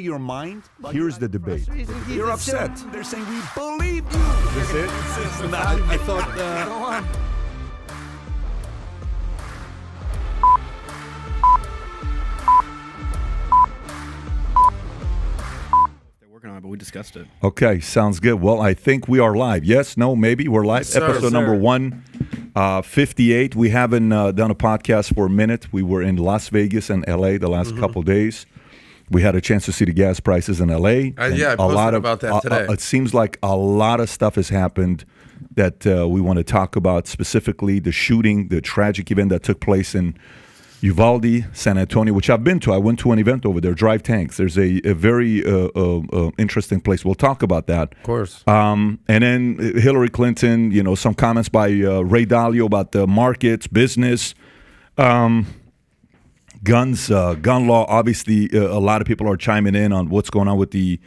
your mind? Here's the debate. You're upset. They're saying we believed you. Is this it? I thought. Go on. They're working on it, but we discussed it. Okay, sounds good. Well, I think we are live. Yes, no, maybe we're live. Yes, Episode number 158. We haven't done a podcast for a minute. We were in Las Vegas and LA the last couple days. We had a chance to see the gas prices in LA. I posted about that today. It seems like a lot of stuff has happened that we want to talk about, specifically the shooting, the tragic event that took place in Uvalde, San Antonio, which I've been to. I went to an event over there, Drive Tanks. There's a very interesting place. We'll talk about that. Of course. And then Hillary Clinton, some comments by Ray Dalio about the markets, business. Guns, gun law, obviously a lot of people are chiming in on what's going on with the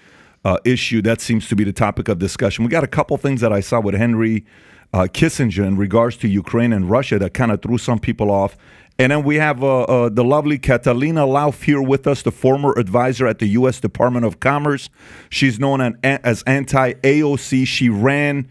issue. That seems to be the topic of discussion. We got a couple things that I saw with Henry Kissinger in regards to Ukraine and Russia that kind of threw some people off. And then we have the lovely Catalina Lauf here with us, the former advisor at the U.S. Department of Commerce. She's known as anti-AOC. She ran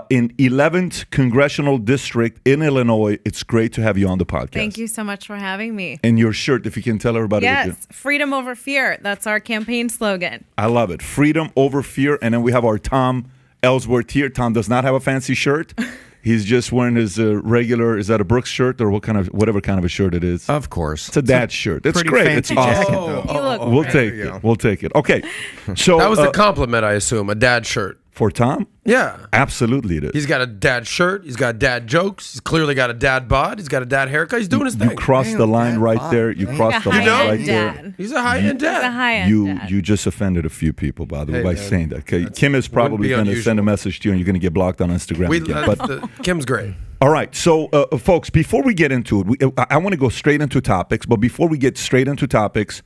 in 11th Congressional District in Illinois. It's great to have you on the podcast. Thank you so much for having me. And your shirt, if you can tell everybody. Yes, freedom over fear. That's our campaign slogan. I love it. Freedom over fear. And then we have our Tom Ellsworth here. Tom does not have a fancy shirt. He's just wearing his regular, is that a Brooks shirt or whatever kind of a shirt it is? Of course. It's a dad shirt. It's great. It's awesome. We'll take it. We'll take it. Okay. So that was the compliment, I assume, a dad shirt. For Tom? Yeah. Absolutely it is. He's got a dad shirt. He's got dad jokes. He's clearly got a dad bod. He's got a dad haircut. He's doing his thing. You crossed the line right there. You crossed the line right there. He's a high-end dad. He's a high-end dad. You just offended a few people, by the way, by saying that. Okay. Kim is probably going to send a message to you, and you're going to get blocked on Instagram again. Kim's great. All right. So, folks, before we get into it, I want to go straight into topics. But before we get straight into topics,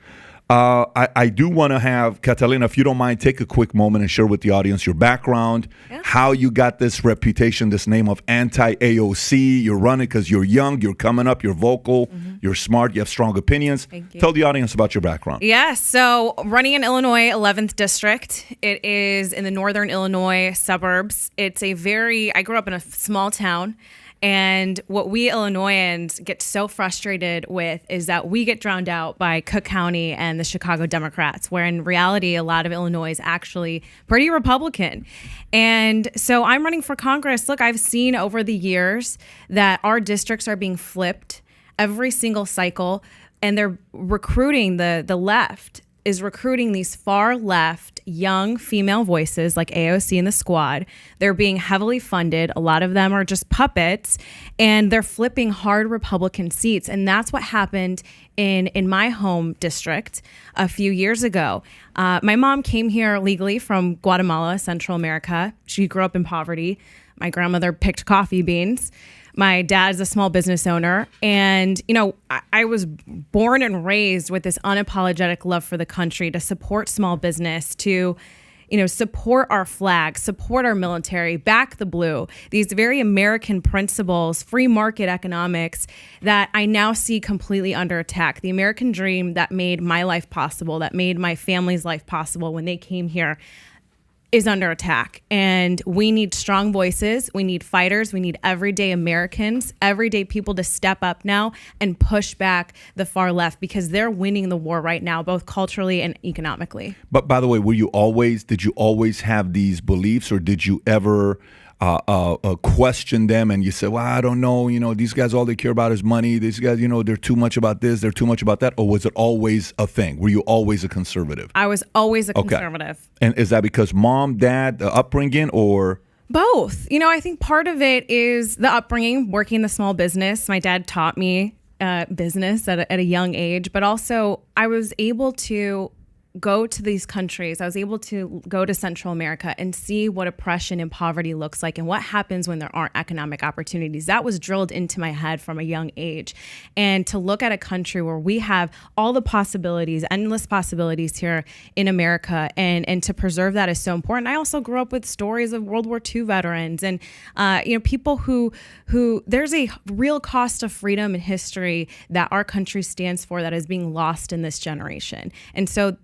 I do want to have, Catalina, if you don't mind, take a quick moment and share with the audience your background, how you got this reputation, this name of anti-AOC. You're running because you're young, you're coming up, you're vocal, you're smart, you have strong opinions. Thank you. Tell the audience about your background. Yes. So running in Illinois, 11th District. It is in the northern Illinois suburbs. I grew up in a small town. And what we Illinoisans get so frustrated with is that we get drowned out by Cook County and the Chicago Democrats, where in reality, a lot of Illinois is actually pretty Republican. And so I'm running for Congress. Look, I've seen over the years that our districts are being flipped every single cycle, and they're recruiting the left is recruiting these far left young female voices like AOC and the squad. They're being heavily funded. A lot of them are just puppets, and they're flipping hard Republican seats. And that's what happened in my home district a few years ago. My mom came here legally from Guatemala, Central America. She grew up in poverty. My grandmother picked coffee beans. My dad's a small business owner. And, I was born and raised with this unapologetic love for the country, to support small business, to, support our flag, support our military, back the blue. These very American principles, free market economics that I now see completely under attack. The American dream that made my life possible, that made my family's life possible when they came here, is under attack. And we need strong voices. We need fighters. We need everyday Americans, everyday people to step up now and push back the far left, because they're winning the war right now, both culturally and economically. But by the way, did you always have these beliefs, or did you ever question them and you said, well, I don't know, these guys, all they care about is money. These guys, they're too much about this, they're too much about that. Or was it always a thing? Were you always a conservative? I was always a conservative. And is that because mom, dad, the upbringing, or? Both. I think part of it is the upbringing, working in the small business. My dad taught me business at a young age, but also I was able to go to these countries. I was able to go to Central America and see what oppression and poverty looks like and what happens when there aren't economic opportunities. That was drilled into my head from a young age. And to look at a country where we have all the possibilities, endless possibilities here in America, and to preserve that is so important. I also grew up with stories of World War II veterans and people who there's a real cost of freedom and history that our country stands for that is being lost in this generation. And so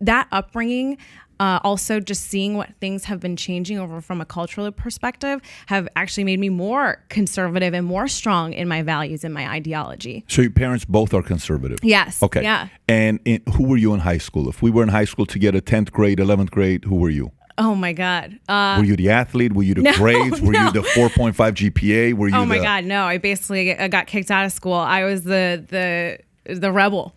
that upbringing, also just seeing what things have been changing over from a cultural perspective, have actually made me more conservative and more strong in my values and my ideology. So your parents both are conservative? Yes. Okay. Yeah. And who were you in high school? If we were in high school together, 10th grade, 11th grade, who were you? Oh my God. Were you the athlete? Were you the grades? Were you the 4.5 GPA? Were you oh my God, no. I basically got kicked out of school. I was the rebel.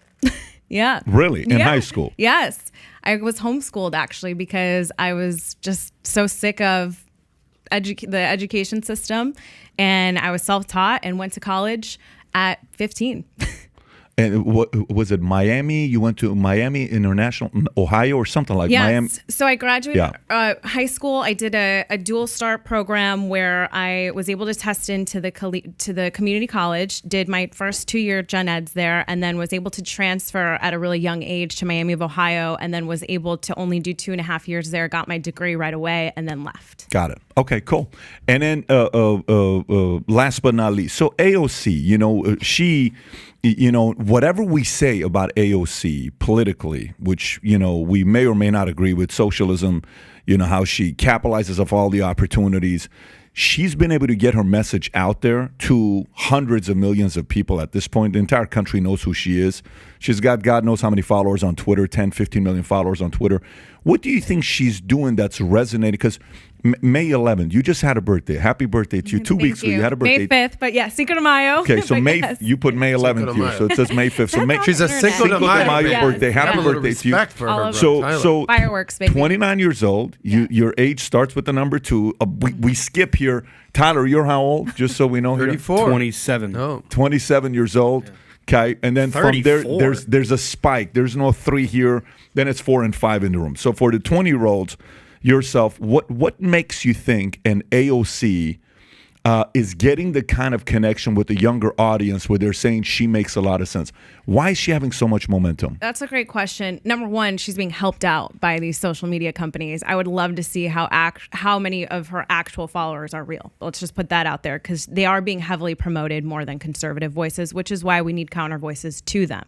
Yeah. Really? In high school? Yes. I was homeschooled actually because I was just so sick of the education system, and I was self-taught and went to college at 15. And what was it? Miami? You went to Miami International, Ohio, or something like Miami? So I graduated high school. I did a dual start program where I was able to test into the community college. Did my first 2-year gen eds there, and then was able to transfer at a really young age to Miami of Ohio, and then was able to only do 2.5 years there. Got my degree right away, and then left. Got it. Okay, cool. And then last but not least, so AOC, she. Whatever we say about AOC politically, which, we may or may not agree with socialism, how she capitalizes off all the opportunities, she's been able to get her message out there to hundreds of millions of people at this point. The entire country knows who she is. She's got God knows how many followers on Twitter, 10, 15 million followers on Twitter. What do you think she's doing that's resonating? Because May 11th, you just had a birthday. Happy birthday to you. 2 weeks ago, you had a birthday. May 5th, but yeah, Cinco de Mayo. Okay, so you put May 11th here, so it says May 5th. So she's a Cinco de Mayo birthday. Happy birthday to you. For her, so fireworks, baby. 29 years old. Your age starts with the number 2. We skip here. Tyler, you're how old? Just so we know. 34. 27. Oh. 27 years old. Yeah. Okay, and then 34. from there, there's a spike. There's no 3 here. Then it's 4 and 5 in the room. So for the 20-year-olds, yourself, what makes you think an AOC is getting the kind of connection with the younger audience where they're saying she makes a lot of sense? Why is she having so much momentum? That's a great question. Number one, she's being helped out by these social media companies. I would love to see how many of her actual followers are real. Let's just put that out there, because they are being heavily promoted more than conservative voices, which is why we need counter voices to them.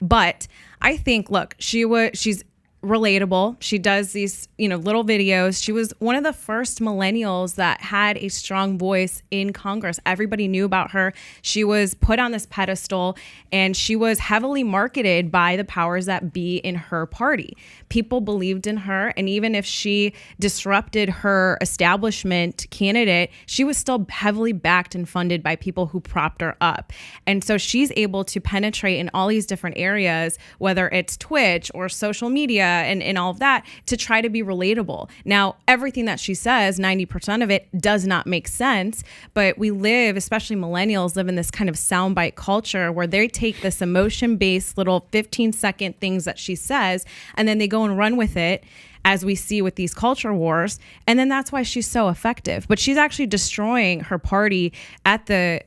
But I think, look, she's relatable. She does these, little videos. She was one of the first millennials that had a strong voice in Congress. Everybody knew about her. She was put on this pedestal, and she was heavily marketed by the powers that be in her party. People believed in her, and even if she disrupted her establishment candidate, she was still heavily backed and funded by people who propped her up. And so she's able to penetrate in all these different areas, whether it's Twitch or social media and all of that, to try to be relatable. Now, everything that she says, 90% of it does not make sense, but we live, especially millennials, live in this kind of soundbite culture where they take this emotion-based little 15-second things that she says, and then they go and run with it, as we see with these culture wars. And then that's why she's so effective. But she's actually destroying her party at the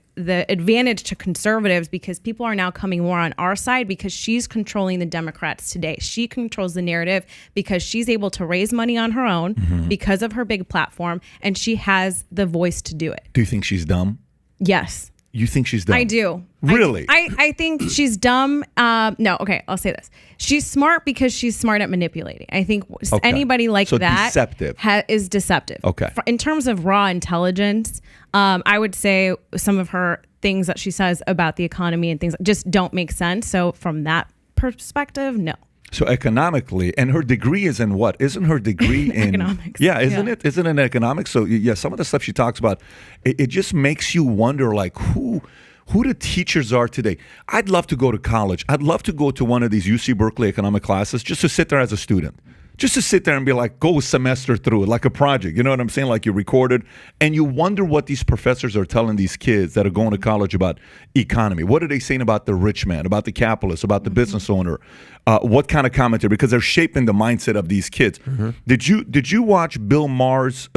advantage to conservatives, because people are now coming more on our side because she's controlling the Democrats today. She controls the narrative because she's able to raise money on her own because of her big platform, and she has the voice to do it. Do you think she's dumb? Yes. You think she's dumb? I do. Really? I think she's dumb. No, okay, I'll say this. She's smart because she's smart at manipulating. I think anybody like that deceptive. Is deceptive. Okay. In terms of raw intelligence, I would say some of her things that she says about the economy and things just don't make sense. So from that perspective, no. So economically, and her degree is in what? Isn't her degree in economics? Yeah, isn't it? Isn't it in economics? So yeah, some of the stuff she talks about, it just makes you wonder, like, who the teachers are today. I'd love to go to college. I'd love to go to one of these UC Berkeley economic classes just to sit there as a student. Just to sit there and be like, go a semester through it, like a project. You know what I'm saying? Like you record it. And you wonder what these professors are telling these kids that are going to college about economy. What are they saying about the rich man, about the capitalist, about the business owner? What kind of commentary? Because they're shaping the mindset of these kids. Did you watch Bill Maher's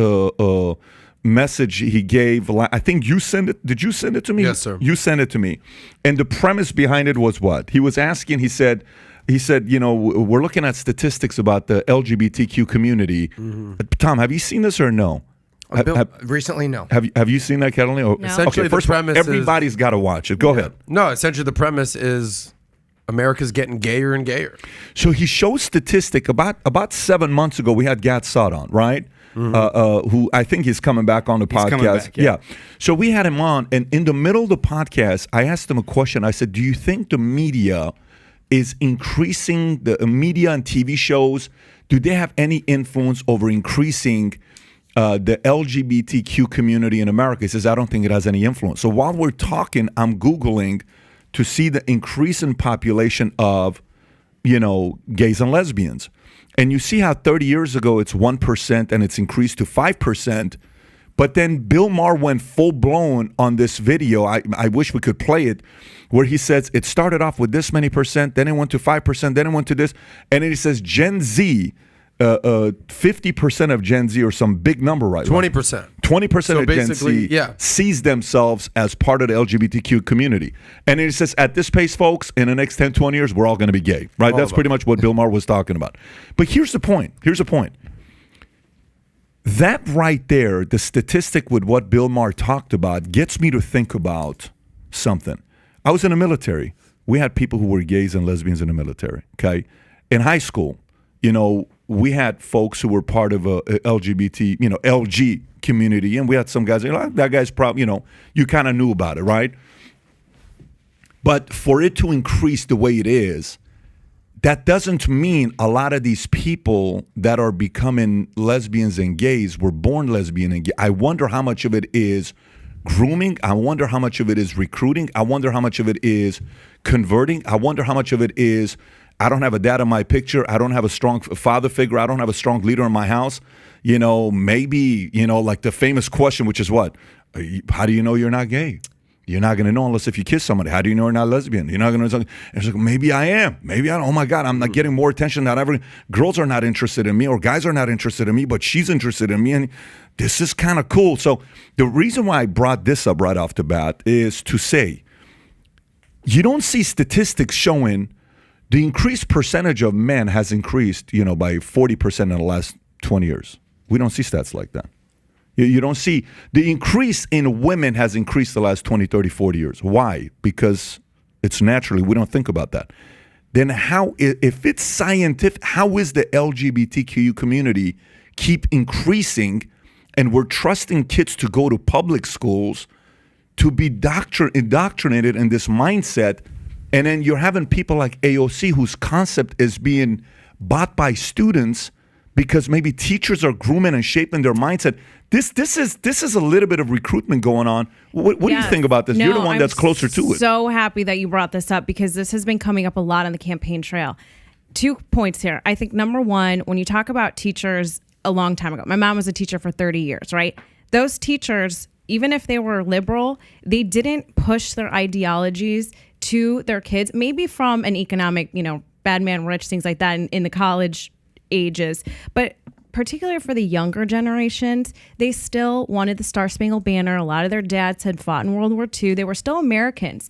message he gave? I think you sent it. Did you send it to me? Yes, sir. You sent it to me. And the premise behind it was what? He was asking, he said, we're looking at statistics about the LGBTQ community. Tom, have you seen this or no? Recently, no. Have you seen that, Catalina? No. Essentially, okay, first the premise everybody's got to watch it. Go ahead. No, essentially the premise is America's getting gayer and gayer. So he shows statistic about 7 months ago. We had Gatsad on, right? Who I think he's coming back on the podcast. coming back, yeah. So we had him on, and in the middle of the podcast, I asked him a question. I said, "Do you think the media is increasing the media and TV shows? Do they have any influence over increasing the LGBTQ community in America?" He says, "I don't think it has any influence." So while we're talking, I'm Googling to see the increase in population of, gays and lesbians. And you see how 30 years ago it's 1% and it's increased to 5%. But then Bill Maher went full blown on this video. I wish we could play it, where he says it started off with this many percent, then it went to 5%, then it went to this. And then he says Gen Z, 50% of Gen Z, or some big number, right? 20%. 20% So of Gen basically, Z yeah. sees themselves as part of the LGBTQ community. And then he says, at this pace, folks, in the next 10, 20 years, we're all going to be gay, right? That's pretty much what Bill Maher was talking about. But here's the point. That right there, the statistic with what Bill Maher talked about, gets me to think about something. I was in the military. We had people who were gays and lesbians in the military, okay? In high school, we had folks who were part of a LGBT, LG community, and we had some guys, that guy's probably, you kind of knew about it, right? But for it to increase the way it is, that doesn't mean a lot of these people that are becoming lesbians and gays were born lesbian and gay. I wonder how much of it is grooming. I wonder how much of it is recruiting. I wonder how much of it is converting. I wonder how much of it is, I don't have a dad in my picture. I don't have a strong father figure. I don't have a strong leader in my house. Maybe, like the famous question, which is what? How do you know you're not gay? You're not going to know unless if you kiss somebody. How do you know you're not lesbian? You're not going to know. It's like, maybe I am. Maybe I don't. Oh my God, I'm not getting more attention than ever. Girls are not interested in me, or guys are not interested in me, but she's interested in me. And this is kind of cool. So the reason why I brought this up right off the bat is to say, you don't see statistics showing the increased percentage of men has increased, by 40% in the last 20 years. We don't see stats like that. You don't see the increase in women has increased the last 20, 30, 40 years. Why? Because it's naturally, we don't think about that. Then how, if it's scientific, how is the LGBTQ community keep increasing, and we're trusting kids to go to public schools to be indoctrinated in this mindset, and then you're having people like AOC whose concept is being bought by students because maybe teachers are grooming and shaping their mindset. This is a little bit of recruitment going on. What do you think about this? No, You're the one that's closer to it. So happy that you brought this up, because this has been coming up a lot on the campaign trail. 2 points here. I think number one, when you talk about teachers a long time ago, my mom was a teacher for 30 years, right? Those teachers, even if they were liberal, they didn't push their ideologies to their kids, maybe from an economic, bad man rich, things like that in the college ages. But particularly for the younger generations, they still wanted the Star Spangled Banner. A lot of their dads had fought in World War II. They were still Americans.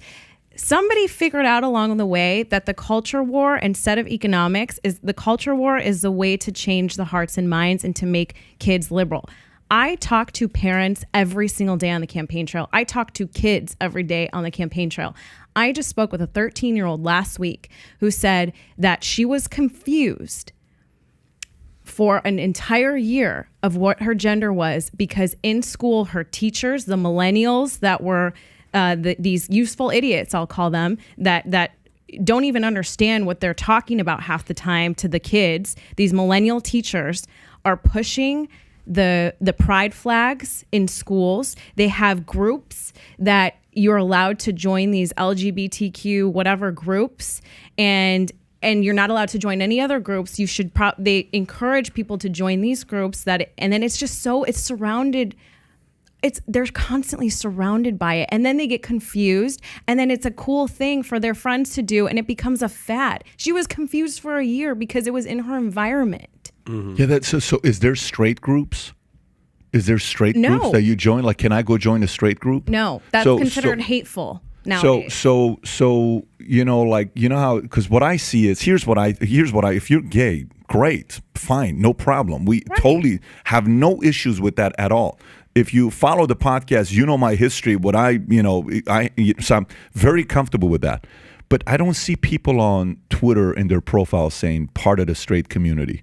Somebody figured out along the way that the culture war, instead of economics, is the culture war is the way to change the hearts and minds and to make kids liberal. I talk to parents every single day on the campaign trail. I talk to kids every day on the campaign trail. I just spoke with a 13-year-old last week who said that she was confused for an entire year of what her gender was, because in school, her teachers, the millennials that were these useful idiots, I'll call them, that don't even understand what they're talking about half the time to the kids. These millennial teachers are pushing the pride flags in schools. They have groups that you're allowed to join, these LGBTQ whatever groups, and you're not allowed to join any other groups. You should they encourage people to join these groups and then it's just it's surrounded. They're constantly surrounded by it, and then they get confused, and then it's a cool thing for their friends to do, and it becomes a fad. She was confused for a year because it was in her environment. Mm-hmm. Yeah, so is there straight groups? Is there straight groups that you join? Like, can I go join a straight group? No, that's considered hateful nowadays. So how, because what I see is here's what I if you're gay, great, fine, no problem. We totally have no issues with that at all. If you follow the podcast, you know my history. So I'm very comfortable with that. but I don't see people on Twitter in their profile saying part of the straight community.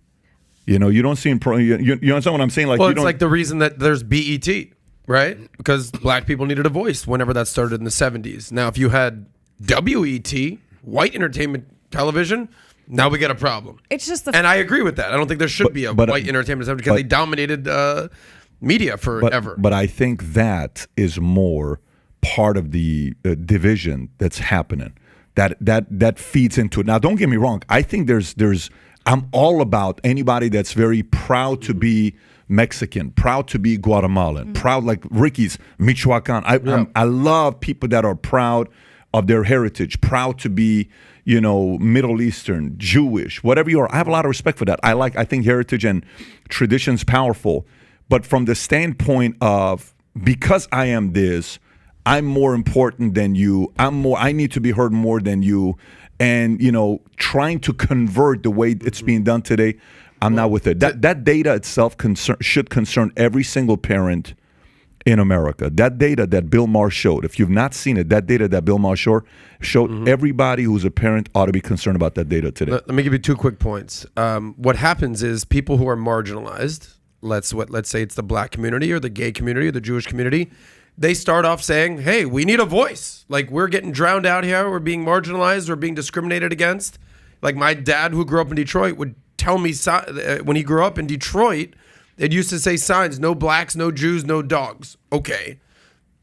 You know, you don't see you understand what I'm saying? Like, Well, you it's don't, like the reason that there's BET, right? Because black people needed a voice whenever that started in the 70s. Now, if you had WET, white entertainment television, now we get a problem. It's just And I agree with that. I don't think there should be a white entertainment television because they dominated media forever. But I think that is more part of the division that's happening. That feeds into it. Now, don't get me wrong. I think I'm all about anybody that's very proud to be Mexican, proud to be Guatemalan, proud like Ricky's Michoacan. I love people that are proud of their heritage, proud to be, you know, Middle Eastern, Jewish, whatever you are. I have a lot of respect for that. I think heritage and tradition's powerful. But from the standpoint of, because I am this, I'm more important than you. I need to be heard more than you. And, you know, trying to convert the way it's being done today, I'm not with it. That data itself should concern every single parent in America. That data that Bill Maher showed, if you've not seen it, that data that Bill Maher showed, everybody who's a parent ought to be concerned about that data today. Let me give you 2 quick points. What happens is people who are marginalized, let's say it's the black community or the gay community or the Jewish community, they start off saying, hey, we need a voice. Like, we're getting drowned out here. We're being marginalized. We're being discriminated against. Like, my dad, who grew up in Detroit, would tell me when he grew up in Detroit, it used to say signs, no blacks, no Jews, no dogs. Okay,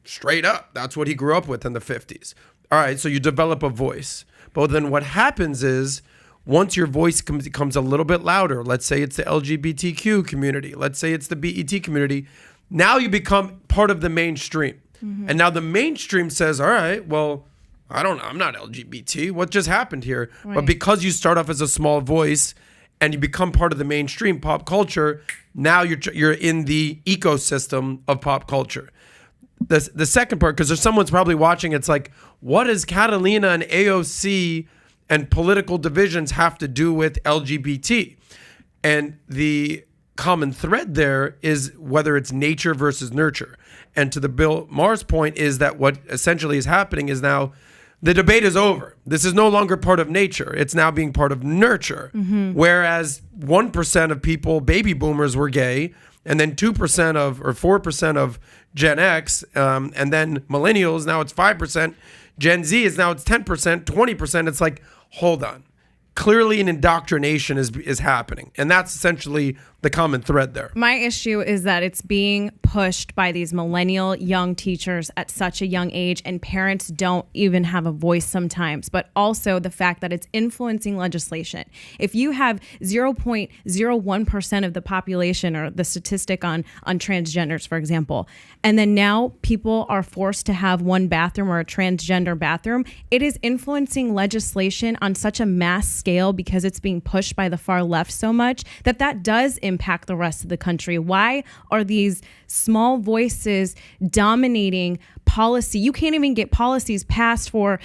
straight up. That's what he grew up with in the 50s. All right, so you develop a voice. But then what happens is, once your voice becomes a little bit louder, let's say it's the LGBTQ community, let's say it's the BET community, now you become part of the mainstream. And now the mainstream says, all right, well, I'm not LGBT. What just happened here? Right. But because you start off as a small voice and you become part of the mainstream pop culture, now you're in the ecosystem of pop culture. The second part, because there's someone's probably watching, it's like, what does Catalina and AOC and political divisions have to do with LGBT? And the common thread there is whether it's nature versus nurture. And to the Bill Maher's point is that what essentially is happening is now the debate is over. This is no longer part of nature. It's now being part of nurture. Whereas 1% of people, baby boomers, were gay, and then 2% or 4% of Gen X, and then millennials, now it's 5%. Gen Z is now it's 10%, 20%. It's like, hold on. Clearly an indoctrination is happening. And that's essentially the common thread there. My issue is that it's being pushed by these millennial young teachers at such a young age, and parents don't even have a voice sometimes, but also the fact that it's influencing legislation. If you have 0.01% of the population, or the statistic on transgenders, for example, and then now people are forced to have one bathroom or a transgender bathroom, it is influencing legislation on such a mass scale because it's being pushed by the far left so much that does impact the rest of the country. Why are these small voices dominating policy? You can't even get policies passed for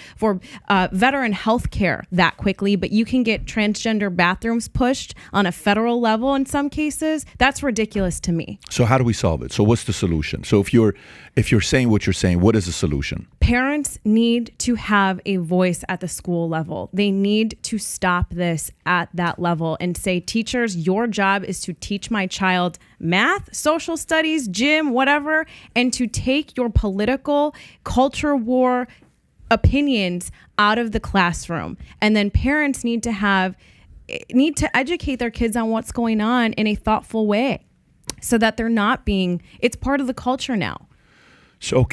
veteran health care that quickly, but you can get transgender bathrooms pushed on a federal level in some cases. That's ridiculous to me. So how do we solve it? So what's the solution? So if you're saying what you're saying, what is the solution? Parents need to have a voice at the school level. They need to stop this at that level and say, teachers, your job is to teach my child math, social studies, gym, whatever, and to take your political culture war opinions out of the classroom. And then parents need to educate their kids on what's going on in a thoughtful way so that they're not it's part of the culture now. So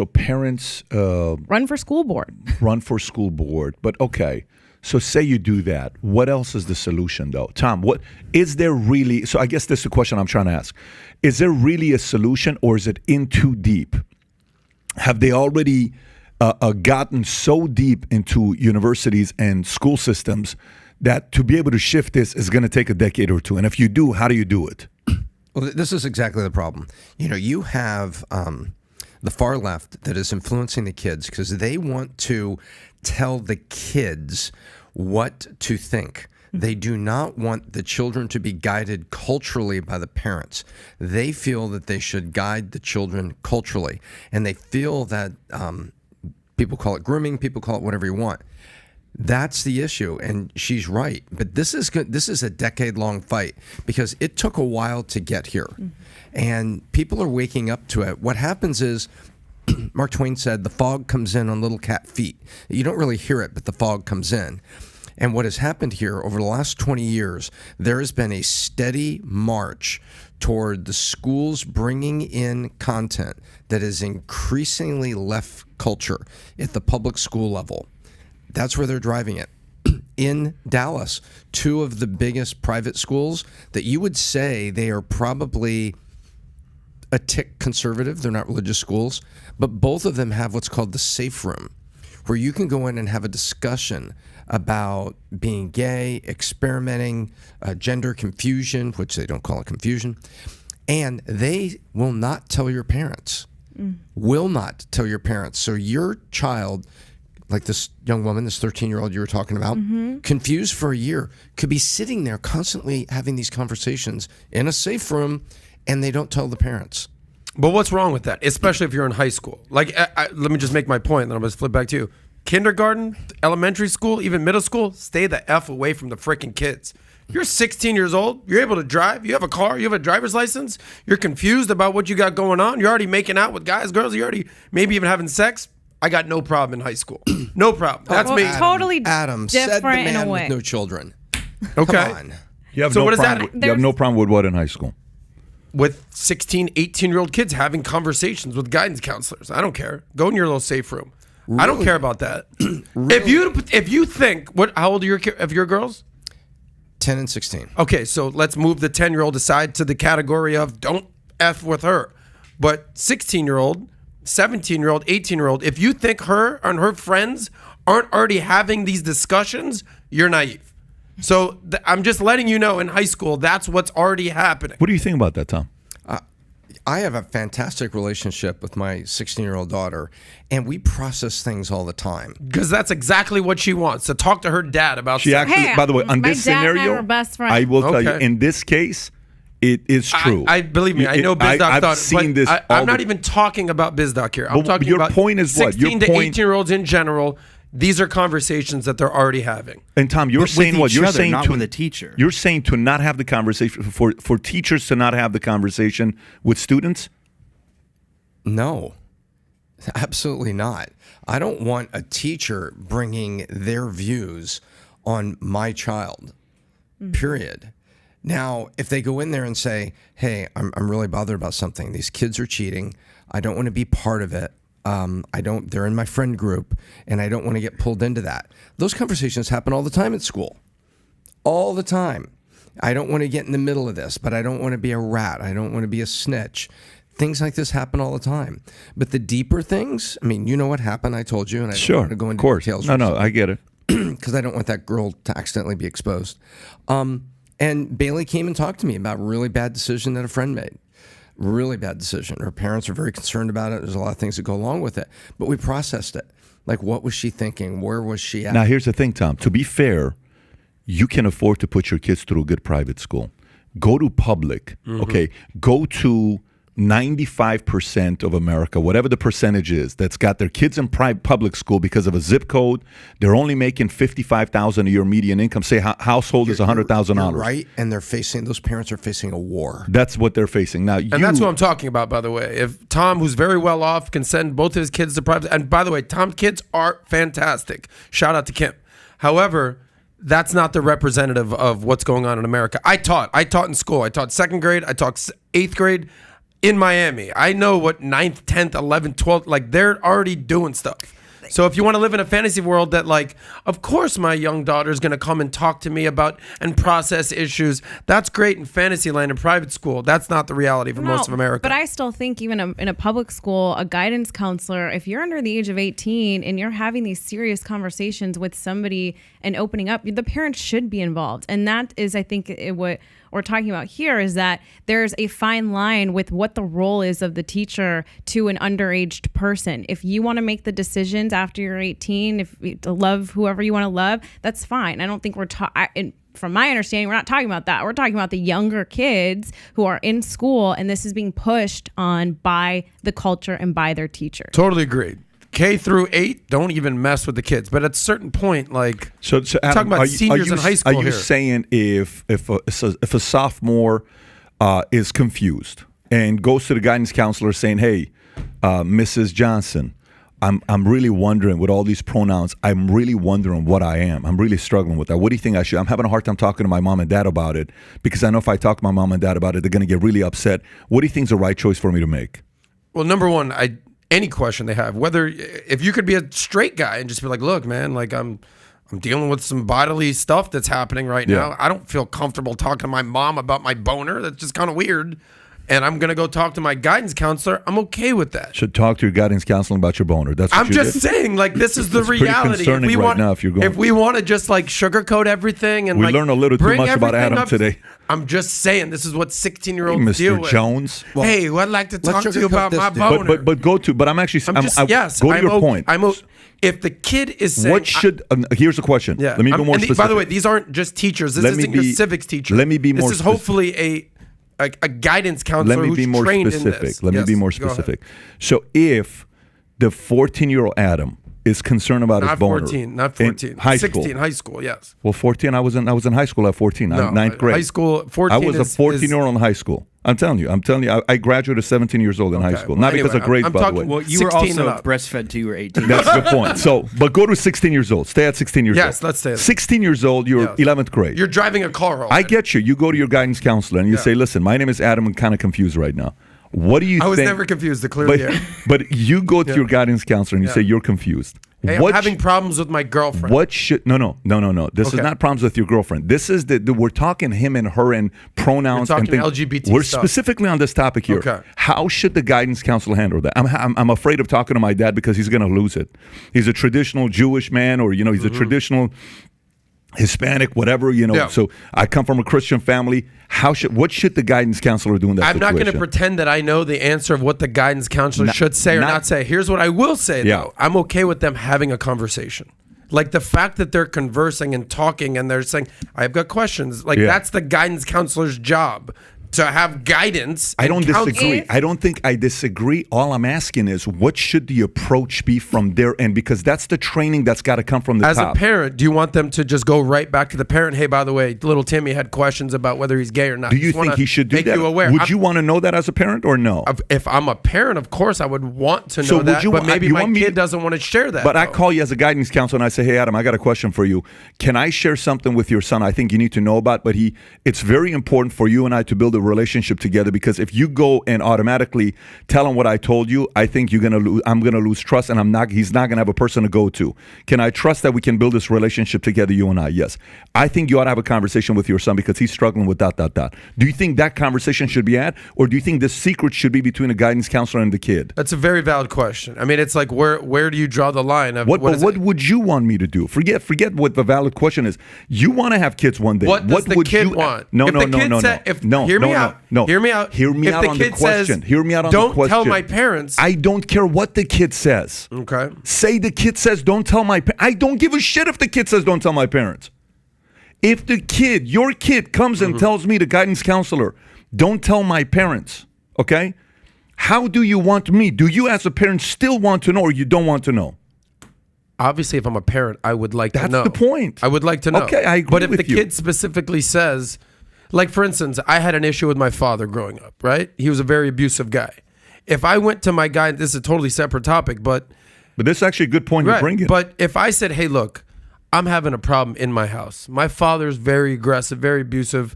parents run for school board. But okay. So say you do that. What else is the solution, though? Tom, what is there really? So I guess this is the question I'm trying to ask. Is there really a solution, or is it in too deep? Have they already gotten so deep into universities and school systems that to be able to shift this is going to take a decade or two? And if you do, how do you do it? Well, this is exactly the problem. You have the far left that is influencing the kids because they want to tell the kids what to think. They do not want the children to be guided culturally by the parents. They feel that they should guide the children culturally. And they feel that people call it grooming, people call it whatever you want. That's the issue, and she's right. But this is good. This is a decade-long fight because it took a while to get here, and people are waking up to it. What happens is, Mark Twain said, the fog comes in on little cat feet. You don't really hear it, but the fog comes in. And what has happened here over the last 20 years, there has been a steady march toward the schools bringing in content that is increasingly left culture at the public school level. That's where they're driving it. In Dallas, two of the biggest private schools that you would say they are probably a tick conservative. They're not religious schools, but both of them have what's called the safe room, where you can go in and have a discussion about being gay, experimenting, gender confusion, which they don't call it confusion, and they will not tell your parents. Will not tell your parents. So your child, like this young woman, this 13-year-old you were talking about, confused for a year, could be sitting there constantly having these conversations in a safe room, and they don't tell the parents. But what's wrong with that, especially if you're in high school? Like, let me just make my point, and then I'm going to flip back to you. Kindergarten, elementary school, even middle school, stay the F away from the freaking kids. You're 16 years old. You're able to drive. You have a car. You have a driver's license. You're confused about what you got going on. You're already making out with guys, girls. You're already maybe even having sex. I got no problem in high school. No problem. That's me. Totally Adam said the different in man a way. with no children. Okay. Come on. You have So no what is problem that? with- you have no problem with what in high school? With 16, 18-year-old kids having conversations with guidance counselors. I don't care. Go in your little safe room. I don't care about that. If you think, how old are your girls? 10 and 16. Okay, so let's move the 10-year-old aside to the category of don't F with her. But 16-year-old, 17-year-old, 18-year-old, if you think her and her friends aren't already having these discussions, you're naive. So I'm just letting you know in high school, that's what's already happening. What do you think about that, Tom? I have a fantastic relationship with my 16-year-old daughter, and we process things all the time. Because that's exactly what she wants, to talk to her dad about She sex. actually, Hey, by the way, on my this dad and I scenario, were best friends. I will tell you, Okay. in this case, it is true. I believe me. I know BizDoc I've thought, seen but this. I'm not even talking about BizDoc here. I'm But talking your about point is what? 16 Your to point- 18-year-olds in general. These are conversations that they're already having. And Tom, you're With saying what? each You're other, saying not to with a teacher. You're saying to not have the conversation for teachers to not have the conversation with students. No, absolutely not. I don't want a teacher bringing their views on my child, period. Now, if they go in there and say, hey, I'm really bothered about something. These kids are cheating. I don't want to be part of it. They're in my friend group, and I don't want to get pulled into that. Those conversations happen all the time at school. All the time. I don't want to get in the middle of this, but I don't want to be a rat. I don't want to be a snitch. Things like this happen all the time. But the deeper things, I mean, you know what happened. I told you, and I don't want to go into details. No, I get it. Because I don't want that girl to accidentally be exposed. And Bailey came and talked to me about a really bad decision that a friend made. Really bad decision. Her parents are very concerned about it. There's a lot of things that go along with it. But we processed it. Like, what was she thinking? Where was she at? Now, here's the thing, Tom. To be fair, you can afford to put your kids through a good private school. Go to public, okay? Go to 95% of America, whatever the percentage is, that's got their kids in public school because of a zip code. They're only making $55,000 a year median income. Say household is $100,000. You're right, and those parents are facing a war. That's what they're facing now. And that's what I'm talking about, by the way. If Tom, who's very well off, can send both of his kids to private, and by the way, Tom's kids are fantastic. Shout out to Kim. However, that's not the representative of what's going on in America. I taught in school. I taught second grade. I taught eighth grade in Miami. I know what 9th, 10th, 11th, 12th, like they're already doing stuff. So if you want to live in a fantasy world that like, of course my young daughter is going to come and talk to me about and process issues, that's great in fantasy land and private school. That's not the reality for most of America. But I still think even in a public school, a guidance counselor, if you're under the age of 18 and you're having these serious conversations with somebody and opening up, the parents should be involved. And that is, I think, what we're talking about here is that there's a fine line with what the role is of the teacher to an underaged person. If you want to make the decisions after you're 18, to love whoever you want to love, that's fine. I don't think from my understanding, we're not talking about that. We're talking about the younger kids who are in school, and this is being pushed on by the culture and by their teachers. Totally agreed. K through 8, don't even mess with the kids. But at a certain point, like, So Adam, talking about seniors in high school Are you here. saying if a sophomore is confused and goes to the guidance counselor saying, "Hey, Mrs. Johnson, I'm really wondering with all these pronouns. I'm really wondering what I am. I'm really struggling with that. What do you think I should? I'm having a hard time talking to my mom and dad about it because I know if I talk to my mom and dad about it, they're going to get really upset. What do you think is the right choice for me to make?" Well, number one, any question they have, whether if you could be a straight guy and just be like, "Look, man, like I'm dealing with some bodily stuff that's happening right now. I don't feel comfortable talking to my mom about my boner. That's just kind of weird. And I'm gonna go talk to my guidance counselor." I'm okay with that. Should talk to your guidance counselor about your boner. That's what I'm you just did. saying, like, this is the It's pretty reality. concerning right now if you're going- if we want to just like sugarcoat everything and We like learned a little too bring much about everything Adam up- today. I'm just saying, this is what 16-year-olds Hey, deal Mr. with. Jones. Hey, well, I'd like to talk to you sugarcoat about this, my dude. boner. But go to. But I'm actually. I'm just yes. Go to I'm your point. if the kid is saying, What should? Here's the question. yeah, Let me be more and specific. by the way, these aren't just teachers. This Let me isn't your be- civics teacher. let me be more This is specific. hopefully a guidance counselor Let me who's be more trained specific. in this. Let me Yes, be more go ahead. specific. So if the 14-year-old Adam is concerned about his Not boner, 14, not in 14. high 16, school. high school, yes. Well, 14. I was in high school at 14. No, ninth grade. high school, 14 I was a is- 14-year-old in high school. I'm telling you. I graduated 17 years old in high Okay, school. well, Not because anyway, of grades, I'm by the talking- way. Well, you were 16 and also up. breastfed till you were 18. That's the point. So, but go to 16 years old. Stay at 16 years old. Yes, let's stay there. 16 years old, you're Yes. 11th grade. You're driving a car home. I get you. You go to your guidance counselor and you say, "Listen, my name is Adam. I'm kind of confused right now. What do you I was think?" never confused, to clear the air. But you go to your guidance counselor and you say you're confused. Hey, I'm having problems with my girlfriend. What should no. This is Okay. not problems with your girlfriend. This is we're talking him and her and pronouns We're and talking things. LGBT We're stuff. specifically on this topic here. Okay. How should the guidance counselor handle that? I'm afraid of talking to my dad because he's going to lose it. He's a traditional Jewish man, or he's a traditional Hispanic, whatever, Yeah. So I come from a Christian family. What should the guidance counselor do in that I'm situation? not going to pretend that I know the answer of what the guidance counselor should say or not say. Here's what I will say, Yeah. though. I'm okay with them having a conversation. Like the fact that they're conversing and talking and they're saying, "I've got questions." Like that's the guidance counselor's job, to have guidance. I don't and counsel. disagree. I don't think I disagree. All I'm asking is, what should the approach be from their end? Because that's the training that's got to come from the As top. a parent, do you want them to just go right back to the parent? "Hey, by the way, little Timmy had questions about whether he's gay or not." Do you Just wanna think he should do make that? you aware. Would you want to know that as a parent or no? If I'm a parent, of course I would want to know So would that, you but want- maybe you my want me kid to- doesn't want to share that. But I though. call you as a guidance counselor and I say, "Hey, Adam, I got a question for you. Can I share something with your son I think you need to know about?" But it's very important for you and I to build a relationship together, because if you go and automatically tell him what I told you, I think I'm going to lose trust, and he's not going to have a person to go to. Can I trust that we can build this relationship together, you and I? Yes. I think you ought to have a conversation with your son because he's struggling with ... Do you think that conversation should be had, or do you think the secret should be between a guidance counselor and the kid? That's a very valid question. I mean, it's like where do you draw the line of What is it? would you want me to do? Forget what the valid question is. You want to have kids one day. What does the would kid you want? No, If no, the no, kid no, said- no. if- No, hear me no, out. no. Hear me out. Hear me If out the on the kid says, question. Hear me out on the "Don't question. tell my parents." I don't care what the kid says. Okay. Say the kid says, "Don't tell my parents." I don't give a shit if the kid says, "Don't tell my parents." If your kid comes and tells me, the guidance counselor, "Don't tell my parents," okay? How do you want me? Do you as a parent still want to know, or you don't want to know? Obviously, if I'm a parent, I would like to That's know. the point. I would like to know. Okay, I agree But if with the you. kid specifically says, like for instance, I had an issue with my father growing up, right? He was a very abusive guy. If I went to my guy, this is a totally separate topic, but But this is actually a good point you're bringing. But if I said, "Hey, look, I'm having a problem in my house. My father's very aggressive, very abusive.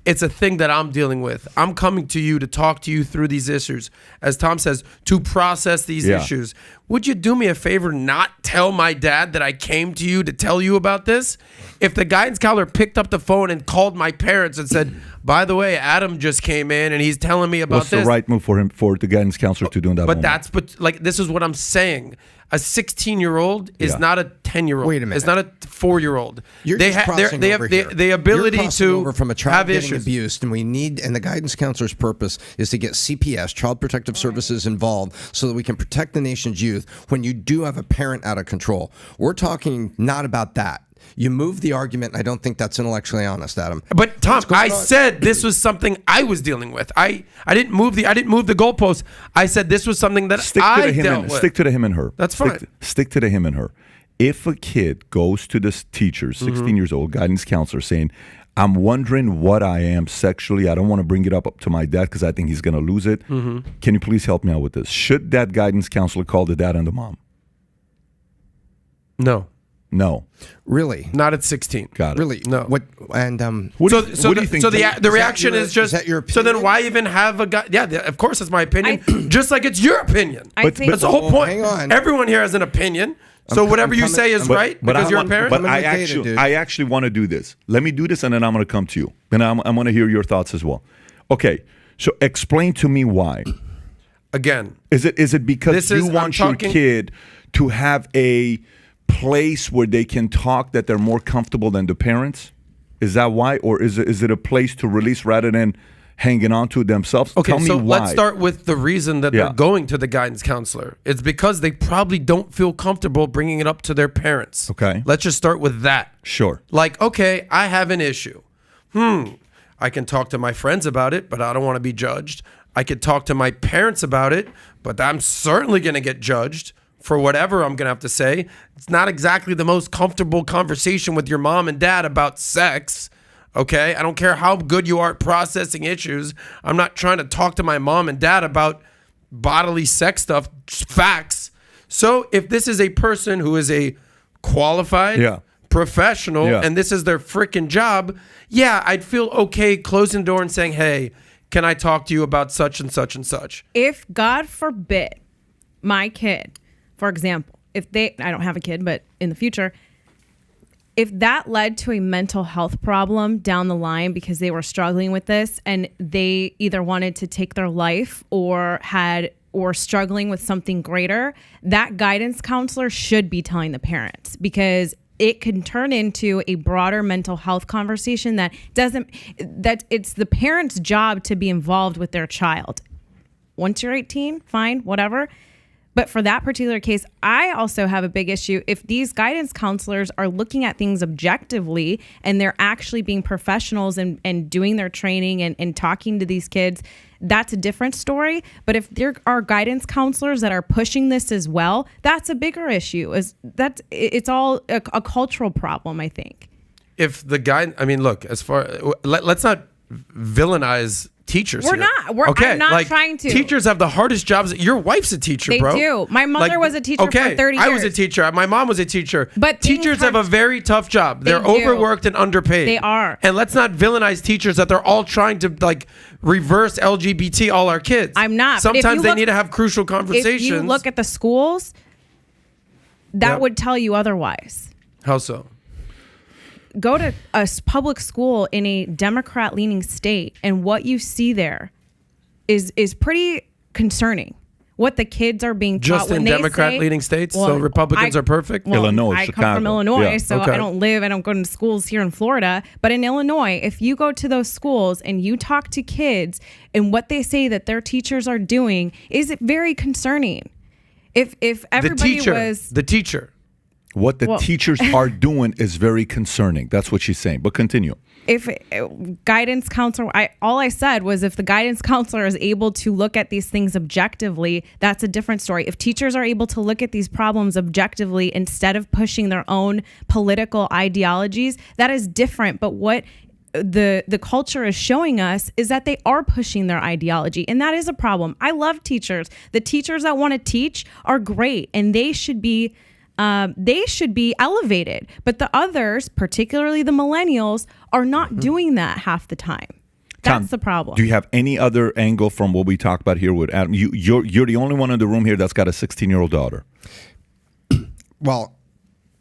It's a thing that I'm dealing with. I'm coming to you to talk to you through these issues," as Tom says, to process these Yeah. issues. Would you do me a favor, not tell my dad that I came to you to tell you about this? If the guidance counselor picked up the phone and called my parents and said, "By the way, Adam just came in and he's telling me about What's this." the right move for the guidance counselor to do in that But moment? like this is what I'm saying. A 16-year-old is Yeah. not a 10-year-old. Wait a minute. It's not a 4-year-old. You're They just have crossing they over have here. the ability You're crossing to over from a child have getting issues. abused, and the guidance counselor's purpose is to get CPS, Child Protective Services, involved so that we can protect the nation's youth when you do have a parent out of control. We're talking not about that. You moved the argument, and I don't think that's intellectually honest, Adam. But Tom, I on? said this was something I was dealing with. I didn't move the goalpost. I said this was something that I dealt with. Stick to the him and her. That's fine. Stick to the him and her. If a kid goes to this teacher, 16 years old, guidance counselor, saying, I'm wondering what I am sexually. I don't want to bring it up to my dad because I think he's going to lose it. Can you please help me out with this? Should that guidance counselor call the dad and the mom? No. No. Really? Not at 16. Got it. Really? No. What? And What do you So think? the reaction is just. is that your so then opinion? why even have a guy? Yeah, of course it's my opinion. just like it's your opinion. I think That's the whole point. hang on. Everyone here has an opinion. So whatever you say is right because you're a parent. But I'm in the data, dude. I actually want to do this. Let me do this, and then I'm going to come to you, and I'm going to hear your thoughts as well. Okay, so explain to me why. Again, Is it because you want your kid to have a place where they can talk that they're more comfortable than the parents? Is that why, or is it a place to release rather than hanging on to it themselves? Okay, Tell me so why. let's start with the reason that they're going to the guidance counselor. It's because they probably don't feel comfortable bringing it up to their parents. Okay. Let's just start with that. Sure. Like, okay, I have an issue. I can talk to my friends about it, but I don't want to be judged. I could talk to my parents about it, but I'm certainly going to get judged for whatever I'm going to have to say. It's not exactly the most comfortable conversation with your mom and dad about sex. Okay, I don't care how good you are at processing issues. I'm not trying to talk to my mom and dad about bodily sex stuff, just facts. So if this is a person who is a qualified professional and this is their freaking job, I'd feel okay closing the door and saying, hey, can I talk to you about such and such and such? If, God forbid, my kid, for example, I don't have a kid, but in the future, if that led to a mental health problem down the line because they were struggling with this and they either wanted to take their life or struggling with something greater, that guidance counselor should be telling the parents, because it can turn into a broader mental health conversation that it's the parent's job to be involved with their child. Once you're 18, fine, whatever. But for that particular case, I also have a big issue. If these guidance counselors are looking at things objectively and they're actually being professionals and doing their training and talking to these kids, that's a different story. But if there are guidance counselors that are pushing this as well, that's a bigger issue. It's all a cultural problem, I think. If the guy, look, let's not villainize teachers. We're here. not. I'm not trying to. Teachers have the hardest jobs. Your wife's a teacher, they bro. They do. My mother was a teacher for 30 years. I was a teacher. My mom was a teacher. But teachers have a very tough job. They're overworked and underpaid. They are. And let's not villainize teachers that they're all trying to reverse LGBT all our kids. I'm not. Sometimes they need to have crucial conversations. If you look at the schools, that would tell you otherwise. How so? Go to a public school in a Democrat-leaning state, and what you see there is pretty concerning. What the kids are being taught just in Democrat-leaning states, so Republicans are perfect. Illinois, I Chicago. come from Illinois, so Okay. I don't go to schools here in Florida. But in Illinois, if you go to those schools and you talk to kids, and what they say that their teachers are doing is very concerning. If everybody the teacher. What the teachers are doing is very concerning. That's what she's saying. But continue. If guidance counselor, all I said was if the guidance counselor is able to look at these things objectively, that's a different story. If teachers are able to look at these problems objectively instead of pushing their own political ideologies, that is different. But what the culture is showing us is that they are pushing their ideology, and that is a problem. I love teachers. The teachers that want to teach are great, and they should be elevated. But the others, particularly the millennials, are not doing that half the time. That's Tom, the problem. Do you have any other angle from what we talked about here with Adam? You're the only one in the room here that's got a 16-year-old daughter. Well,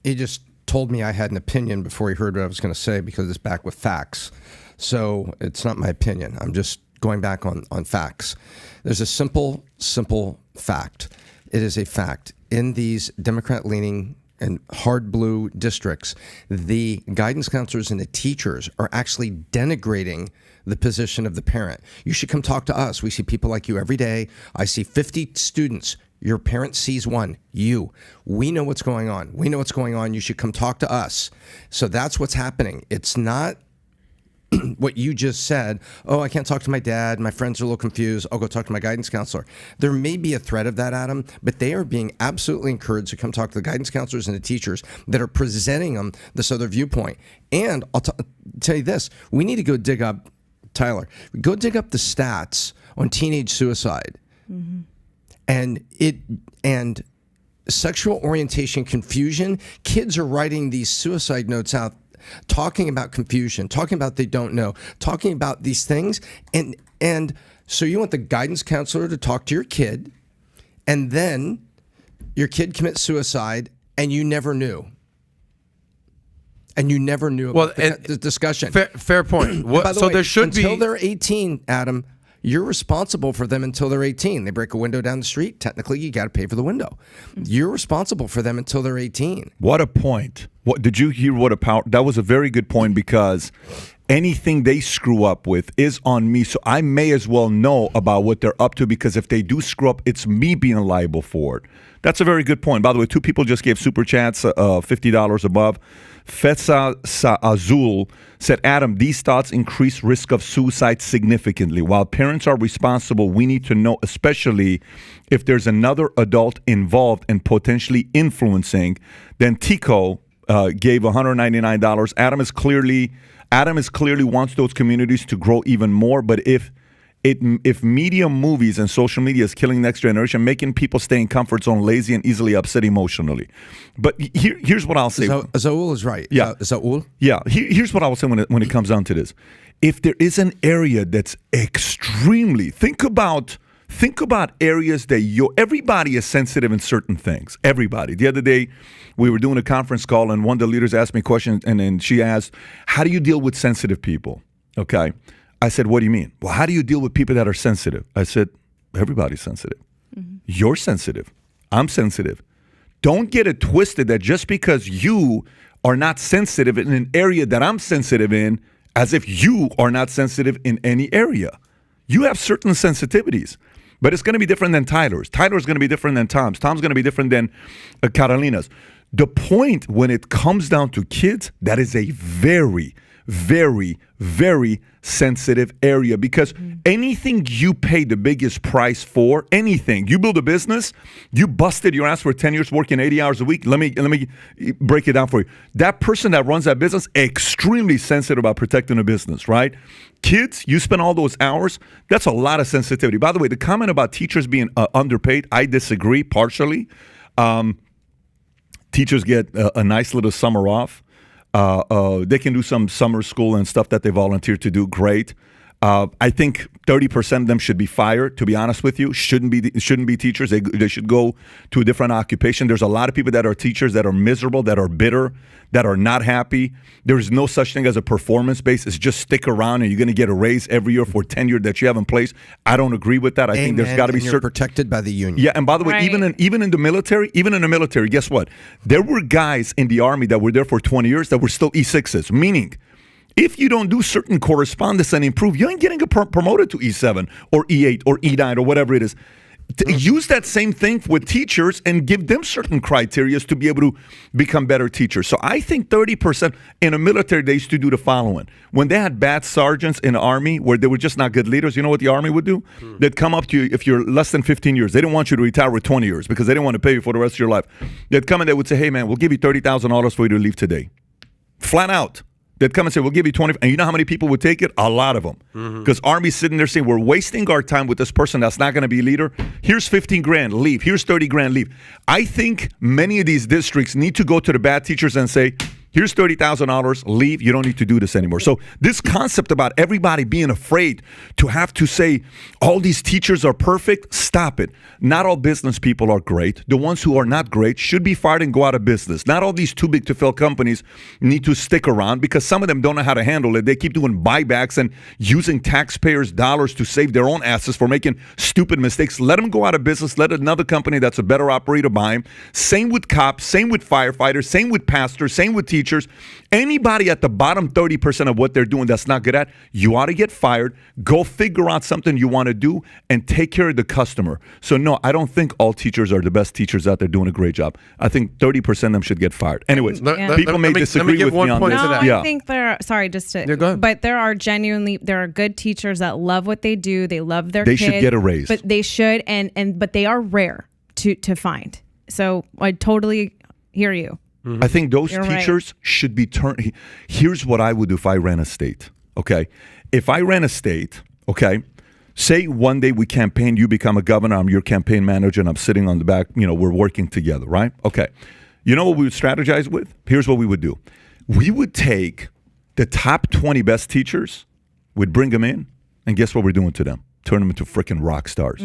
he just told me I had an opinion before he heard what I was going to say because it's back with facts. So it's not my opinion. I'm just going back on facts. There's a simple fact. It is a fact. In these Democrat-leaning and hard blue districts, the guidance counselors and the teachers are actually denigrating the position of the parent. You should come talk to us. We see people like you every day. I see 50 students. Your parent sees one, you. We know what's going on. We know what's going on. You should come talk to us. So that's what's happening. It's not what you just said. Oh, I can't talk to my dad. My friends are a little confused. I'll go talk to my guidance counselor. There may be a thread of that, Adam, but they are being absolutely encouraged to come talk to the guidance counselors and the teachers that are presenting them this other viewpoint. And I'll tell you this. We need to go dig up, Tyler, go dig up the stats on teenage suicide. Mm-hmm. And sexual orientation confusion. Kids are writing these suicide notes out, talking about confusion, talking about they don't know, talking about these things. And so you want the guidance counselor to talk to your kid, and then your kid commits suicide, and you never knew. And you never knew about the discussion. Fair point. By the way, there should until they're 18, Adam, you're responsible for them until they're 18. They break a window down the street, technically you got to pay for the window. You're responsible for them until they're 18. What a point. What did you hear? What a power. That was a very good point, because anything they screw up with is on me. So I may as well know about what they're up to, because if they do screw up, it's me being liable for it. That's a very good point. By the way, 2 people just gave super chats, $50 above. Fetsa Azul said, Adam, these thoughts increase risk of suicide significantly. While parents are responsible, we need to know, especially if there's another adult involved and potentially influencing. Then Tico gave $199. Adam is clearly wants those communities to grow even more, but if media, movies, and social media is killing the next generation, making people stay in comfort zone, lazy, and easily upset emotionally. But here's what I'll say. Zaul is right. Yeah. Zaul? Yeah. Here's what I will say when it comes down to this. If there is an area that's extremely, think about areas that everybody is sensitive in certain things. Everybody. The other day, we were doing a conference call, and one of the leaders asked me a question, and then she asked, how do you deal with sensitive people? Okay. I said, what do you mean? Well, how do you deal with people that are sensitive? I said, everybody's sensitive. Mm-hmm. You're sensitive. I'm sensitive. Don't get it twisted that just because you are not sensitive in an area that I'm sensitive in, as if you are not sensitive in any area. You have certain sensitivities, but it's going to be different than Tyler's. Tyler's going to be different than Tom's. Tom's going to be different than Carolina's. The point when it comes down to kids, that is a very, very, very sensitive area, because anything you pay the biggest price for, anything, you build a business, you busted your ass for 10 years working 80 hours a week. Let me break it down for you. That person that runs that business, extremely sensitive about protecting a business, right? Kids, you spend all those hours, that's a lot of sensitivity. By the way, the comment about teachers being underpaid, I disagree partially. Teachers get a nice little summer off. They can do some summer school and stuff that they volunteer to do. Great. I think 30% of them should be fired, to be honest with you. Shouldn't be teachers. They should go to a different occupation. There's a lot of people that are teachers that are miserable, that are bitter, that are not happy. There's no such thing as a performance base. It's just stick around and you're going to get a raise every year for tenure that you have in place. I don't agree with that. I think there's got to be certain protected by the union. Yeah, and by the way, even in the military, guess what? There were guys in the Army that were there for 20 years that were still E6s, meaning if you don't do certain correspondence and improve, you ain't getting promoted to E7 or E8 or E9 or whatever it is. Use that same thing with teachers and give them certain criteria to be able to become better teachers. So I think 30% in the military, they used to do the following. When they had bad sergeants in the Army where they were just not good leaders, you know what the Army would do? They'd come up to you if you're less than 15 years. They didn't want you to retire with 20 years because they didn't want to pay you for the rest of your life. They'd come and they would say, hey, man, we'll give you $30,000 for you to leave today. Flat out. They'd come and say, we'll give you 20. And you know how many people would take it? A lot of them. Because Army's sitting there saying, we're wasting our time with this person that's not going to be a leader. Here's 15 grand, leave. Here's 30 grand, leave. I think many of these districts need to go to the bad teachers and say, here's $30,000, leave. You don't need to do this anymore. So this concept about everybody being afraid to have to say all these teachers are perfect, stop it. Not all business people are great. The ones who are not great should be fired and go out of business. Not all these too big to fail companies need to stick around because some of them don't know how to handle it. They keep doing buybacks and using taxpayers' dollars to save their own asses for making stupid mistakes. Let them go out of business. Let another company that's a better operator buy them. Same with cops, same with firefighters, same with pastors, same with teachers. teachers. Anybody at the bottom 30% of what they're doing that's not good at, you ought to get fired. Go figure out something you want to do and take care of the customer. So no, I don't think all teachers are the best teachers out there doing a great job. I think 30% of them should get fired. Anyways, people may disagree with me on this. No, Yeah. I think there go ahead. but there are good teachers that love what they do. They love their They kids. should get a raise. But they should, but they are rare to find. So I totally hear you. I think those You're right. teachers should be turned. Here's what I would do if I ran a state. Okay, if I ran a state, okay, say one day we campaign, you become a governor, I'm your campaign manager, and I'm sitting on the back. We're working together, right? Okay, you know what we would strategize with? Here's what we would do. We would take the top 20 best teachers, we'd bring them in, and guess what we're doing to them? Turn them into freaking rock stars.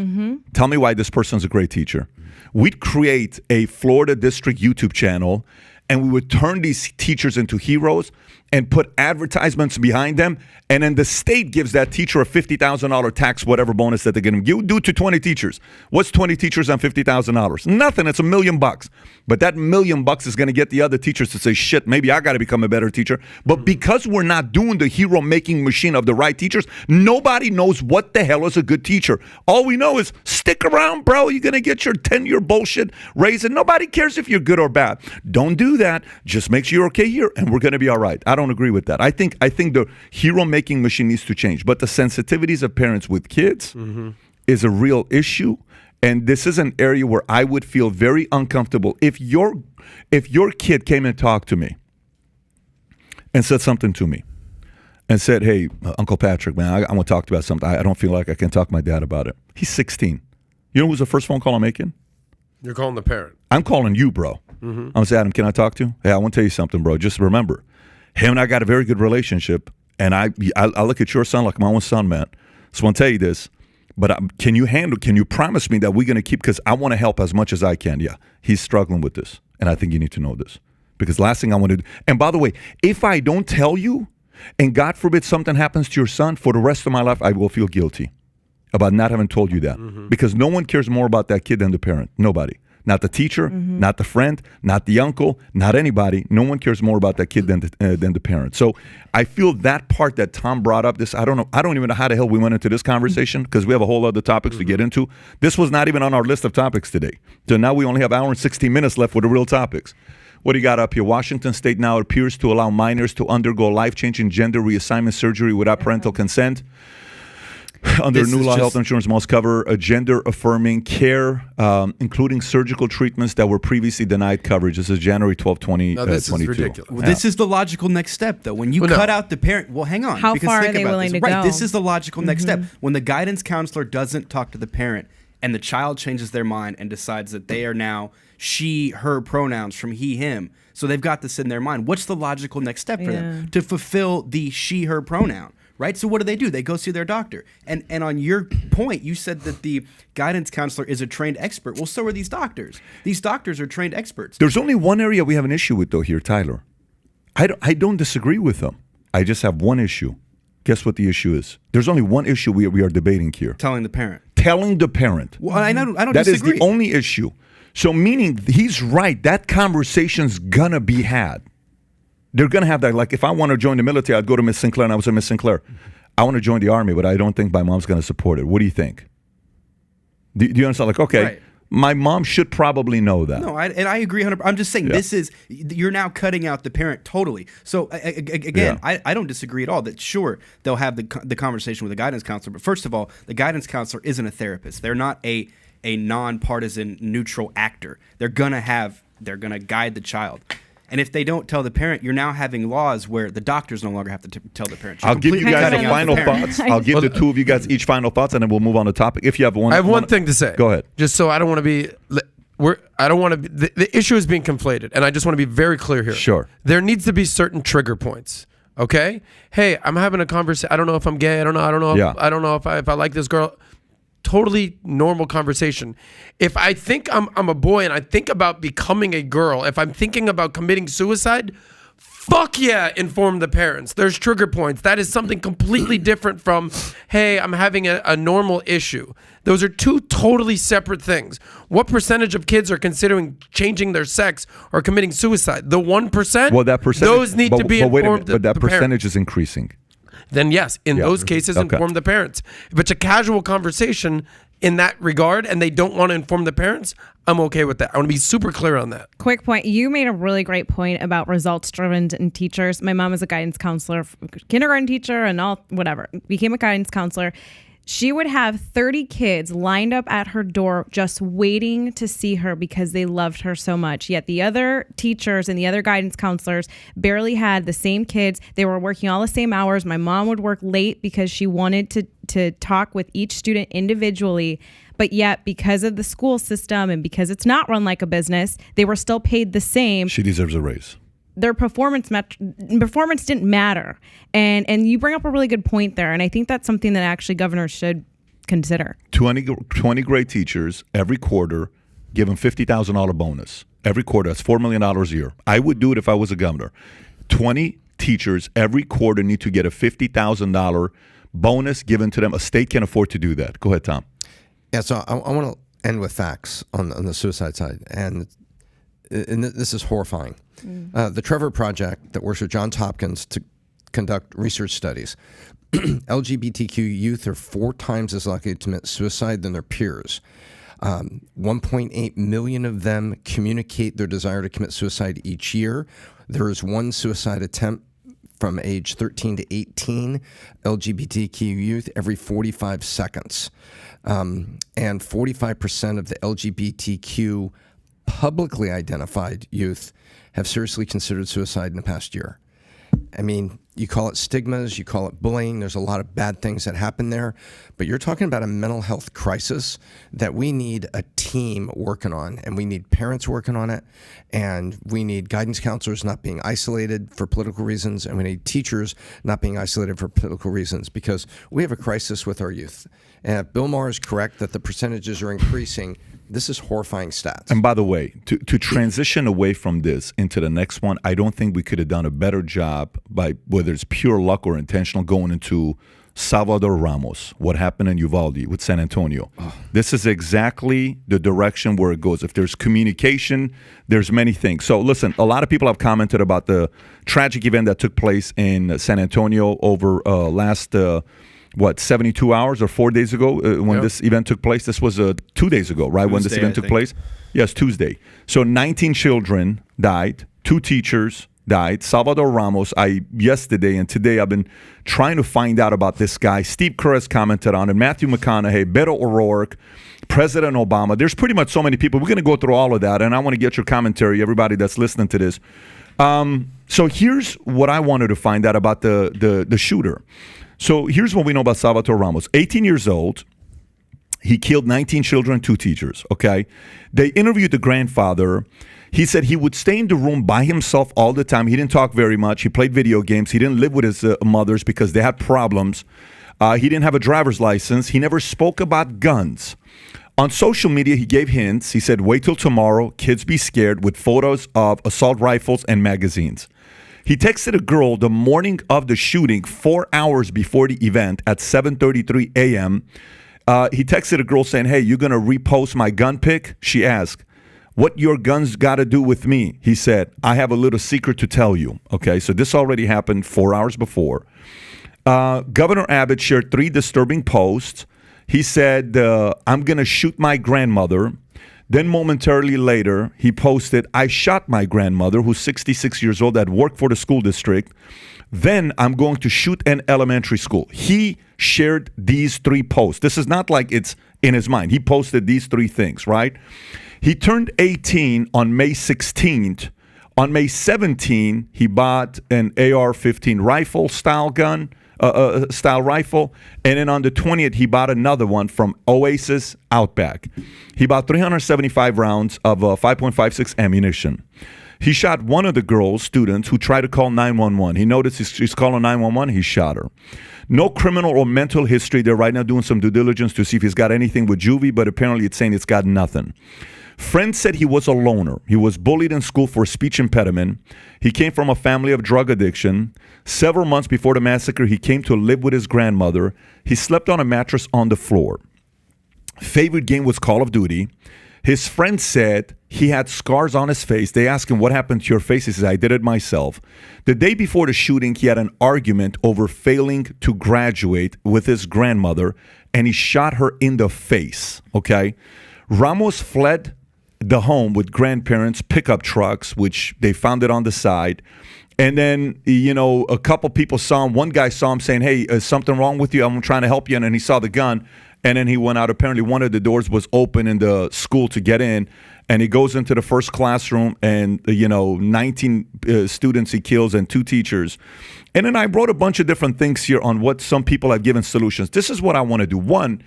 Tell me why this person's a great teacher. We'd create a Florida district YouTube channel, and we would turn these teachers into heroes and put advertisements behind them. And then the state gives that teacher a $50,000 tax, whatever bonus that they're going to give. You do to 20 teachers. What's 20 teachers on $50,000? Nothing. It's $1 million. But that $1 million is going to get the other teachers to say, shit, maybe I got to become a better teacher. But because we're not doing the hero making machine of the right teachers, nobody knows what the hell is a good teacher. All we know is stick around, bro. You're going to get your 10-year bullshit raise. And nobody cares if you're good or bad. Don't do that. Just make sure you're okay here, and we're going to be all right. I don't agree with that. I think the hero making machine needs to change. But the sensitivities of parents with kids is a real issue. And this is an area where I would feel very uncomfortable if your kid came and talked to me and said something to me and said, hey, Uncle Patrick, man, I want to talk to you about something. I don't feel like I can talk to my dad about it. He's 16. You know who's the first phone call I'm making? You're calling the parent. I'm calling you, bro. I'm going to say, Adam, can I talk to you? Hey, I want to tell you something, bro. Just remember, him and I got a very good relationship, and I look at your son like my own son, man. So I want to tell you this, but can you promise me that we're going to keep, because I want to help as much as I can. Yeah, he's struggling with this, and I think you need to know this, because last thing I want to do, and by the way, if I don't tell you, and God forbid something happens to your son, for the rest of my life, I will feel guilty about not having told you that, because no one cares more about that kid than the parent. Nobody. Not the teacher, not the friend, not the uncle, not anybody. No one cares more about that kid than the parent. So I feel that part that Tom brought up, I don't even know how the hell we went into this conversation, because we have a whole other topics to get into. This was not even on our list of topics today. So now we only have an hour and 16 minutes left for the real topics. What do you got up here? Washington State now appears to allow minors to undergo life-changing gender reassignment surgery without parental consent. Under new law, health insurance must cover a gender-affirming care, including surgical treatments that were previously denied coverage. This is January 12, 2022. No, this is ridiculous. Well, this is the logical next step, though. When you cut out the parent, well, hang on. How because far think are they about willing this. to Right, go? this is the logical next step. When the guidance counselor doesn't talk to the parent and the child changes their mind and decides that they are now she, her pronouns from he, him. So they've got this in their mind. What's the logical next step for them? To fulfill the she, her pronoun. Right? So what do? They go see their doctor. And on your point, you said that the guidance counselor is a trained expert. Well, so are these doctors. These doctors are trained experts. There's only one area we have an issue with, though, here, Tyler. I don't disagree with them. I just have one issue. Guess what the issue is? There's only one issue we are debating here. Telling the parent. Telling the parent. Well, I don't That disagree. is the only issue. So meaning he's right. That conversation's going to be had. They're going to have that. Like, if I want to join the military, I'd go to Miss Sinclair, and I would say, Miss Sinclair, I want to join the Army, but I don't think my mom's going to support it. What do you think? Do you understand? Like, okay, Right. my mom should probably know that. No, I agree 100%. I'm just saying this is, you're now cutting out the parent totally. So again, I don't disagree at all that sure, they'll have the conversation with the guidance counselor. But first of all, the guidance counselor isn't a therapist. They're not a nonpartisan neutral actor. They're going to guide the child. And if they don't tell the parent, you're now having laws where the doctors no longer have to tell the parent. I'll give you guys the final thoughts. I'll give the two of you guys each final thoughts, and then we'll move on to topic. If you have one, I have one thing to say. Go ahead. Just so I don't want to be. I don't want to be. The issue is being conflated, and I just want to be very clear here. Sure. There needs to be certain trigger points. Okay. Hey, I'm having a conversation. I don't know if I'm gay. I don't know. Yeah. I don't know if I like this girl. Totally normal conversation. If I think I'm a boy and I think about becoming a girl, if I'm thinking about committing suicide, fuck yeah, inform the parents. There's trigger points. That is something completely different from, hey, I'm having a normal issue. Those are two totally separate things. What percentage of kids are considering changing their sex or committing suicide? The 1%? Well, that percentage. Those need to be wait a informed. minute, but that the parent. percentage is increasing. Then yes, in those cases, Okay. inform the parents. If it's a casual conversation in that regard and they don't want to inform the parents, I'm okay with that. I want to be super clear on that. Quick point. You made a really great point about results driven in teachers. My mom is a guidance counselor, kindergarten teacher and all, whatever, became a guidance counselor. She would have 30 kids lined up at her door just waiting to see her because they loved her so much. Yet the other teachers and the other guidance counselors barely had the same kids. They were working all the same hours. My mom would work late because she wanted to talk with each student individually. But yet, because of the school system and because it's not run like a business, they were still paid the same. She deserves a raise. Their performance didn't matter. And you bring up a really good point there. And I think that's something that actually governors should consider. 20 great teachers every quarter, give them $50,000 bonus. Every quarter, that's $4 million a year. I would do it if I was a governor. 20 teachers every quarter need to get a $50,000 bonus given to them. A state can afford to do that. Go ahead, Tom. Yeah, so I want to end with facts on the suicide side. And this is horrifying. The Trevor Project that works with Johns Hopkins to conduct research studies. LGBTQ youth are 4 times as likely to commit suicide than their peers. 1.8 million of them communicate their desire to commit suicide each year. There is 1 suicide attempt from age 13 to 18, LGBTQ youth, every 45 seconds. And 45% of the LGBTQ publicly identified youth have seriously considered suicide in the past year. I mean, you call it stigmas, you call it bullying. There's a lot of bad things that happen there. But you're talking about a mental health crisis that we need a team working on, and we need parents working on it, and we need guidance counselors not being isolated for political reasons, and we need teachers not being isolated for political reasons, because we have a crisis with our youth. And if Bill Maher is correct that the percentages are increasing, this is horrifying stats. And by the way, to transition away from this into the next one, I don't think we could have done a better job by, whether it's pure luck or intentional, going into Salvador Ramos, what happened in Uvalde with San Antonio. This is exactly the direction where it goes. If there's communication, there's many things. So listen, a lot of people have commented about the tragic event that took place in San Antonio over last 72 hours or 4 days ago when this event took place. This was 2 days ago, right? When this event took place. Yes, Tuesday. So 19 children died, 2 teachers died. Salvador Ramos, yesterday and today I've been trying to find out about this guy. Steve Kerr has commented on it, Matthew McConaughey, Beto O'Rourke, President Obama. There's pretty much so many people. We're going to go through all of that, and I want to get your commentary, everybody that's listening to this. So here's what I wanted to find out about the shooter. So here's what we know about Salvador Ramos. 18 years old. He killed 19 children, 2 teachers, okay? They interviewed the grandfather. He said he would stay in the room by himself all the time. He didn't talk very much. He played video games. He didn't live with his mothers because they had problems. He didn't have a driver's license. He never spoke about guns. On social media, he gave hints. He said, wait till tomorrow. Kids be scared, with photos of assault rifles and magazines. He texted a girl the morning of the shooting, 4 hours before the event at 7:33 a.m. He texted a girl saying, hey, you going to repost my gun pic? She asked, what your guns got to do with me? He said, I have a little secret to tell you. Okay, so this already happened 4 hours before. Governor Abbott shared 3 disturbing posts. He said, I'm going to shoot my grandmother. Then momentarily later, he posted, I shot my grandmother, who's 66 years old, that worked for the school district. Then I'm going to shoot an elementary school. He shared these 3 posts. This is not like it's in his mind. He posted these 3 things, right? He turned 18 on May 16th. On May 17, he bought an AR-15 rifle style gun, style rifle. And then on the 20th, he bought another one from Oasis Outback. He bought 375 rounds of 5.56 ammunition. He shot one of the girls, students, who tried to call 911. He noticed she's calling 911. He shot her. No criminal or mental history. They're right now doing some due diligence to see if he's got anything with juvie, but apparently it's saying it's got nothing. Friends said he was a loner. He was bullied in school for a speech impediment. He came from a family of drug addiction. Several months before the massacre, he came to live with his grandmother. He slept on a mattress on the floor. Favorite game was Call of Duty. His friend said he had scars on his face. They asked him, what happened to your face? He says, I did it myself. The day before the shooting, he had an argument over failing to graduate with his grandmother, and he shot her in the face, okay? Ramos fled the home with grandparents' pickup trucks, which they found it on the side. And then, a couple people saw him. One guy saw him saying, hey, is something wrong with you? I'm trying to help you. And then he saw the gun. And then he went out. Apparently, one of the doors was open in the school to get in. And he goes into the first classroom and, 19 students he kills and 2 teachers. And then I wrote a bunch of different things here on what some people have given solutions. This is what I want to do. One,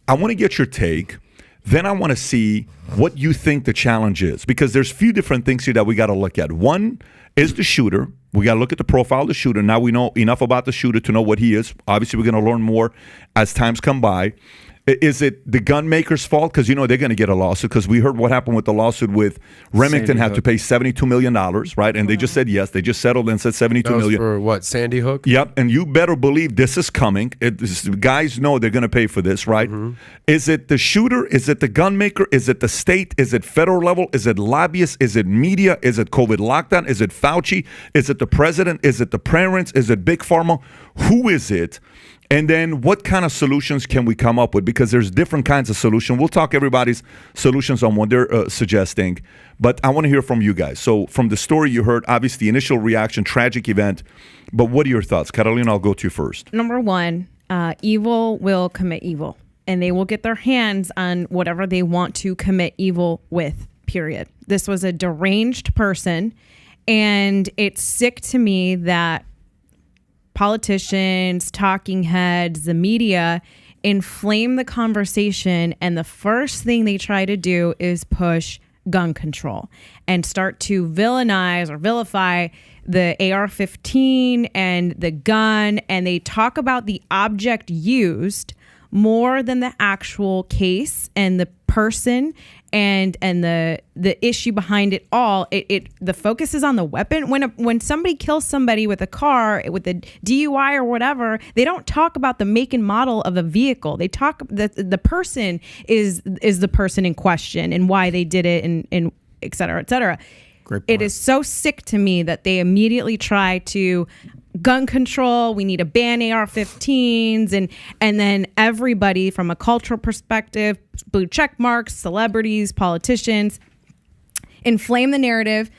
I want to get your take. Then I want to see what you think the challenge is, because there's a few different things here that we got to look at. One is the shooter. We got to look at the profile of the shooter. Now we know enough about the shooter to know what he is. Obviously, we're going to learn more as times come by. Is it the gun maker's fault? Because, they're going to get a lawsuit, because we heard what happened with the lawsuit with Remington. Had to pay $72 million, right? And they just said yes. They just settled and said $72 million. For what, Sandy Hook? Yep. And you better believe this is coming. Guys know they're going to pay for this, right? Is it the shooter? Is it the gun maker? Is it the state? Is it federal level? Is it lobbyists? Is it media? Is it COVID lockdown? Is it Fauci? Is it the president? Is it the parents? Is it Big Pharma? Who is it? And then what kind of solutions can we come up with? Because there's different kinds of solutions. We'll talk everybody's solutions on what they're suggesting. But I want to hear from you guys. So from the story you heard, obviously initial reaction, tragic event. But what are your thoughts? Carolina, I'll go to you first. Number one, evil will commit evil. And they will get their hands on whatever they want to commit evil with, period. This was a deranged person. And it's sick to me that politicians, talking heads, the media inflame the conversation, and the first thing they try to do is push gun control and start to villainize or vilify the AR-15 and the gun, and they talk about the object used more than the actual case and the person and the issue behind it all. The focus is on the weapon. When somebody kills somebody with a car, with a DUI or whatever, they don't talk about the make and model of a vehicle. They talk the person is the person in question and why they did it and et cetera, et cetera. Great point. It is so sick to me that they immediately try to gun control. We need to ban AR-15s, and then everybody from a cultural perspective, blue check marks, celebrities, politicians, inflame the narrative.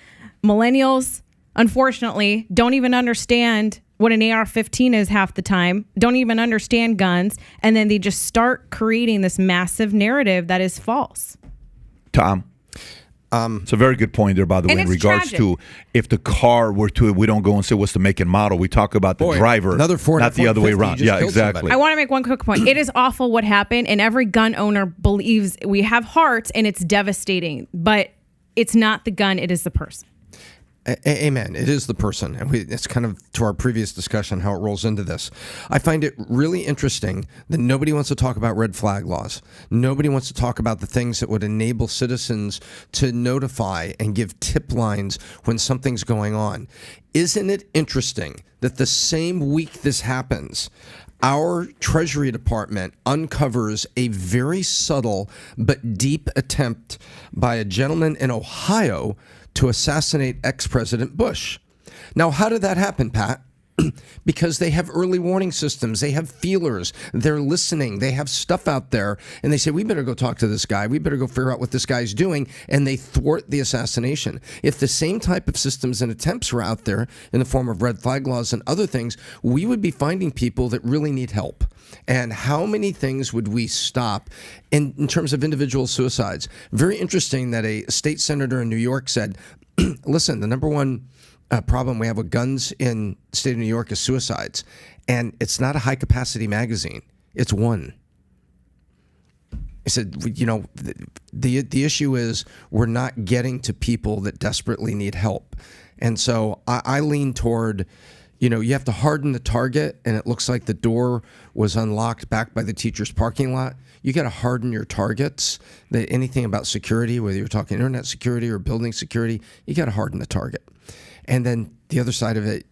Millennials, unfortunately, don't even understand what an AR-15 is half the time, don't even understand guns, and then they just start creating this massive narrative that is false. Tom? It's a very good point there, by the way, in regards tragic. to if the car were to, we don't go and say what's the make and model. We talk about the driver, another Ford not the other way around. F-150 Yeah, exactly. somebody. I want to make one quick point. It is awful what happened, and every gun owner believes we have hearts, and it's devastating. But it's not the gun; it is the person. Amen. It is the person. And it's kind of to our previous discussion how it rolls into this. I find it really interesting that nobody wants to talk about red flag laws. Nobody wants to talk about the things that would enable citizens to notify and give tip lines when something's going on. Isn't it interesting that the same week this happens, our Treasury Department uncovers a very subtle but deep attempt by a gentleman in Ohio to assassinate ex-President Bush. Now, how did that happen, Pat? Because they have early warning systems. They have feelers. They're listening. They have stuff out there. And they say, we better go talk to this guy. We better go figure out what this guy's doing. And they thwart the assassination. If the same type of systems and attempts were out there in the form of red flag laws and other things, we would be finding people that really need help. And how many things would we stop in terms of individual suicides? Very interesting that a state senator in New York said, listen, the number one problem we have with guns in the state of New York is suicides. And it's not a high-capacity magazine. It's one. I said, the issue is we're not getting to people that desperately need help. And so I lean toward, you have to harden the target, and it looks like the door was unlocked back by the teacher's parking lot. You got to harden your targets. Anything about security, whether you're talking internet security or building security, you got to harden the target. And then the other side of it,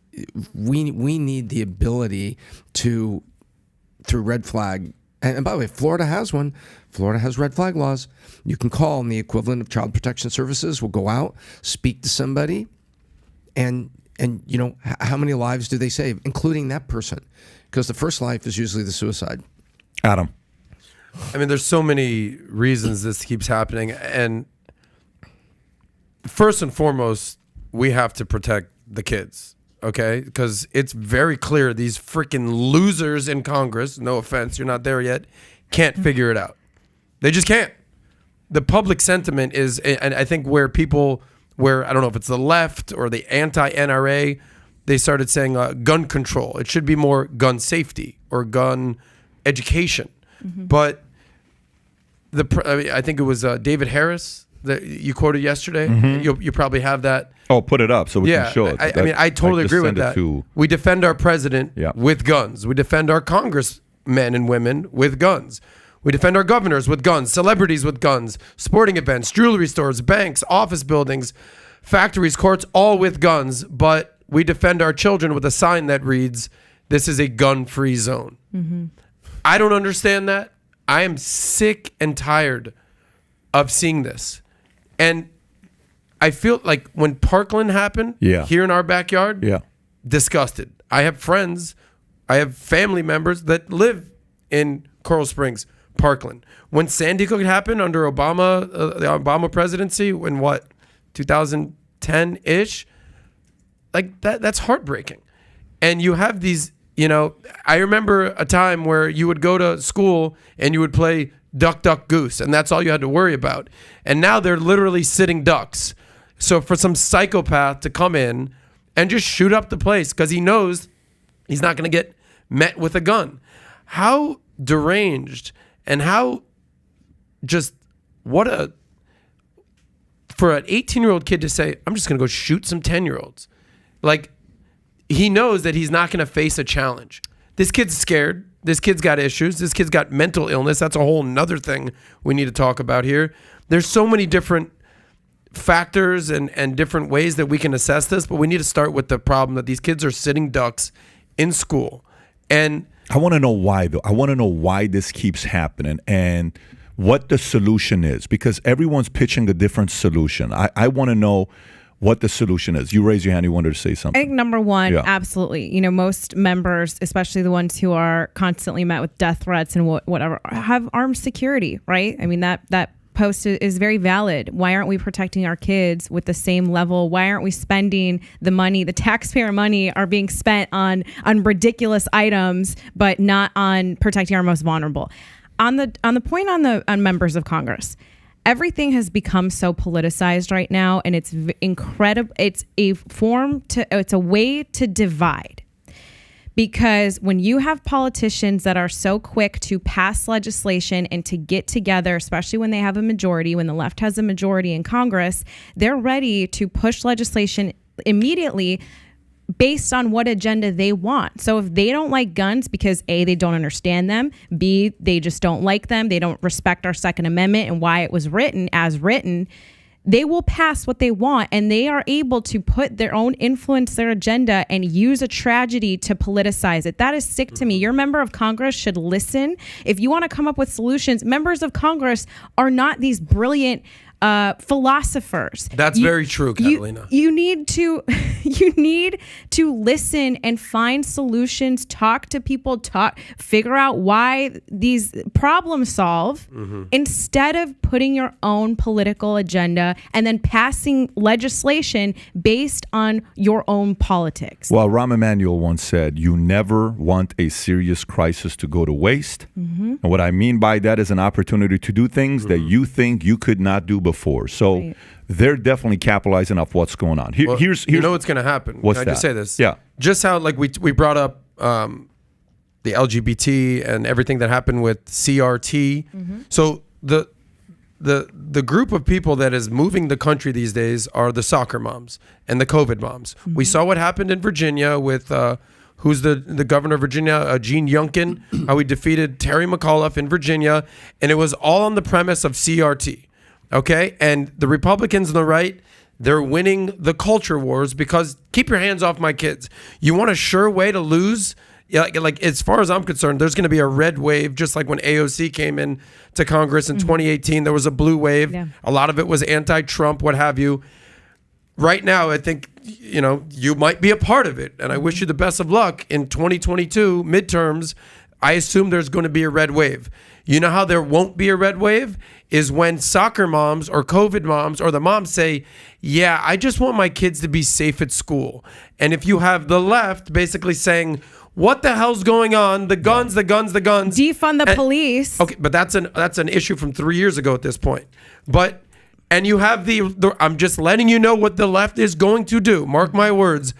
we need the ability to, through red flag, and by the way, Florida has one. Florida has red flag laws. You can call, and the equivalent of Child Protection Services will go out, speak to somebody, and how many lives do they save, including that person? Because the first life is usually the suicide. Adam. I mean, there's so many reasons this keeps happening. And first and foremost, we have to protect the kids, okay? Because it's very clear these freaking losers in Congress, no offense, you're not there yet, can't figure it out. They just can't. The public sentiment is, and I think where I don't know if it's the left or the anti-NRA, they started saying gun control. It should be more gun safety or gun education. Mm-hmm. But I think it was David Harris that you quoted yesterday. Mm-hmm. You probably have that. Oh, put it up so we can show it. I totally agree with that. We defend our president with guns. We defend our congressmen and women with guns. We defend our governors with guns, celebrities with guns, sporting events, jewelry stores, banks, office buildings, factories, courts, all with guns. But we defend our children with a sign that reads, "This is a gun-free zone." Mm-hmm. I don't understand that. I am sick and tired of seeing this. And I feel like when Parkland happened here in our backyard, disgusted. I have friends, I have family members that live in Coral Springs, Parkland. When Sandy Hook happened under Obama, the Obama presidency, in 2010-ish, like that's heartbreaking. And you have these, I remember a time where you would go to school and you would play duck, duck, goose, and that's all you had to worry about. And now they're literally sitting ducks. So for some psychopath to come in and just shoot up the place because he knows he's not going to get met with a gun. How deranged and how just for an 18-year-old kid to say, I'm just going to go shoot some 10-year-olds. Like, he knows that he's not going to face a challenge. This kid's scared. This kid's got issues. This kid's got mental illness. That's a whole nother thing we need to talk about here. There's so many different factors and different ways that we can assess this, but we need to start with the problem that these kids are sitting ducks in school. And I want to know why, though. I want to know why this keeps happening and what the solution is, because everyone's pitching a different solution. I want to know what the solution is. You raise your hand. You wanted to say something. I think number one, absolutely. Most members, especially the ones who are constantly met with death threats and whatever, have armed security, right? I mean, that post is very valid. Why aren't we protecting our kids with the same level? Why aren't we spending the money, the taxpayer money are being spent on ridiculous items, but not on protecting our most vulnerable? On the point on members of Congress, everything has become so politicized right now, and it's incredible. It's a way to divide. Because when you have politicians that are so quick to pass legislation and to get together, especially when they have a majority, when the left has a majority in Congress, they're ready to push legislation immediately based on what agenda they want. So if they don't like guns because A, they don't understand them, B, they just don't like them, they don't respect our Second Amendment and why it was written as written, they will pass what they want, and they are able to put their own influence, their agenda, and use a tragedy to politicize it. That is sick to me. Your member of Congress should listen. If you want to come up with solutions, members of Congress are not these brilliant philosophers. That's very true, Catalina. You need to listen and find solutions, talk to people, figure out why these problem solve instead of putting your own political agenda and then passing legislation based on your own politics. Well, Rahm Emanuel once said, you never want a serious crisis to go to waste. And what I mean by that is an opportunity to do things that you think you could not do before. So they're definitely capitalizing off what's going on. Here's you know what's going to happen. What's Can I that? just say this? Yeah. Just how we brought up the LGBT and everything that happened with CRT. So the group of people that is moving the country these days are the soccer moms and the COVID moms. Mm-hmm. We saw what happened in Virginia with who's the governor of Virginia, Gene Youngkin, how he defeated Terry McAuliffe in Virginia, and it was all on the premise of CRT. Okay, and the Republicans on the right, they're winning the culture wars because keep your hands off my kids. You want a sure way to lose? Yeah, like as far as I'm concerned, there's going to be a red wave, just like when AOC came in to Congress in 2018. There was a blue wave. Yeah. A lot of it was anti-Trump, what have you. Right now, I think you might be a part of it, and I wish you the best of luck in 2022 midterms. I assume there's going to be a red wave. You know how there won't be a red wave is when soccer moms or COVID moms or the moms say, yeah, I just want my kids to be safe at school. And if you have the left basically saying, what the hell's going on? The guns, the guns, the guns. Defund the police. Okay, but that's an issue from 3 years ago at this point. And you have the I'm just letting you know what the left is going to do. Mark my words.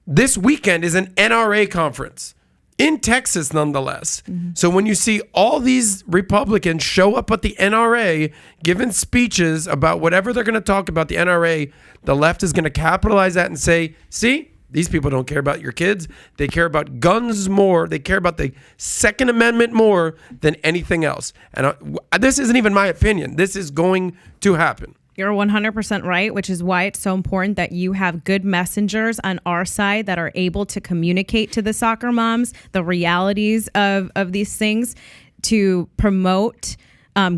This weekend is an NRA conference in Texas, nonetheless. Mm-hmm. So when you see all these Republicans show up at the NRA giving speeches about whatever they're going to talk about the NRA, the left is going to capitalize that and say, see, these people don't care about your kids. They care about guns more. They care about the Second Amendment more than anything else. And this isn't even my opinion. This is going to happen. You're 100% right, which is why it's so important that you have good messengers on our side that are able to communicate to the soccer moms the realities of these things, to promote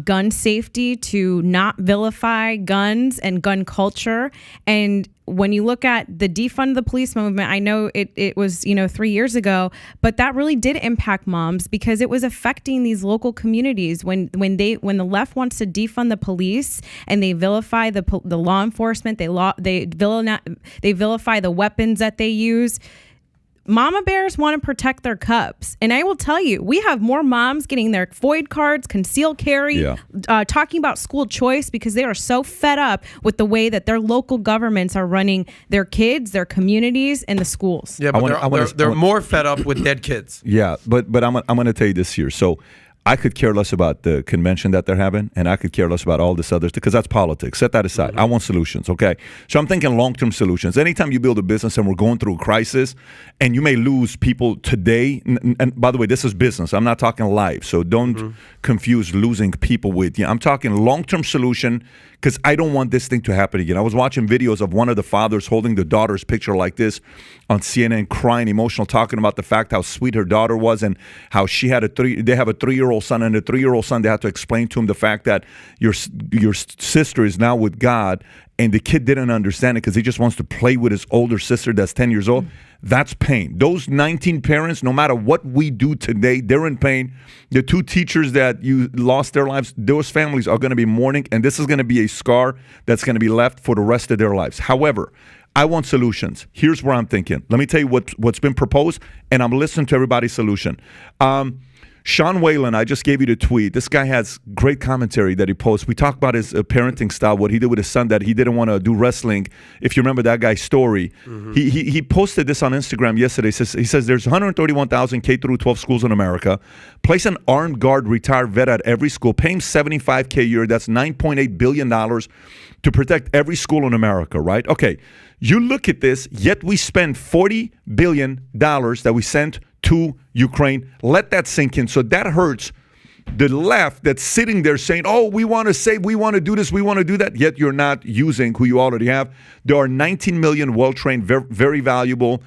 gun safety, to not vilify guns and gun culture. And when you look at the defund the police movement, I know it was 3 years ago, but that really did impact moms because it was affecting these local communities. When the left wants to defund the police and they vilify the law enforcement, they vilify the weapons that they use. Mama bears want to protect their cubs. And I will tell you, we have more moms getting their FOID cards, concealed carry, talking about school choice because they are so fed up with the way that their local governments are running their kids, their communities, and the schools. Yeah, but they're more fed up with dead kids. Yeah, but I'm going to tell you this here. So I could care less about the convention that they're having, and I could care less about all this other stuff because that's politics. Set that aside. Mm-hmm. I want solutions, okay? So I'm thinking long-term solutions. Anytime you build a business and we're going through a crisis, and you may lose people today, and by the way, this is business. I'm not talking life, so don't confuse losing people with, I'm talking long-term solution because I don't want this thing to happen again. I was watching videos of one of the fathers holding the daughter's picture like this on CNN, crying, emotional, talking about the fact how sweet her daughter was and how she had they have a 3-year-old son, and the 3-year-old son, they had to explain to him the fact that your sister is now with God, and the kid didn't understand it because he just wants to play with his older sister that's 10 years old. That's pain. Those 19 parents, no matter what we do today, they're in pain. The 2 teachers that you lost their lives, those families are going to be mourning, and this is going to be a scar that's going to be left for the rest of their lives. However, I want solutions. Here's where I'm thinking. Let me tell you what's been proposed, and I'm listening to everybody's solution. Sean Whalen, I just gave you the tweet. This guy has great commentary that he posts. We talk about his parenting style, what he did with his son, that he didn't want to do wrestling. If you remember that guy's story, he posted this on Instagram yesterday. He says there's 131,000 K-12 schools in America. Place an armed guard retired vet at every school, pay him $75K a year. That's $9.8 billion to protect every school in America, right? Okay, you look at this, yet we spend $40 billion that we sent to Ukraine. Let that sink in. So that hurts the left that's sitting there saying, oh, we want to save, we want to do this, we want to do that, yet you're not using who you already have. There are 19 million well-trained, very valuable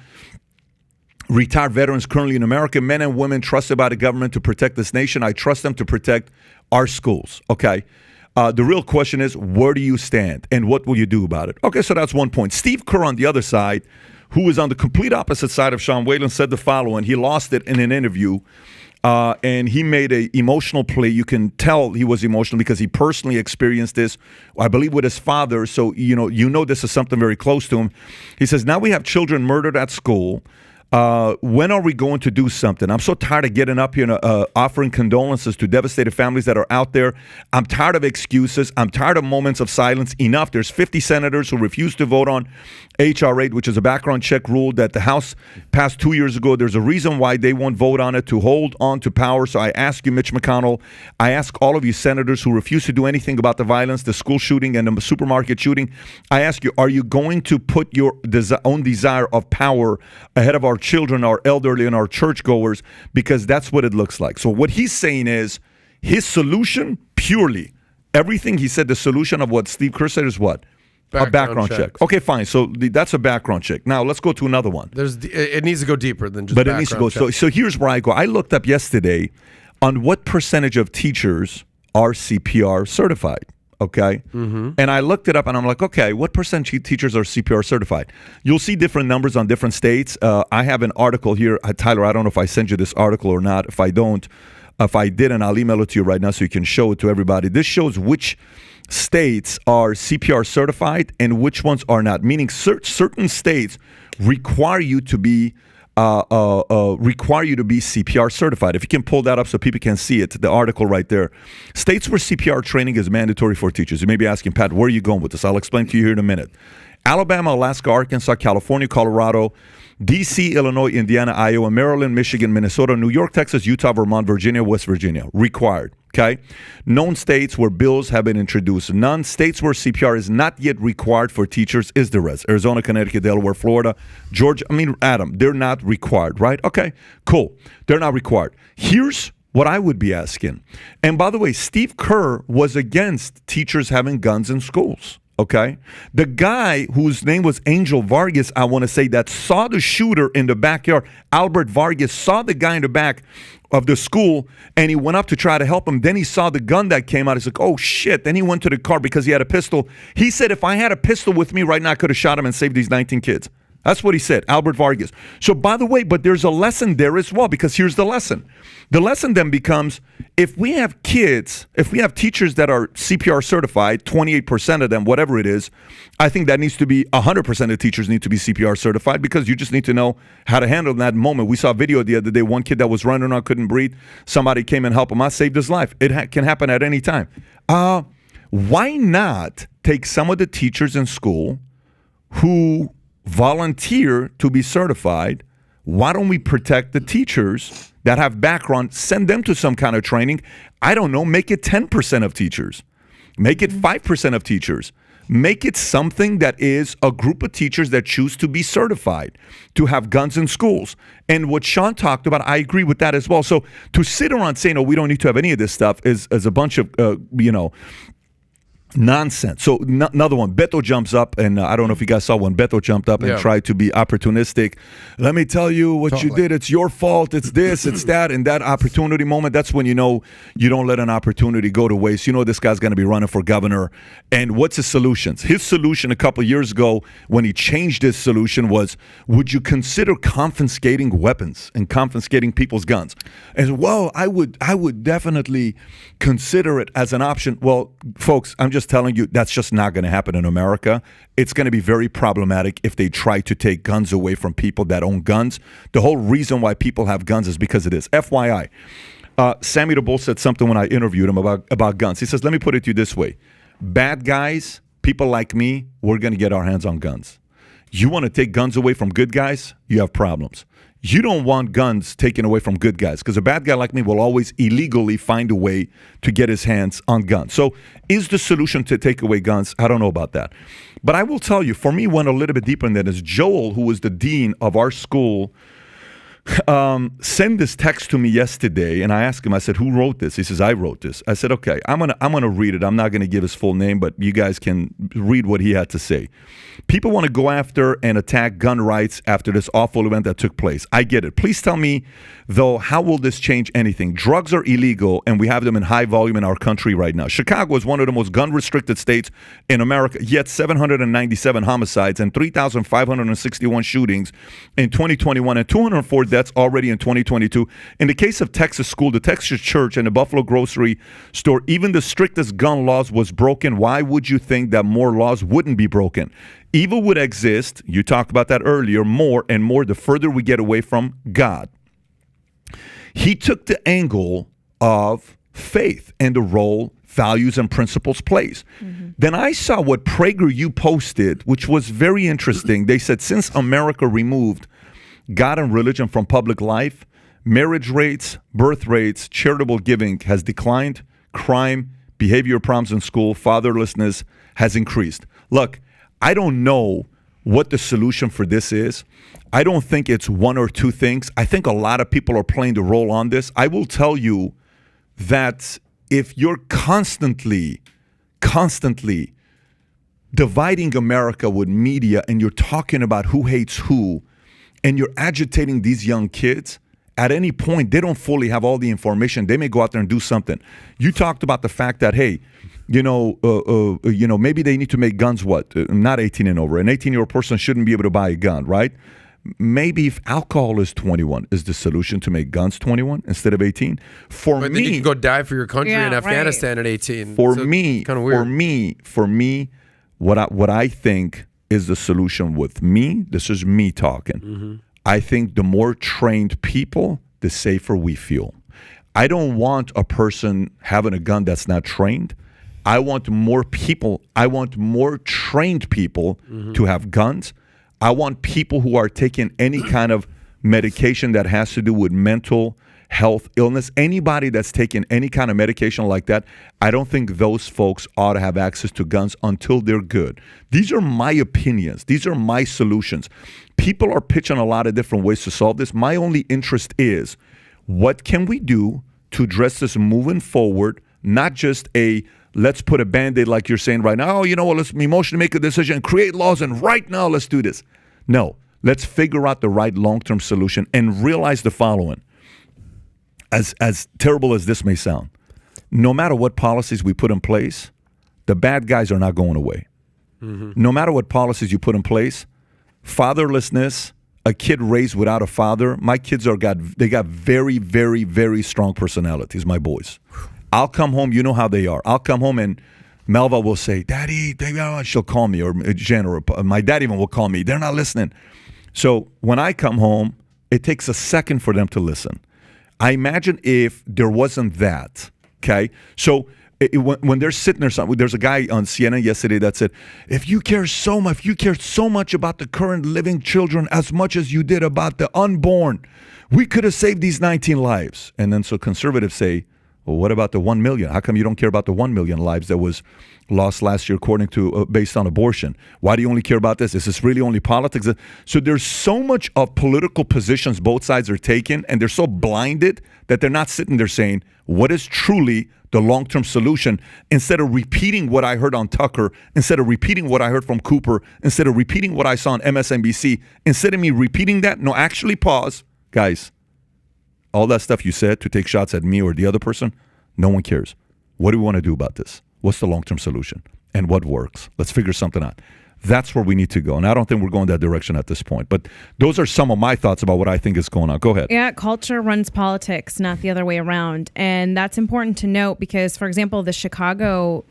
retired veterans currently in America, men and women trusted by the government to protect this nation. I trust them to protect our schools, okay? The real question is, where do you stand and what will you do about it? Okay, so that's one point. Steve Kerr on the other side, who is on the complete opposite side of Sean Whalen, said the following. He lost it in an interview, and he made an emotional plea. You can tell he was emotional because he personally experienced this, I believe, with his father. So, you know this is something very close to him. He says, now we have children murdered at school. When are we going to do something? I'm so tired of getting up here and offering condolences to devastated families that are out there. I'm tired of excuses. I'm tired of moments of silence. Enough. There's 50 senators who refuse to vote on H.R. 8, which is a background check rule that the House passed 2 years ago. There's a reason why they won't vote on it, to hold on to power. So I ask you, Mitch McConnell, I ask all of you senators who refuse to do anything about the violence, the school shooting and the supermarket shooting, I ask you, are you going to put your own desire of power ahead of our children, our elderly, and our churchgoers? Because that's what it looks like. So what he's saying is his solution, purely, everything he said, the solution of what Steve Kerr said is what? A background check. Okay, fine. So that's a background check. Now let's go to another one. It needs to go deeper than just. But it needs to go. So here's where I go. I looked up yesterday on what percentage of teachers are CPR certified. Okay, and I looked it up, and I'm like, okay, what percentage of teachers are CPR certified? You'll see different numbers on different states. I have an article here, Tyler. I don't know if I sent you this article or not. If I didn't, I'll email it to you right now so you can show it to everybody. This shows which states are CPR certified and which ones are not, meaning certain states require you to be CPR certified. If you can pull that up so people can see it, the article right there. States where CPR training is mandatory for teachers. You may be asking, Pat, where are you going with this? I'll explain to you here in a minute. Alabama, Alaska, Arkansas, California, Colorado, D.C., Illinois, Indiana, Iowa, Maryland, Michigan, Minnesota, New York, Texas, Utah, Vermont, Virginia, West Virginia. Required. Okay? Known states where bills have been introduced. None states where CPR is not yet required for teachers is the rest. Arizona, Connecticut, Delaware, Florida, Georgia. Adam, they're not required, right? Okay, cool. They're not required. Here's what I would be asking. And by the way, Steve Kerr was against teachers having guns in schools. Okay, the guy whose name was Angel Vargas, I want to say, that saw the shooter in the backyard, Albert Vargas, saw the guy in the back of the school, and he went up to try to help him. Then he saw the gun that came out. He's like, oh, shit. Then he went to the car because he had a pistol. He said, if I had a pistol with me right now, I could have shot him and saved these 19 kids. That's what he said, Albert Vargas. So, by the way, but there's a lesson there as well, because here's the lesson. The lesson then becomes, if we have kids, if we have teachers that are CPR certified, 28% of them, whatever it is, I think that needs to be 100% of teachers need to be CPR certified, because you just need to know how to handle that moment. We saw a video the other day, one kid that was running around, couldn't breathe. Somebody came and helped him out, saved his life. It can happen at any time. Why not take some of the teachers in school who volunteer to be certified? Why don't we protect the teachers that have background, send them to some kind of training? I don't know, make it 10% of teachers. Make it 5% of teachers. Make it something that is a group of teachers that choose to be certified to have guns in schools. And what Sean talked about, I agree with that as well. So to sit around saying, oh, we don't need to have any of this stuff is a bunch of, nonsense. So another one, Beto jumps up, and I don't know if you guys saw when Beto jumped up and tried to be opportunistic. Let me tell you what you did. It's your fault. It's this, it's that. And that opportunity moment, that's when you know you don't let an opportunity go to waste. You know this guy's going to be running for governor. And what's his solutions? His solution a couple of years ago when he changed his solution was, would you consider confiscating weapons and confiscating people's guns? And well, I would definitely consider it as an option. Well, folks, I'm just telling you, that's just not going to happen in America. It's going to be very problematic if they try to take guns away from people that own guns. The whole reason why people have guns is because of this. FYI, Sammy the Bull said something when I interviewed him about guns. He says, let me put it to you this way. Bad guys, people like me, we're going to get our hands on guns. You want to take guns away from good guys, you have problems. You don't want guns taken away from good guys, because a bad guy like me will always illegally find a way to get his hands on guns. So is the solution to take away guns? I don't know about that. But I will tell you, for me, went a little bit deeper than that. Is Joel, who was the dean of our school, sent this text to me yesterday, and I asked him, I said, who wrote this? He says, I wrote this. I said, okay, I'm gonna read it. I'm not gonna give his full name, but you guys can read what he had to say. People want to go after and attack gun rights after this awful event that took place. I get it. Please tell me, though, how will this change anything? Drugs are illegal, and we have them in high volume in our country right now. Chicago is one of the most gun-restricted states in America, yet 797 homicides and 3,561 shootings in 2021 and 204 deaths already in 2022. In the case of Texas school, the Texas church, and the Buffalo grocery store, even the strictest gun laws was broken. Why would you think that more laws wouldn't be broken? Evil would exist, you talked about that earlier, more and more the further we get away from God. He took the angle of faith and the role values and principles plays. Then I saw what PragerU posted, which was very interesting. They said, since America removed God and religion from public life, marriage rates, birth rates, charitable giving has declined, crime, behavior problems in school, fatherlessness has increased. Look, I don't know what the solution for this is. I don't think it's one or two things. I think a lot of people are playing the role on this. I will tell you that if you're constantly dividing America with media and you're talking about who hates who and you're agitating these young kids, at any point, they don't fully have all the information. They may go out there and do something. You talked about the fact that, hey, maybe they need to make guns, not 18 and over. An 18-year-old person shouldn't be able to buy a gun, right? Maybe if alcohol is 21, is the solution to make guns 21 instead of 18? But then you can go die for your country in Yeah, Afghanistan at 18. For So me, it's kind of weird. For me, what I think is the solution with me, this is me talking. I think the more trained people, the safer we feel. I don't want a person having a gun that's not trained. I want more people, I want more trained people to have guns. I want people who are taking any kind of medication that has to do with mental health, illness, anybody that's taking any kind of medication like that, I don't think those folks ought to have access to guns until they're good. These are my opinions. These are my solutions. People are pitching a lot of different ways to solve this. My only interest is, what can we do to address this moving forward, not just let's put a Band-Aid like you're saying right now, let's emotionally make a decision, create laws, and right now let's do this. No, let's figure out the right long-term solution and realize the following. As terrible as this may sound, no matter what policies we put in place, the bad guys are not going away. No matter what policies you put in place, fatherlessness, a kid raised without a father, my kids they got very, very, very strong personalities, my boys. I'll come home, you know how they are. I'll come home and Melva will say, Daddy, she'll call me, or Jen, or my dad even will call me. They're not listening. So when I come home, it takes a second for them to listen. I imagine if there wasn't that, okay? So when they're sitting there, there's a guy on CNN yesterday that said, if you care so much about the current living children as much as you did about the unborn, we could have saved these 19 lives. And then so conservatives say, well, what about the 1 million? How come you don't care about the 1 million lives that was lost last year according to based on abortion? Why do you only care about this? Is this really only politics? So there's so much of political positions both sides are taking, and they're so blinded that they're not sitting there saying, what is truly the long-term solution? Instead of repeating what I heard on Tucker, instead of repeating what I heard from Cooper, instead of repeating what I saw on MSNBC, instead of me repeating that, no, actually pause. Guys, all that stuff you said to take shots at me or the other person, no one cares. What do we want to do about this? What's the long-term solution? And what works? Let's figure something out. That's where we need to go. And I don't think we're going that direction at this point. But those are some of my thoughts about what I think is going on. Go ahead. Yeah, culture runs politics, not the other way around. And that's important to note because, for example, the Chicago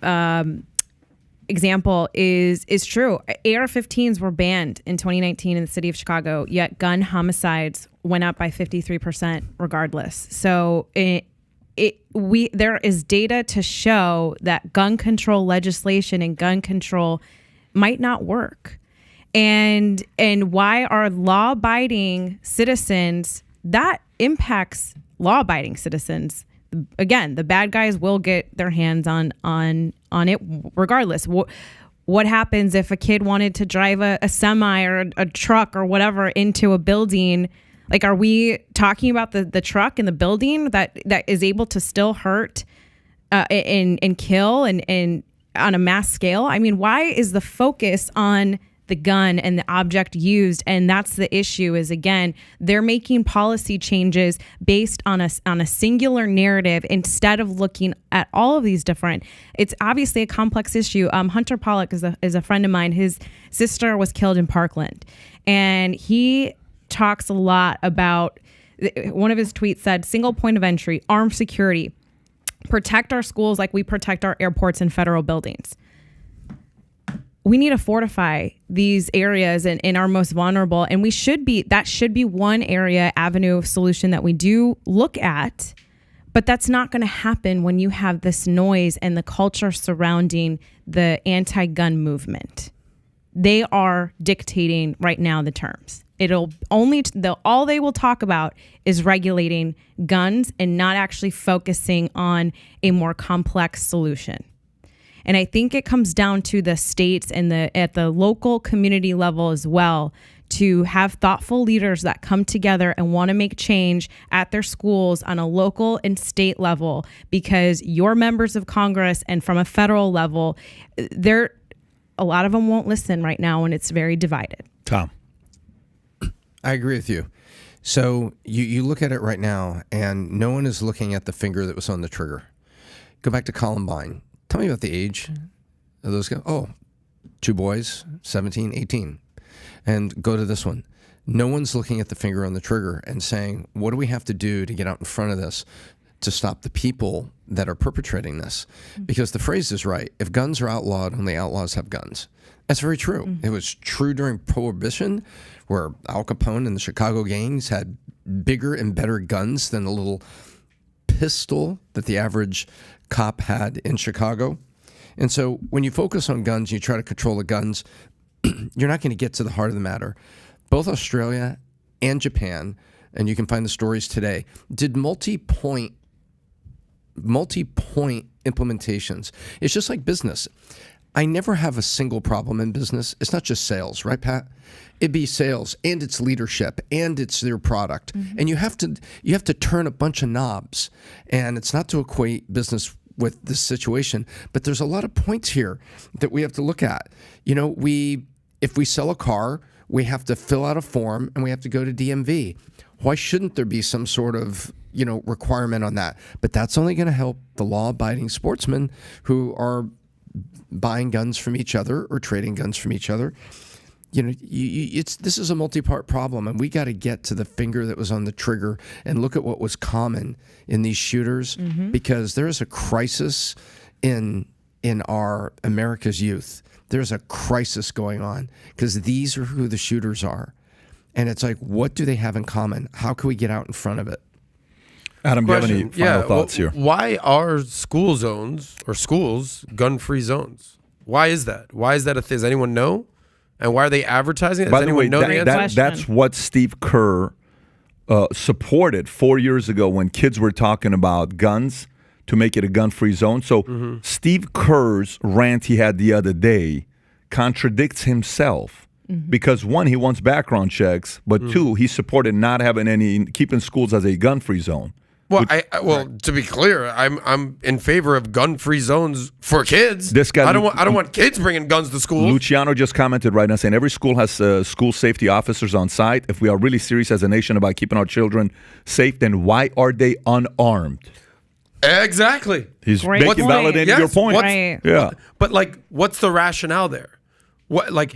example is true. AR-15s were banned in 2019 in the city of Chicago, yet gun homicides went up by 53% regardless. So there is data to show that gun control legislation and gun control might not work. And why are law-abiding citizens, that impacts law-abiding citizens. Again, the bad guys will get their hands on it regardless. What happens if a kid wanted to drive a semi or a truck or whatever into a building? Like, are we talking about the truck in the building that is able to still hurt and kill and on a mass scale? I mean, why is the focus on the gun and the object used? And that's the issue is, again, they're making policy changes based on a singular narrative instead of looking at all of these different. It's obviously a complex issue. Hunter Pollock is a friend of mine. His sister was killed in Parkland, and he talks a lot about, one of his tweets said, single point of entry, armed security, protect our schools like we protect our airports and federal buildings. We need to fortify these areas in our most vulnerable. And that should be one avenue of solution that we do look at. But that's not going to happen when you have this noise and the culture surrounding the anti-gun movement. They are dictating right now the terms. All they will talk about is regulating guns and not actually focusing on a more complex solution. And I think it comes down to the states and at the local community level as well, to have thoughtful leaders that come together and want to make change at their schools on a local and state level, because your members of Congress and from a federal level, a lot of them won't listen right now when it's very divided. Tom. I agree with you. So you look at it right now, and no one is looking at the finger that was on the trigger. Go back to Columbine. Tell me about the age of those guys. Oh, 2 boys, 17, 18. And go to this one. No one's looking at the finger on the trigger and saying, what do we have to do to get out in front of this to stop the people that are perpetrating this? Because the phrase is right. If guns are outlawed, only outlaws have guns. That's very true. It was true during Prohibition, where Al Capone and the Chicago gangs had bigger and better guns than the little pistol that the average cop had in Chicago. And so when you focus on guns, you try to control the guns, you're not going to get to the heart of the matter. Both Australia and Japan, and you can find the stories today, did multi-point implementations. It's just like business. I never have a single problem in business. It's not just sales, right, Pat? It'd be sales, and it's leadership, and it's their product. And you have to turn a bunch of knobs. And it's not to equate business with this situation, but there's a lot of points here that we have to look at. You know, if we sell a car, we have to fill out a form and we have to go to DMV. Why shouldn't there be some sort of, requirement on that? But that's only going to help the law-abiding sportsmen who are buying guns from each other or trading guns from each other. This is a multi-part problem, and we got to get to the finger that was on the trigger and look at what was common in these shooters, because there is a crisis in our America's youth. There's a crisis going on because these are who the shooters are. And it's like, what do they have in common? How can we get out in front of it? Adam, do you have any final thoughts here? Why are school zones or schools gun-free zones? Why is that? Why is that a thing? Does anyone know? And why are they advertising it? By the way, that's what Steve Kerr supported 4 years ago when kids were talking about guns to make it a gun-free zone. So Steve Kerr's rant he had the other day contradicts himself because, one, he wants background checks, but two, he supported not having keeping schools as a gun-free zone. Well, to be clear, I'm in favor of gun-free zones for kids. This guy, I don't want kids bringing guns to school. Luciano just commented right now saying every school has school safety officers on site. If we are really serious as a nation about keeping our children safe, then why are they unarmed? Exactly. He's validating your point. Right. Yeah. But what's the rationale there?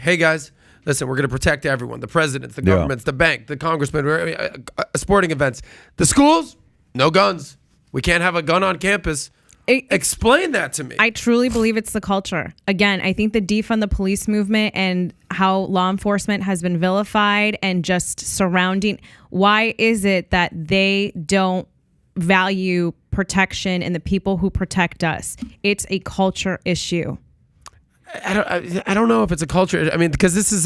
Hey guys, listen, we're going to protect everyone: the presidents, the governments, the bank, the congressmen, sporting events, the schools. No guns. We can't have a gun on campus. Explain that to me. I truly believe it's the culture. Again, I think the defund the police movement and how law enforcement has been vilified and just surrounding. Why is it that they don't value protection in the people who protect us? It's a culture issue. I don't know if it's a culture. I mean, because this is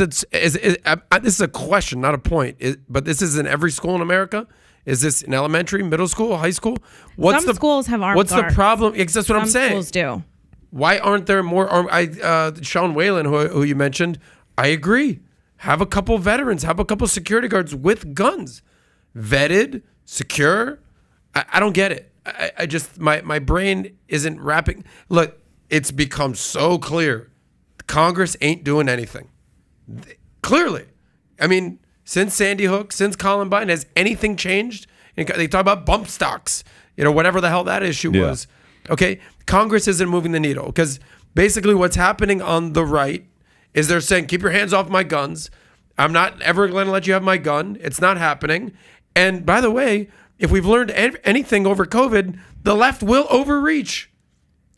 a question, not a point. But this is in every school in America. Is this in elementary, middle school, high school? Some schools have armed What's guards. the problem? That's what I'm saying. Some schools do. Why aren't there more armed? Sean Whalen, who you mentioned, I agree. Have a couple veterans. Have a couple security guards with guns. Vetted, secure. I don't get it. I just, my brain isn't wrapping. Look, it's become so clear. Congress ain't doing anything. Clearly. I mean, since Sandy Hook, since Columbine, has anything changed? And they talk about bump stocks, whatever the hell that issue was. Okay, Congress isn't moving the needle because basically what's happening on the right is they're saying, keep your hands off my guns. I'm not ever going to let you have my gun. It's not happening. And by the way, if we've learned anything over COVID, the left will overreach.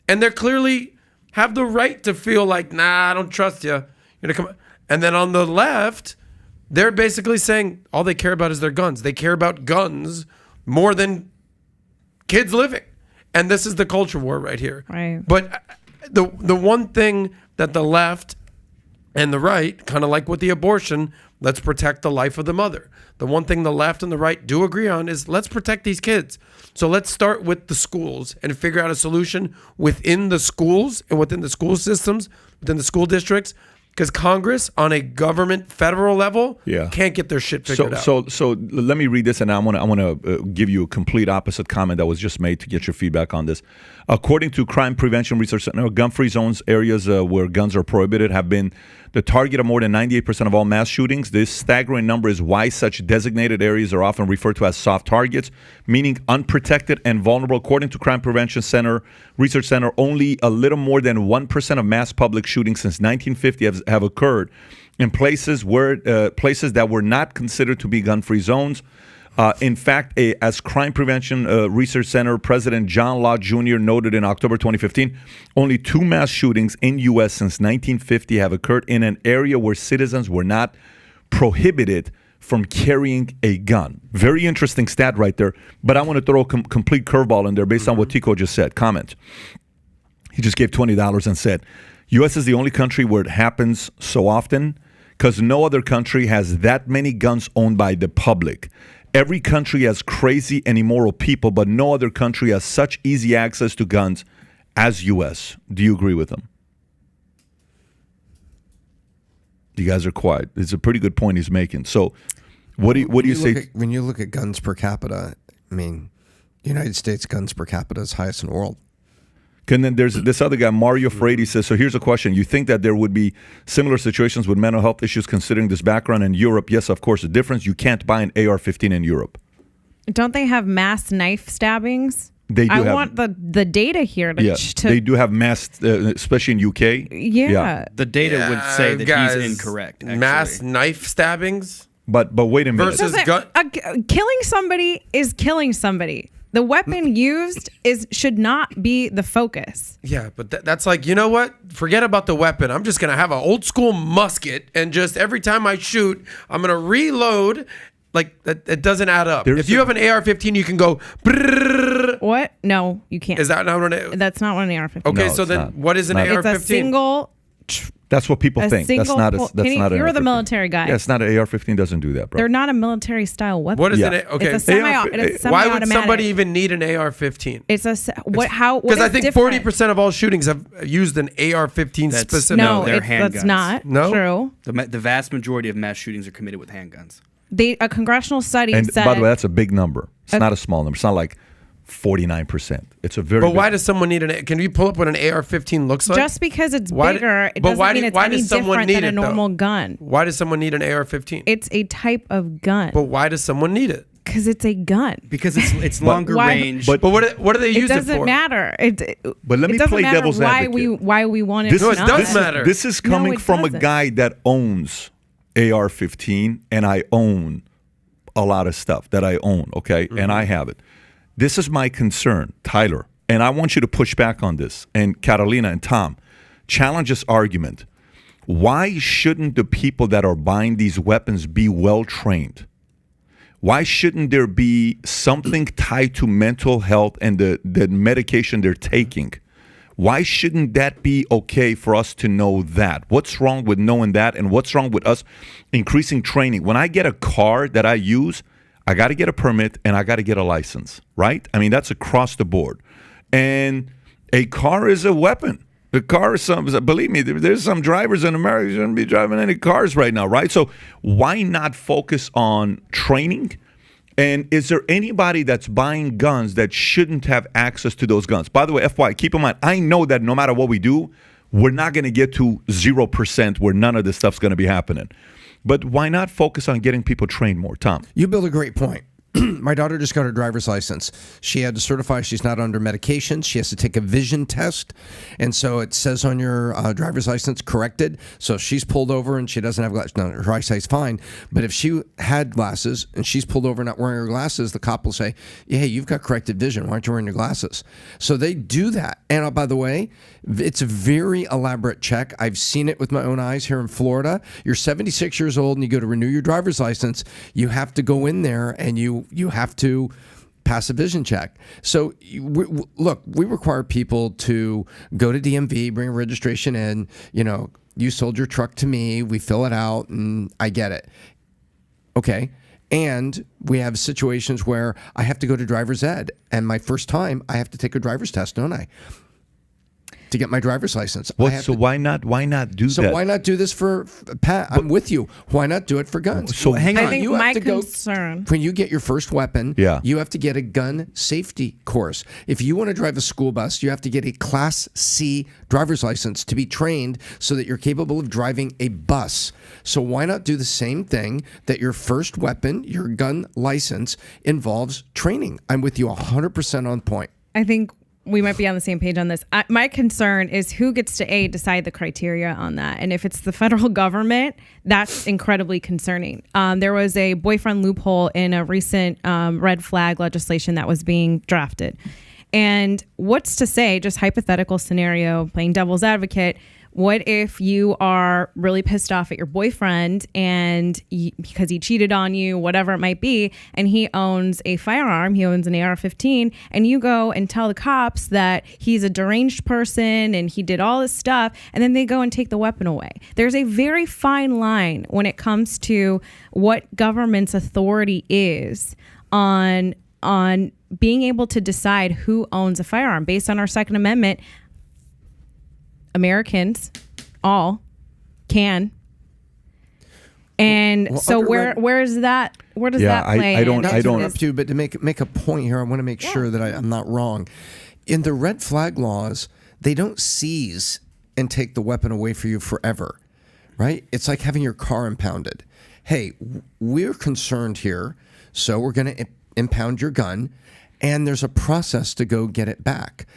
And they're clearly have the right to feel like, nah, I don't trust you. You're gonna come. And then on the left, they're basically saying all they care about is their guns. They care about guns more than kids living. And this is the culture war right here. Right. But the one thing that the left and the right, kind of like with the abortion, let's protect the life of the mother. The one thing the left and the right do agree on is let's protect these kids. So let's start with the schools and figure out a solution within the schools and within the school systems, within the school districts, because Congress on a government federal level can't get their shit figured out. So let me read this, and I want to give you a complete opposite comment that was just made to get your feedback on this. According to Crime Prevention Research Center, gun-free zones, areas where guns are prohibited, have been the target of more than 98% of all mass shootings. This staggering number is why such designated areas are often referred to as soft targets, meaning unprotected and vulnerable. According to Crime Prevention Center Research Center, only a little more than 1% of mass public shootings since 1950 have occurred in places that were not considered to be gun-free zones. In fact, as Crime Prevention Research Center President John Law Jr. noted in October 2015, only 2 mass shootings in U.S. since 1950 have occurred in an area where citizens were not prohibited from carrying a gun. Very interesting stat right there, but I want to throw a complete curveball in there based on what Tico just said. Comment. He just gave $20 and said, U.S. is the only country where it happens so often because no other country has that many guns owned by the public. Every country has crazy and immoral people, but no other country has such easy access to guns as U.S. Do you agree with him? You guys are quiet. It's a pretty good point he's making. So what do you say? When you look at guns per capita, I mean, United States guns per capita is highest in the world. And then there's this other guy, Mario Frady, says, so here's a question. You think that there would be similar situations with mental health issues considering this background in Europe? Yes, of course. The difference, you can't buy an AR-15 in Europe. Don't they have mass knife stabbings? They do. I want the data here to... They do have mass, especially in UK. Yeah. The data would say that guys, he's incorrect. Actually. Mass knife stabbings? But wait a minute. Versus Killing somebody is killing somebody. The weapon used should not be the focus. Yeah, but that's like, you know what? Forget about the weapon. I'm just going to have an old school musket, and just every time I shoot, I'm going to reload. Like, that doesn't add up. If you have an AR-15, you can go... Brrr. What? No, you can't. Is that not what it... That's not what an AR-15 Okay, No, so then not. what is an AR-15? It's a single... That's what people think. That's not an You're the AR-15. military guy. Yeah, it's not an AR-15 doesn't do that, bro. They're not a military style weapon. What is Yeah. it? Okay. It's a semi-automatic. Why would somebody even need an AR-15? It's a how? Because I think 40% of all shootings have used an AR-15 specific. No, they're that's handguns. not true. The vast majority of mass shootings are committed with handguns. A congressional study And said. by the way, that's a big number. It's not a small number. It's not like 49%. It's a very. But big why does someone need an? Can you pull up what an AR-15 looks like? just because it's bigger, it doesn't mean it's any different than a normal gun. Why does someone need an AR-15? It's a type of gun. But why does someone need it? Because it's a gun. Because it's longer range. But what do they use it for? It doesn't matter. But let me play devil's advocate. Why we want it. No, it does matter. This is coming from a doesn't. guy that owns AR-15, and I own a lot of stuff that I own, okay? Mm-hmm. And I have it. This is my concern, Tyler, and I want you to push back on this. And Carolina and Tom, challenge this argument. Why shouldn't the people that are buying these weapons be well-trained? Why shouldn't there be something tied to mental health and the medication they're taking? Why shouldn't that be okay for us to know that? What's wrong with knowing that, and what's wrong with us increasing training? When I get a car that I use, I got to get a permit and I got to get a license, right? I mean, that's across the board. And a car is a weapon. The car is believe me, there's some drivers in America who shouldn't be driving any cars right now, right? So why not focus on training? And is there anybody that's buying guns that shouldn't have access to those guns? By the way, FYI, keep in mind, I know that no matter what we do, we're not going to get to 0% where none of this stuff's going to be happening. But why not focus on getting people trained more, Tom? You build a great point. My daughter just got her driver's license. She had to certify she's not under medication. She has to take a vision test. And so it says on your driver's license, corrected. So if she's pulled over and she doesn't have glasses, no, her eyesight's fine. But if she had glasses and she's pulled over not wearing her glasses, the cop will say, yeah, hey, you've got corrected vision. Why aren't you wearing your glasses? So they do that. And by the way, it's a very elaborate check. I've seen it with my own eyes here in Florida. You're 76 years old and you go to renew your driver's license. You have to go in there and you have to pass a vision check. So we require people to go to DMV, bring a registration in, you sold your truck to me, we fill it out, and I get it. Okay. And we have situations where I have to go to driver's ed, and my first time I have to take a driver's test, don't I? To get my driver's license. Why not do that? So why not do this for Pat? I'm with you. Why not do it for guns? So hang on. I think you have my to concern. When you get your first weapon, Yeah. you have to get a gun safety course. If you want to drive a school bus, you have to get a Class C driver's license to be trained so that you're capable of driving a bus. So why not do the same thing that your first weapon, your gun license, involves training? I'm with you 100% on point. I think we might be on the same page on this. My concern is who gets to decide the criteria on that. And if it's the federal government, that's incredibly concerning. There was a boyfriend loophole in a recent red flag legislation that was being drafted. And what's to say, just hypothetical scenario, playing devil's advocate, what if you are really pissed off at your boyfriend and because he cheated on you, whatever it might be, and he owns a firearm, he owns an AR-15, and you go and tell the cops that he's a deranged person and he did all this stuff, and then they go and take the weapon away. There's a very fine line when it comes to what government's authority is on being able to decide who owns a firearm. Based on our Second Amendment, Americans all can. And so where does that play? I don't interrupt you, but to make a point here, I want to make sure that I'm not wrong. In the red flag laws, they don't seize and take the weapon away from you forever, right? It's like having your car impounded. Hey, we're concerned here, so we're going to impound your gun, and there's a process to go get it back.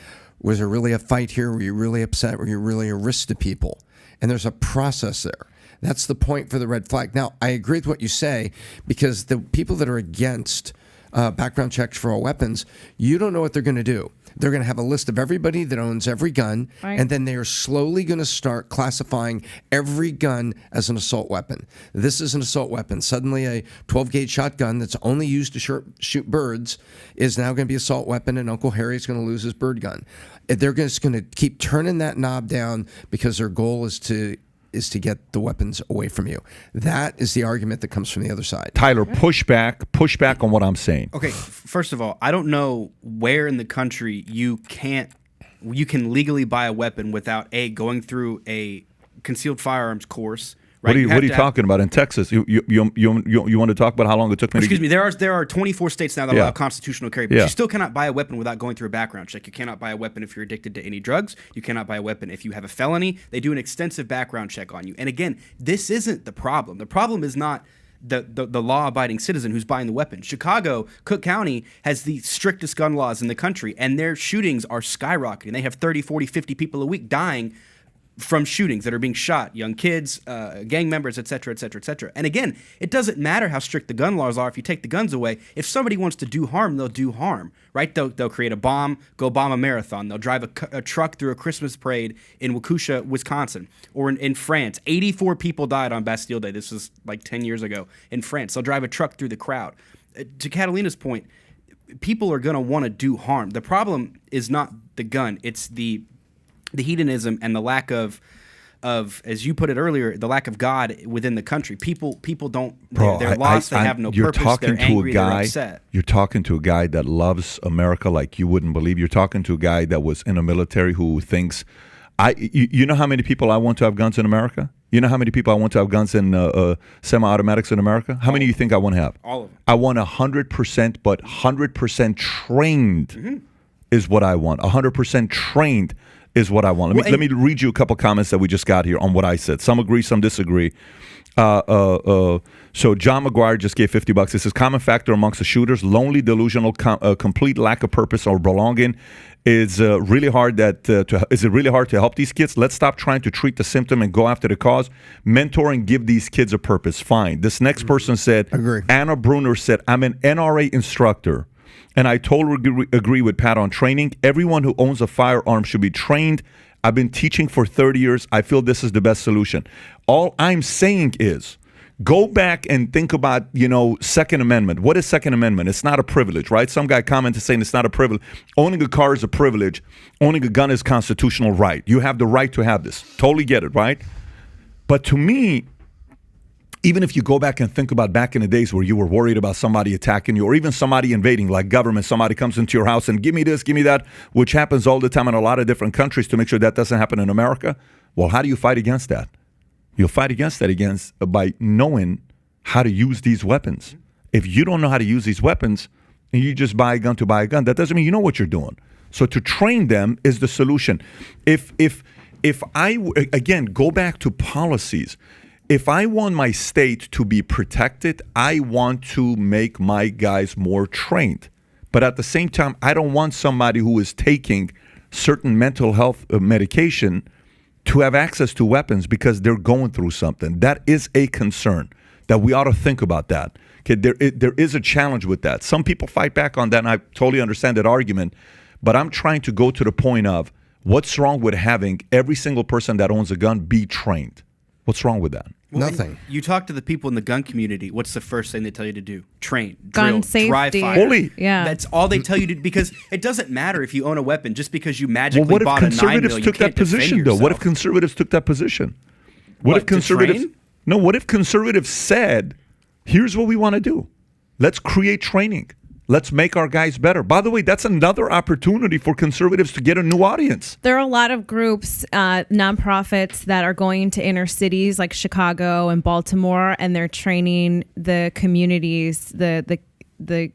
Was there really a fight here? Were you really upset? Were you really a risk to people? And there's a process there. That's the point for the red flag. Now, I agree with what you say, because the people that are against background checks for all weapons, you don't know what they're going to do. They're going to have a list of everybody that owns every gun, right, and then they are slowly going to start classifying every gun as an assault weapon. This is an assault weapon. Suddenly a 12-gauge shotgun that's only used to shoot birds is now going to be an assault weapon, and Uncle Harry's going to lose his bird gun. They're just going to keep turning that knob down because their goal is to get the weapons away from you. That is the argument that comes from the other side. Tyler, push back on what I'm saying. Okay, first of all, I don't know where in the country you can legally buy a weapon without going through a concealed firearms course. Right? What are you talking about in Texas? You want to talk about how long it took me? Excuse me. There are 24 states now that allow constitutional carry, but you still cannot buy a weapon without going through a background check. You cannot buy a weapon if you're addicted to any drugs. You cannot buy a weapon if you have a felony. They do an extensive background check on you. And again, this isn't the problem. The problem is not the law-abiding citizen who's buying the weapon. Chicago, Cook County has the strictest gun laws in the country, and their shootings are skyrocketing. They have 30, 40, 50 people a week dying from shootings that are being shot, young kids, gang members, et cetera, et cetera, et cetera. And again, it doesn't matter how strict the gun laws are. If you take the guns away, if somebody wants to do harm, they'll do harm, right? They'll create a bomb, go bomb a marathon. They'll drive a truck through a Christmas parade in Waukesha, Wisconsin, or in France. 84 people died on Bastille Day. This was like 10 years ago in France. They'll drive a truck through the crowd. To Catalina's point, people are going to want to do harm. The problem is not the gun. It's the hedonism and the lack of, as you put it earlier, the lack of God within the country. People don't. They're lost. They have no purpose. They're angry. They're upset. You're talking to a guy that loves America like you wouldn't believe. You're talking to a guy that was in the military who thinks, you know how many people I want to have guns in America? You know how many people I want to have guns in semi-automatics in America? How many do you think I want to have? All of them. I want 100%, but 100% trained is what I want. 100% trained. is what I want. Let me read you a couple comments that we just got here on what I said. Some agree, some disagree. So John McGuire just gave $50. This is common factor amongst the shooters: lonely, delusional, complete lack of purpose or belonging. Is really hard is it really hard to help these kids? Let's stop trying to treat the symptom and go after the cause. Mentor and give these kids a purpose. Fine. This next person said, Agree. Anna Bruner said, I'm an NRA instructor, and I totally agree with Pat on training. Everyone who owns a firearm should be trained. I've been teaching for 30 years. I feel this is the best solution. All I'm saying is, go back and think about, Second Amendment. What is Second Amendment? It's not a privilege, right? Some guy commented saying it's not a privilege. Owning a car is a privilege. Owning a gun is constitutional right. You have the right to have this. Totally get it, right? But to me, even if you go back and think about back in the days where you were worried about somebody attacking you or even somebody invading, like government, somebody comes into your house and give me this, give me that, which happens all the time in a lot of different countries to make sure that doesn't happen in America. Well, how do you fight against that? You'll fight against that by knowing how to use these weapons. If you don't know how to use these weapons and you just buy a gun to buy a gun, that doesn't mean you know what you're doing. So to train them is the solution. If I, again, go back to policies, if I want my state to be protected, I want to make my guys more trained. But at the same time, I don't want somebody who is taking certain mental health medication to have access to weapons because they're going through something. That is a concern that we ought to think about that. Okay, there is a challenge with that. Some people fight back on that, and I totally understand that argument. But I'm trying to go to the point of what's wrong with having every single person that owns a gun be trained? What's wrong with that? Nothing. You talk to the people in the gun community. What's the first thing they tell you to do? Train, Gun drill, safety. dry fire. Fully. Yeah. That's all they tell you to, because it doesn't matter if you own a weapon just because you magically Well, what if bought a 9mm. conservatives took that position, though? What if conservatives took that position? What if conservatives? To train? No. What if conservatives said, "Here's what we want to do. Let's create training. Let's make our guys better." By the way, that's another opportunity for conservatives to get a new audience. There are a lot of groups, nonprofits that are going into inner cities like Chicago and Baltimore, and they're training the communities, the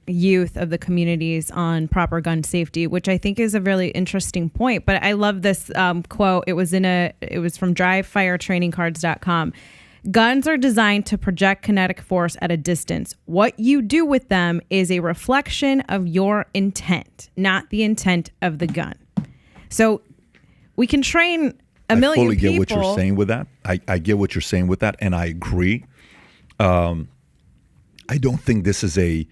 youth of the communities on proper gun safety, which I think is a really interesting point. But I love this quote. It was from dryfiretrainingcards.com. Guns are designed to project kinetic force at a distance. What you do with them is a reflection of your intent, not the intent of the gun. So we can train a million people. I fully get what you're saying with that. I get what you're saying with that, and I agree. I don't think this is a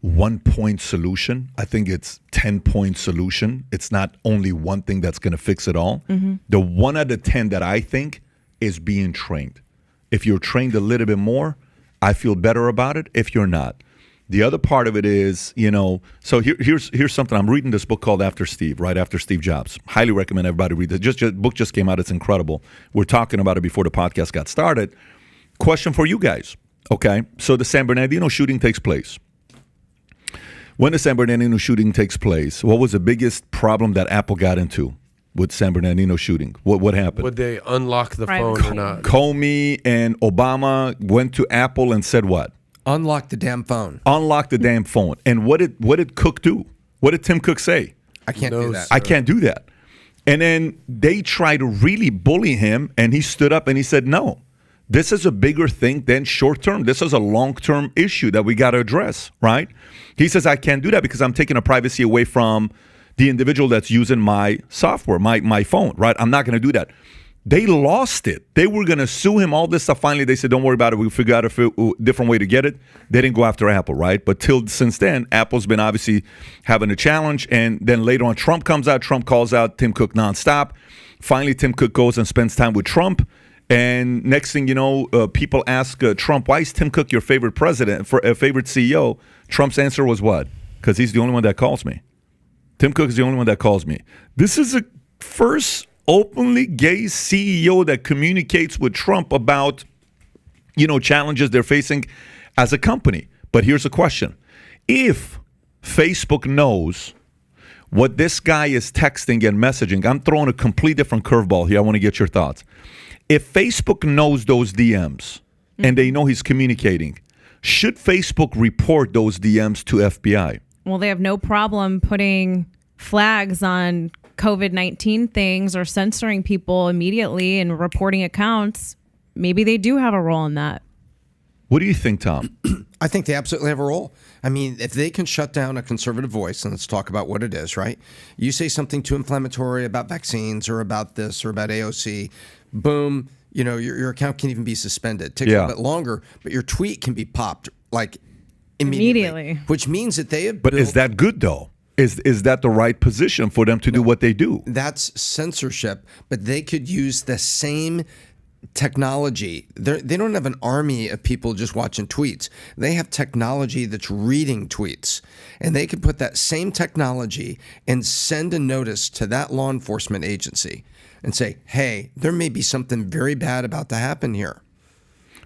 1-point solution. I think it's 10-point solution. It's not only one thing that's going to fix it all. Mm-hmm. The 1 out of 10 that I think is being trained. If you're trained a little bit more, I feel better about it. If you're not, the other part of it is, so here's something. I'm reading this book called After Steve, right after Steve Jobs. Highly recommend everybody read it. Book just came out. It's incredible. We're talking about it before the podcast got started. Question for you guys. Okay, so the San Bernardino shooting takes place. When the San Bernardino shooting takes place, what was the biggest problem that Apple got into with San Bernardino shooting? What happened? Would they unlock the phone or not? Comey and Obama went to Apple and said what? Unlock the damn phone. Unlock the damn phone. And what did Cook do? What did Tim Cook say? I can't do that. I can't do that. And then they tried to really bully him, and he stood up and he said, no, this is a bigger thing than short term. This is a long-term issue that we got to address, right? He says, I can't do that because I'm taking a privacy away from the individual that's using my software, my phone, right? I'm not going to do that. They lost it. They were going to sue him, all this stuff. Finally, they said, don't worry about it. We'll figure out a different way to get it. They didn't go after Apple, right? But since then, Apple's been obviously having a challenge. And then later on, Trump comes out. Trump calls out Tim Cook nonstop. Finally, Tim Cook goes and spends time with Trump. And next thing you know, people ask Trump, why is Tim Cook your favorite president, favorite CEO? Trump's answer was what? Because he's the only one that calls me. Tim Cook is the only one that calls me. This is a first openly gay CEO that communicates with Trump about, challenges they're facing as a company. But here's a question. If Facebook knows what this guy is texting and messaging, I'm throwing a complete different curveball here. I want to get your thoughts. If Facebook knows those DMs and they know he's communicating, should Facebook report those DMs to FBI? Well, they have no problem putting flags on COVID-19 things or censoring people immediately and reporting accounts, maybe they do have a role in that. What do you think, Tom? I think they absolutely have a role. I mean, if they can shut down a conservative voice, and let's talk about what it is, right? You say something too inflammatory about vaccines or about this or about AOC, boom, your account can even be suspended. It takes a little bit longer, but your tweet can be popped like immediately. Which means that they have But is that good, though? Is that the right position for them to do what they do? That's censorship, but they could use the same technology. They don't have an army of people just watching tweets. They have technology that's reading tweets. And they could put that same technology and send a notice to that law enforcement agency and say, hey, there may be something very bad about to happen here.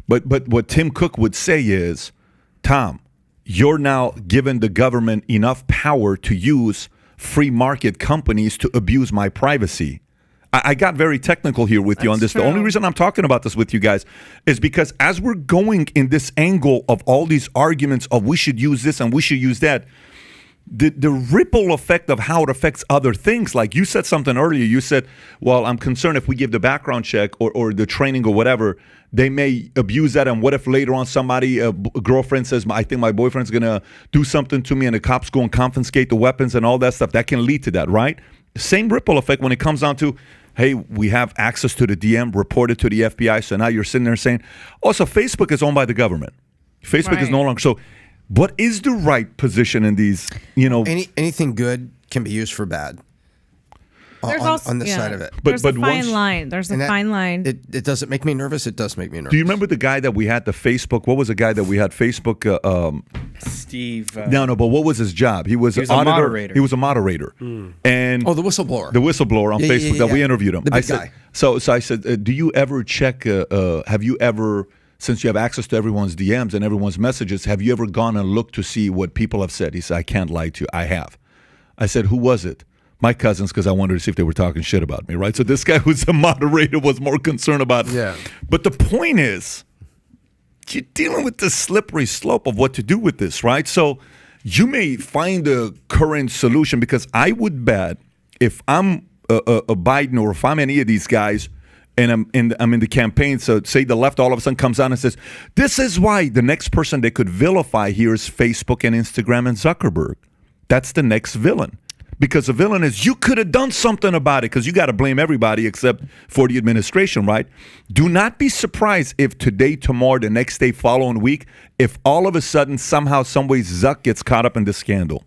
But what Tim Cook would say is, Tom, you're now giving the government enough power to use free market companies to abuse my privacy. I got very technical here with you on this. True. The only reason I'm talking about this with you guys is because as we're going in this angle of all these arguments of we should use this and we should use that, the ripple effect of how it affects other things, like you said something earlier, you said, well, I'm concerned if we give the background check or the training or whatever, they may abuse that. And what if later on somebody, a girlfriend says, I think my boyfriend's going to do something to me and the cops go and confiscate the weapons and all that stuff. That can lead to that, right? Same ripple effect when it comes down to, hey, we have access to the DM, reported to the FBI. So now you're sitting there saying, oh, so Facebook is owned by the government. Facebook is no longer. So what is the right position in these, anything good can be used for bad. On this side of it. There's a fine line. There's a fine line. It doesn't make me nervous. It does make me nervous. Do you remember the guy that we had the Facebook? What was the guy that we had Facebook? Steve. No, but what was his job? He was an a auditor. moderator. He was a moderator. And the whistleblower. The whistleblower on Facebook that we interviewed him. The big guy. So I said, do you ever check, have you ever, since you have access to everyone's DMs and everyone's messages, have you ever gone and looked to see what people have said? He said, I can't lie to you. I have. I said, who was it? My cousins, because I wanted to see if they were talking shit about me, right? So this guy who's a moderator was more concerned about it. Yeah. But the point is, you're dealing with the slippery slope of what to do with this, right? So you may find a current solution, because I would bet if I'm a Biden or if I'm any of these guys and I'm in the campaign, so say the left all of a sudden comes out and says, this is why, the next person they could vilify here is Facebook and Instagram and Zuckerberg. That's the next villain. Because the villain is, you could have done something about it, because you got to blame everybody except for the administration, right? Do not be surprised if today, tomorrow, the next day, following week, if all of a sudden, somehow, some way, Zuck gets caught up in this scandal.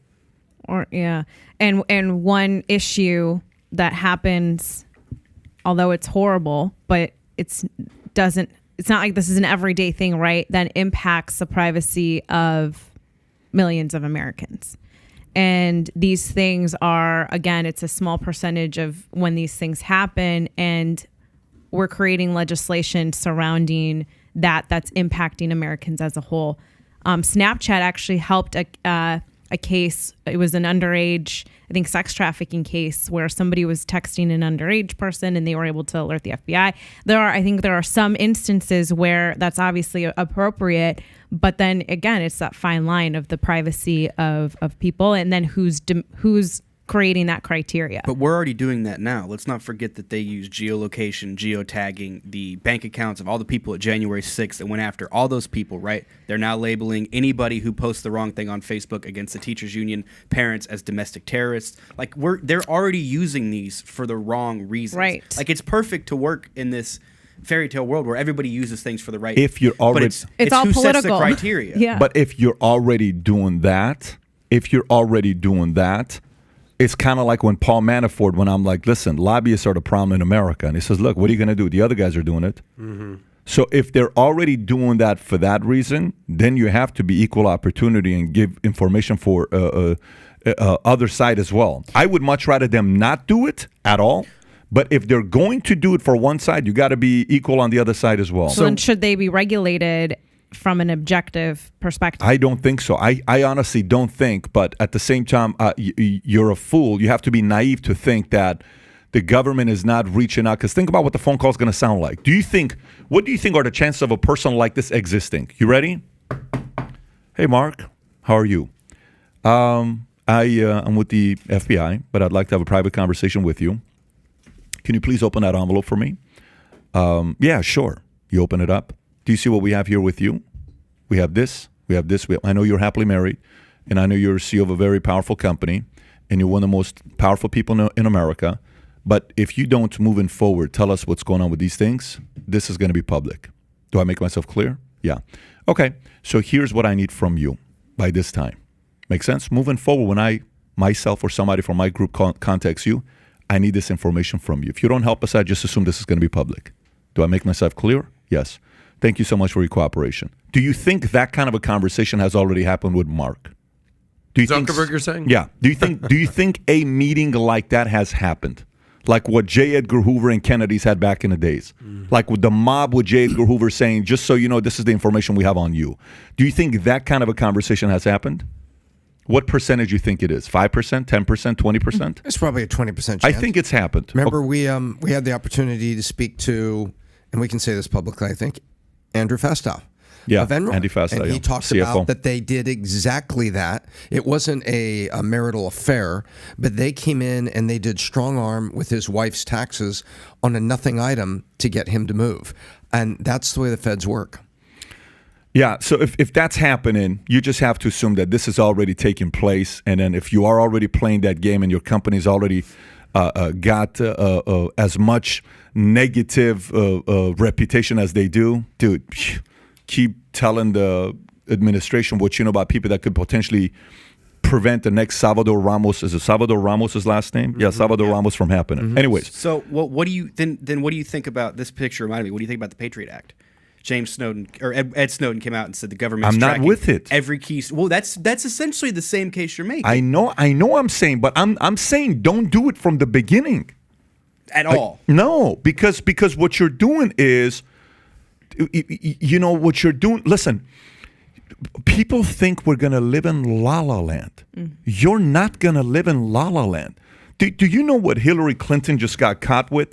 And one issue that happens, although it's horrible, but it's not like this is an everyday thing, right? That impacts the privacy of millions of Americans. And these things are, again, it's a small percentage of when these things happen, and we're creating legislation surrounding that's impacting Americans as a whole. Snapchat actually helped a case. It was an underage, I think, sex trafficking case where somebody was texting an underage person and they were able to alert the FBI. I think there are some instances where that's obviously appropriate, but then again, it's that fine line of the privacy of people, and then who's creating that criteria. But we're already doing that now. Let's not forget that they use geolocation, geotagging, the bank accounts of all the people at January 6th that went after all those people, right? They're now labeling anybody who posts the wrong thing on Facebook against the teachers union parents as domestic terrorists. Like, they're already using these for the wrong reasons. Right. Like, it's perfect to work in this fairy tale world where everybody uses things for the right. If you're already, but it's all who political. sets the criteria. Yeah. But if you're already doing that, it's kind of like when Paul Manafort, when I'm like, listen, lobbyists are the problem in America. And he says, look, what are you going to do? The other guys are doing it. Mm-hmm. So if they're already doing that for that reason, then you have to be equal opportunity and give information for other side as well. I would much rather them not do it at all. But if they're going to do it for one side, you got to be equal on the other side as well. So then should they be regulated from an objective perspective? I don't think so. I honestly don't think. But at the same time, you're a fool. You have to be naive to think that the government is not reaching out. Because think about what the phone call is going to sound like. What do you think are the chances of a person like this existing? You ready? Hey, Mark. How are you? I'm with the FBI, but I'd like to have a private conversation with you. Can you please open that envelope for me? Yeah, sure. You open it up. Do you see what we have here with you? We have this. We have this. I know you're happily married, and I know you're CEO of a very powerful company, and you're one of the most powerful people in America. But if you don't, moving forward, tell us what's going on with these things, this is going to be public. Do I make myself clear? Yeah. Okay. So here's what I need from you by this time. Make sense? Moving forward, when I, myself or somebody from my group contacts you, I need this information from you. If you don't help us, I just assume this is going to be public. Do I make myself clear? Yes. Thank you so much for your cooperation. Do you think that kind of a conversation has already happened with Mark? Do you Zuckerberg, you're saying? Yeah. Do you think a meeting like that has happened? Like what J. Edgar Hoover and Kennedy's had back in the days. Like with the mob with J. Edgar Hoover saying, just so you know, this is the information we have on you. Do you think that kind of a conversation has happened? What percentage do you think it is? 5%, 10%, 20%? It's probably a 20% chance. I think it's happened. Remember, we had the opportunity to speak to, and we can say this publicly, I think, Andrew Fastow. Yeah, of Enron. Andy Fastow, and he yeah. talked CFO. about that they did exactly that. It wasn't a marital affair, but they came in and they did strong arm with his wife's taxes on a nothing item to get him to move. And that's the way the feds work. Yeah, so if that's happening, you just have to assume that this is already taking place. And then if you are already playing that game and your company's already got as much negative reputation as they do, dude, keep telling the administration what you know about people that could potentially prevent the next Salvador Ramos. Is it Salvador Ramos' last name? Yeah, Salvador Ramos from happening. Anyways. So what do you what do you think about this picture? Reminded me. What do you think about the Patriot Act? James Snowden or Ed Snowden came out and said the government's I'm not tracking with it. every key. Well, that's essentially the same case you're making. I know I'm saying, but I'm saying don't do it from the beginning. At all. No, because what you're doing is, you know, what you're doing. Listen, people think we're going to live in La La Land. You're not going to live in La La Land. Do you know what Hillary Clinton just got caught with?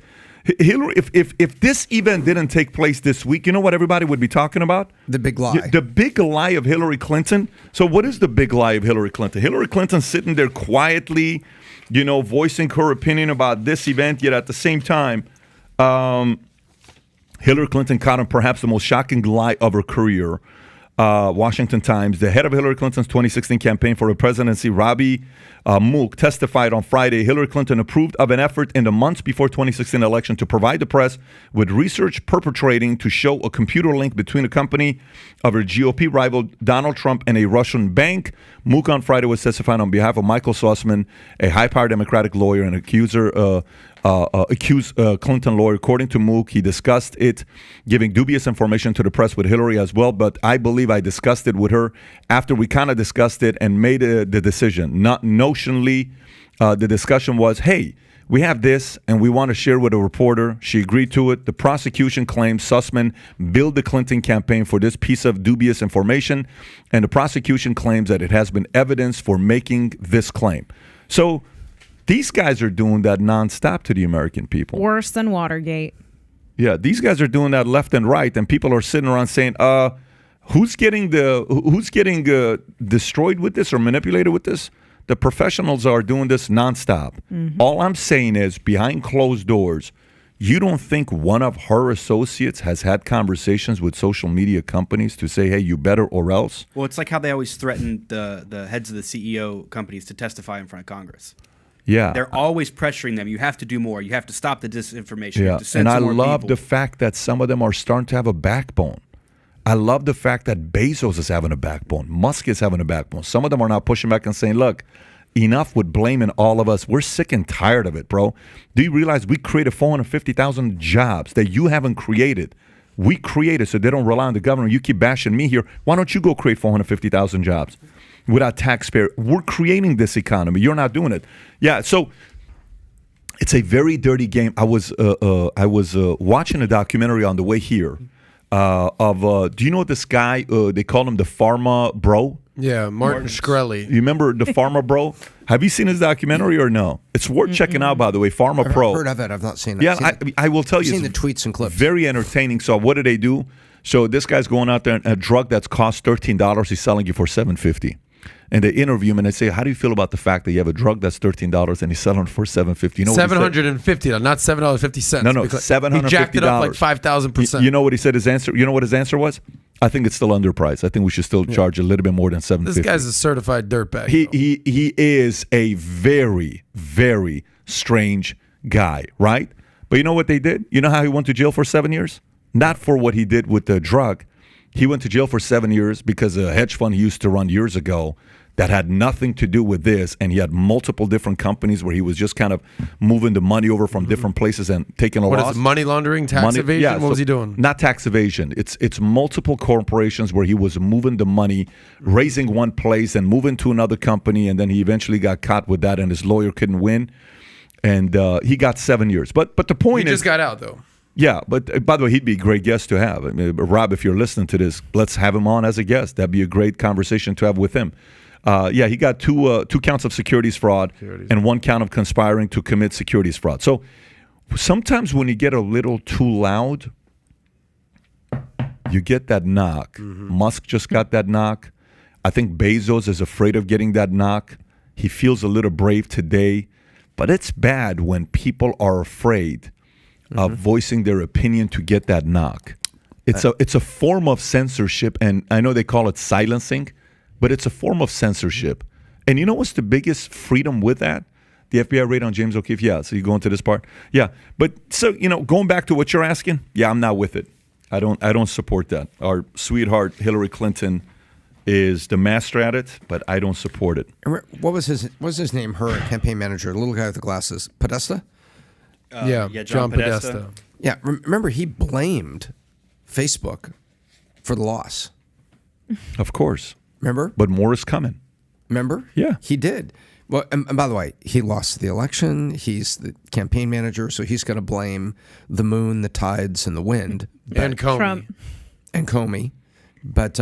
Hillary, if this event didn't take place this week, you know what everybody would be talking about? The big lie. The big lie of Hillary Clinton. So what is the big lie of Hillary Clinton? Hillary Clinton sitting there quietly, you know, voicing her opinion about this event, yet at the same time, Hillary Clinton caught on perhaps the most shocking lie of her career. Washington Times, the head of Hillary Clinton's 2016 campaign for the presidency, Robbie Mook, testified on Friday Hillary Clinton approved of an effort in the months before 2016 election to provide the press with research perpetrating to show a computer link between a company of her GOP rival Donald Trump and a Russian bank. Mook on Friday was testifying on behalf of Michael Sussman, a high-powered Democratic lawyer and accused Clinton lawyer. According to Mook, he discussed it, giving dubious information to the press with Hillary as well. But I believe I discussed it with her after we kind of discussed it and made the decision. Not notionally, the discussion was, hey, we have this and we want to share with a reporter. She agreed to it. The prosecution claims Sussman billed the Clinton campaign for this piece of dubious information, and the prosecution claims that it has been evidence for making this claim. So these guys are doing that nonstop to the American people. Worse than Watergate. Yeah, these guys are doing that left and right, and people are sitting around saying, who's getting destroyed with this or manipulated with this? The professionals are doing this nonstop. All I'm saying is, behind closed doors, you don't think one of her associates has had conversations with social media companies to say, hey, you better or else? Well, it's like how they always threaten the heads of the CEO companies to testify in front of Congress. Yeah. They're always pressuring them. You have to do more. You have to stop the disinformation. You Yeah, have to send and I some more love people. the fact that some of them are starting to have a backbone. I love the fact that Bezos is having a backbone. Musk is having a backbone. Some of them are now pushing back and saying, look, enough with blaming all of us. We're sick and tired of it, bro. Do you realize we created 450,000 jobs that you haven't created? We created so they don't rely on the government. You keep bashing me here. Why don't you go create 450,000 jobs without taxpayer? We're creating this economy. You're not doing it. Yeah, so it's a very dirty game. I was watching a documentary on the way here do you know this guy? They call him the Pharma Bro. Yeah, Martin Shkreli. You remember the Pharma Bro? Have you seen his documentary or no? It's worth checking out, by the way. Pharma Pro. I've heard of it. I've not seen it. Yeah, I will tell you. I've seen the tweets and clips. Very entertaining. So what do they do? So this guy's going out there and a drug that's cost $13, he's selling you for $7.50. And they interview him and they say, how do you feel about the fact that you have a drug that's $13 and he's selling it for $7.50? You know what he said? $750, not $7.50. No, $750. He jacked it up like 5,000%. You know what he said? His answer. You know what his answer was? I think it's still underpriced. I think we should still charge a little bit more than $7.50. This guy's a certified dirtbag. He is a very, very strange guy, right? But you know what they did? You know how he went to jail for 7 years? Not for what he did with the drug. He went to jail for 7 years because a hedge fund he used to run years ago that had nothing to do with this, and he had multiple different companies where he was just kind of moving the money over from different places and taking a loss. What is it, money laundering, tax evasion? Yeah, what was he doing? Not tax evasion. It's multiple corporations where he was moving the money, raising one place and moving to another company, and then he eventually got caught with that, and his lawyer couldn't win, and he got 7 years. But the point He is, just got out though. yeah, but by the way, he'd be a great guest to have. I mean, Rob, if you're listening to this, let's have him on as a guest. That'd be a great conversation to have with him. Yeah, he got two counts of securities fraud and one count of conspiring to commit securities fraud. So sometimes when you get a little too loud, you get that knock. Musk just got that knock. I think Bezos is afraid of getting that knock. He feels a little brave today. But it's bad when people are afraid of voicing their opinion to get that knock. It's a form of censorship, and I know they call it silencing, but it's a form of censorship. And you know what's the biggest freedom with that? The FBI raid on James O'Keefe? Yeah, so you go into this part? Yeah. But so, going back to what you're asking, yeah, I'm not with it. I don't support that. Our sweetheart Hillary Clinton is the master at it, but I don't support it. What was his name? Her campaign manager, the little guy with the glasses, Podesta? John Podesta. Yeah, remember he blamed Facebook for the loss. Of course. Remember? But more is coming. Remember? Yeah. He did. Well, and by the way, he lost the election. He's the campaign manager, so he's going to blame the moon, the tides, and the wind. And Comey. Trump. And Comey. But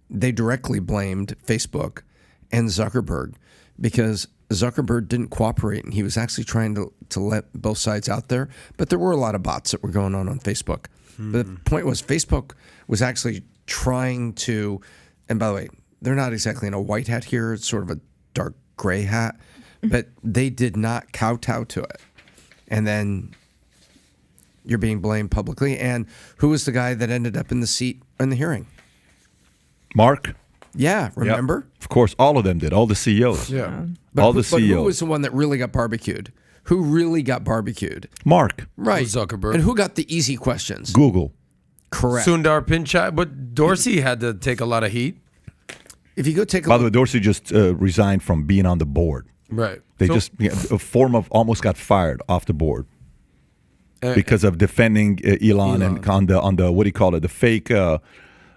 they directly blamed Facebook and Zuckerberg because Zuckerberg didn't cooperate, and he was actually trying to let both sides out there. But there were a lot of bots that were going on Facebook. But the point was Facebook was actually trying to, and by the way, they're not exactly in a white hat here. It's sort of a dark gray hat. But they did not kowtow to it. And then you're being blamed publicly. And who was the guy that ended up in the seat in the hearing? Mark? Yeah, remember? Yep. Of course, all of them did. All the CEOs. Yeah. All the But CEOs. who was the one that really got barbecued? Who really got barbecued? Mark. Right. Zuckerberg. And who got the easy questions? Google. Correct. Sundar Pichai, but Dorsey had to take a lot of heat. If you go take a By the way, look, Dorsey just resigned from being on the board. Right. They a form of almost got fired off the board because of defending Elon and on the what do you call it, the fake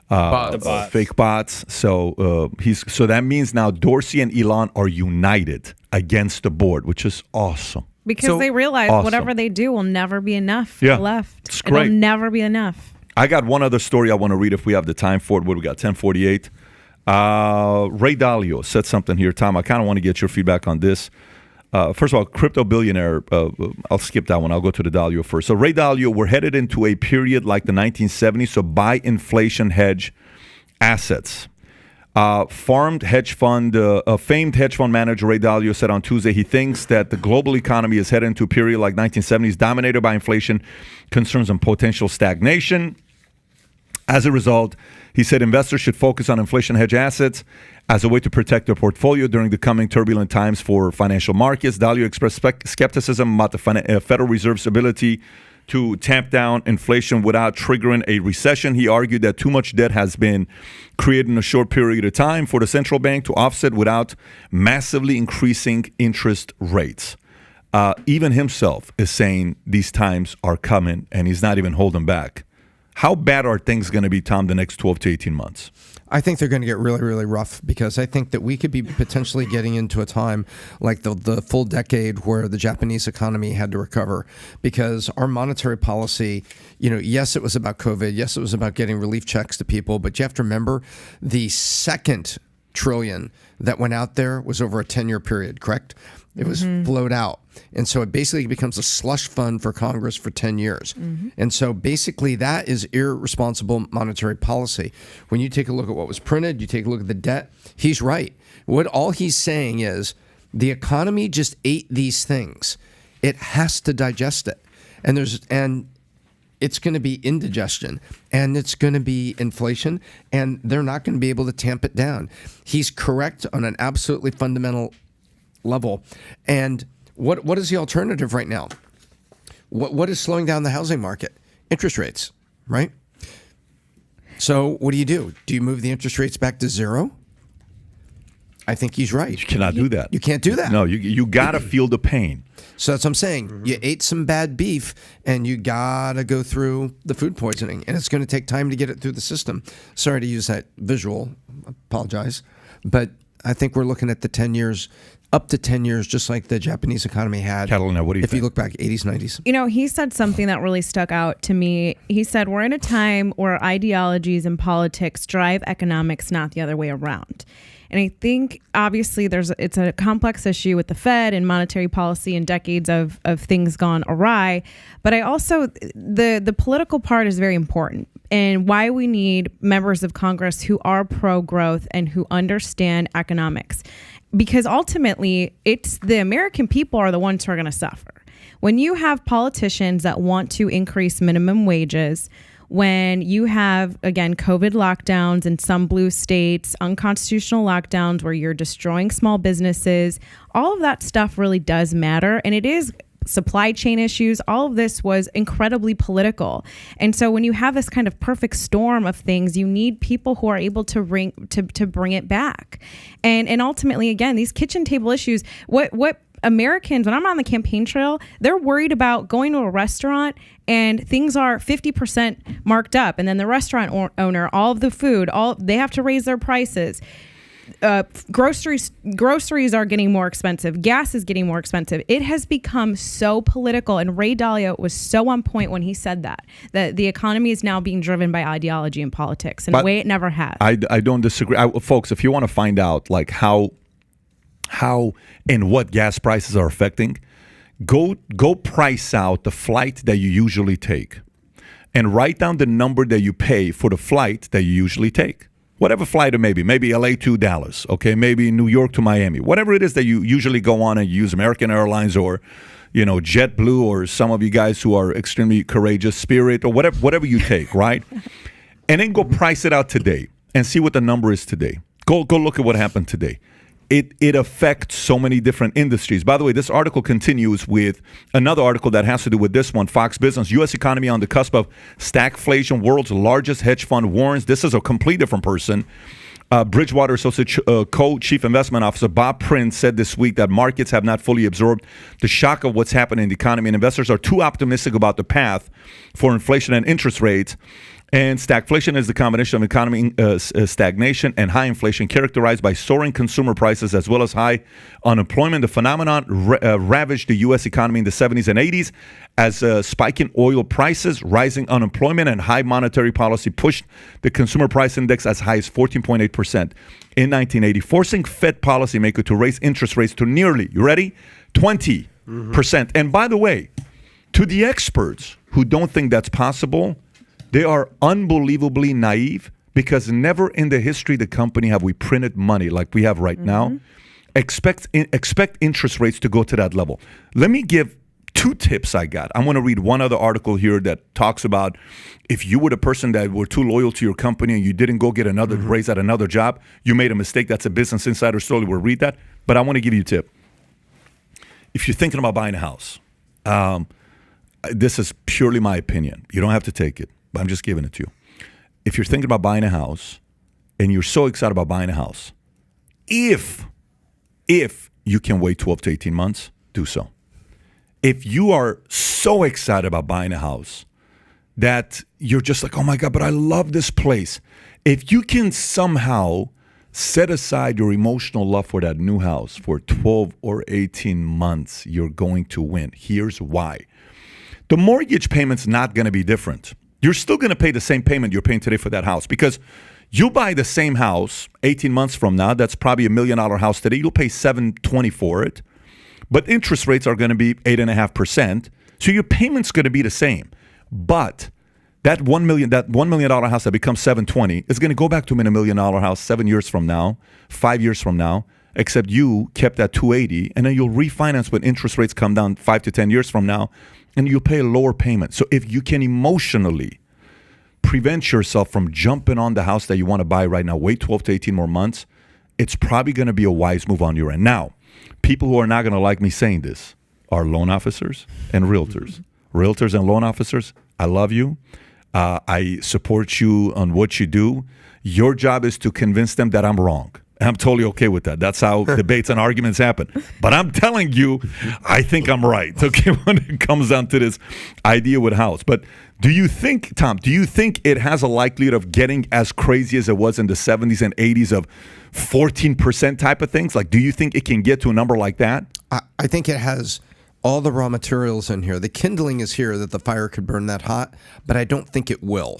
bots. fake bots. So so that means now Dorsey and Elon are united against the board, which is awesome. Because they realize Awesome. whatever they do will never be enough for Yeah. the left. It's great. It'll never be enough. I got one other story I want to read if we have the time for it. What do we got? 10:48. Ray Dalio said something here, Tom. I kind of want to get your feedback on this. First of all, crypto billionaire. I'll skip that one. I'll go to the Dalio first. So Ray Dalio, we're headed into a period like the 1970s. So buy inflation hedge assets. Famed hedge fund manager Ray Dalio said on Tuesday he thinks that the global economy is headed into a period like 1970s, dominated by inflation, concerns, and potential stagnation. As a result, he said investors should focus on inflation hedge assets as a way to protect their portfolio during the coming turbulent times for financial markets. Dalio expressed skepticism about the Federal Reserve's ability to tamp down inflation without triggering a recession. He argued that too much debt has been created in a short period of time for the central bank to offset without massively increasing interest rates. Even himself is saying these times are coming, and he's not even holding back. How bad are things going to be, Tom, the next 12 to 18 months? I think they're going to get really, really rough because I think that we could be potentially getting into a time like the full decade where the Japanese economy had to recover because our monetary policy, yes, it was about COVID. Yes, it was about getting relief checks to people. But you have to remember the second trillion that went out there was over a 10-year period, correct? It was flowed out. And so it basically becomes a slush fund for Congress for 10 years. And so basically that is irresponsible monetary policy. When you take a look at what was printed, you take a look at the debt, he's right. All he's saying is the economy just ate these things. It has to digest it. And it's going to be indigestion, and it's going to be inflation, and they're not going to be able to tamp it down. He's correct on an absolutely fundamental level. And what is the alternative right now? What is slowing down the housing market? Interest rates, right? So what do? Do you move the interest rates back to zero? I think he's right. You cannot do that. You can't do that. No, you got to feel the pain. So that's what I'm saying. You ate some bad beef, and you got to go through the food poisoning, and it's going to take time to get it through the system. Sorry to use that visual. Apologize. But I think we're looking at the 10 years, up to 10 years, just like the Japanese economy had. Catalina, what do you think? If you look back 80s, 90s. You know, he said something that really stuck out to me. He said, we're in a time where ideologies and politics drive economics, not the other way around. And I think obviously it's a complex issue with the Fed and monetary policy and decades of things gone awry. But I also, the political part is very important, and why we need members of Congress who are pro-growth and who understand economics. Because ultimately, it's the American people are the ones who are going to suffer. When you have politicians that want to increase minimum wages, when you have, again, COVID lockdowns in some blue states, unconstitutional lockdowns where you're destroying small businesses, all of that stuff really does matter. And it is supply chain issues. All of this was incredibly political. And so when you have this kind of perfect storm of things, you need people who are able to bring it back. And ultimately, again, these kitchen table issues, what Americans, when I'm on the campaign trail, they're worried about going to a restaurant and things are 50% marked up. And then the restaurant owner, all of the food, they have to raise their prices. Groceries are getting more expensive. Gas is getting more expensive. It has become so political. And Ray Dalio was so on point when he said that the economy is now being driven by ideology and politics in a way it never has. I don't disagree. Folks, if you want to find out like how and what gas prices are affecting, go price out the flight that you usually take and write down the number that you pay for the flight that you usually take. Whatever flight it may be, maybe LA to Dallas, okay, maybe New York to Miami, whatever it is that you usually go on and you use American Airlines or, JetBlue, or some of you guys who are extremely courageous, Spirit, or whatever you take, right? And then go price it out today and see what the number is today. Go look at what happened today. It affects so many different industries. By the way, this article continues with another article that has to do with this one. Fox Business, U.S. economy on the cusp of stagflation. World's largest hedge fund warns. This is a complete different person. Bridgewater Associate Co-Chief Investment Officer Bob Prince said this week that markets have not fully absorbed the shock of what's happening in the economy, and investors are too optimistic about the path for inflation and interest rates. And stagflation is the combination of economy stagnation and high inflation characterized by soaring consumer prices as well as high unemployment. The phenomenon ravaged the U.S. economy in the 70s and 80s as spiking oil prices, rising unemployment, and high monetary policy pushed the consumer price index as high as 14.8% in 1980, forcing Fed policymakers to raise interest rates to nearly, you ready, 20%. And by the way, to the experts who don't think that's possible, they are unbelievably naive because never in the history of the company have we printed money like we have right now. Expect interest rates to go to that level. Let me give two tips I got. I'm going to read one other article here that talks about if you were the person that were too loyal to your company and you didn't go get another raise at another job, you made a mistake. That's a Business Insider story. We'll read that. But I want to give you a tip. If you're thinking about buying a house, this is purely my opinion. You don't have to take it. But I'm just giving it to you. If you're thinking about buying a house and you're so excited about buying a house, if you can wait 12 to 18 months, do so. If you are so excited about buying a house that you're just like, oh my God, but I love this place. If you can somehow set aside your emotional love for that new house for 12 or 18 months, you're going to win. Here's why. The mortgage payment's not going to be different. You're still going to pay the same payment you're paying today for that house because you buy the same house 18 months from now. That's probably $1 million house today. You'll pay $720 for it. but interest rates are going to be 8.5%. So your payment's going to be the same. But that $1 million house that becomes $720 is going to go back to $1 million house 7 years from now, 5 years from now, except you kept that $280, and then you'll refinance when interest rates come down 5 to 10 years from now, and you'll pay a lower payment. So if you can emotionally prevent yourself from jumping on the house that you want to buy right now, wait 12 to 18 more months, it's probably going to be a wise move on your end. Now, people who are not going to like me saying this are loan officers and realtors. Realtors and loan officers, I love you. I support you on what you do. Your job is to convince them that I'm wrong. I'm totally okay with that. That's how debates and arguments happen. But I'm telling you, I think I'm right, okay, when it comes down to this idea with house. But do you think, Tom, it has a likelihood of getting as crazy as it was in the 70s and 80s of 14% type of things? Like, do you think it can get to a number like that? I think it has all the raw materials in here. The kindling is here that the fire could burn that hot, but I don't think it will.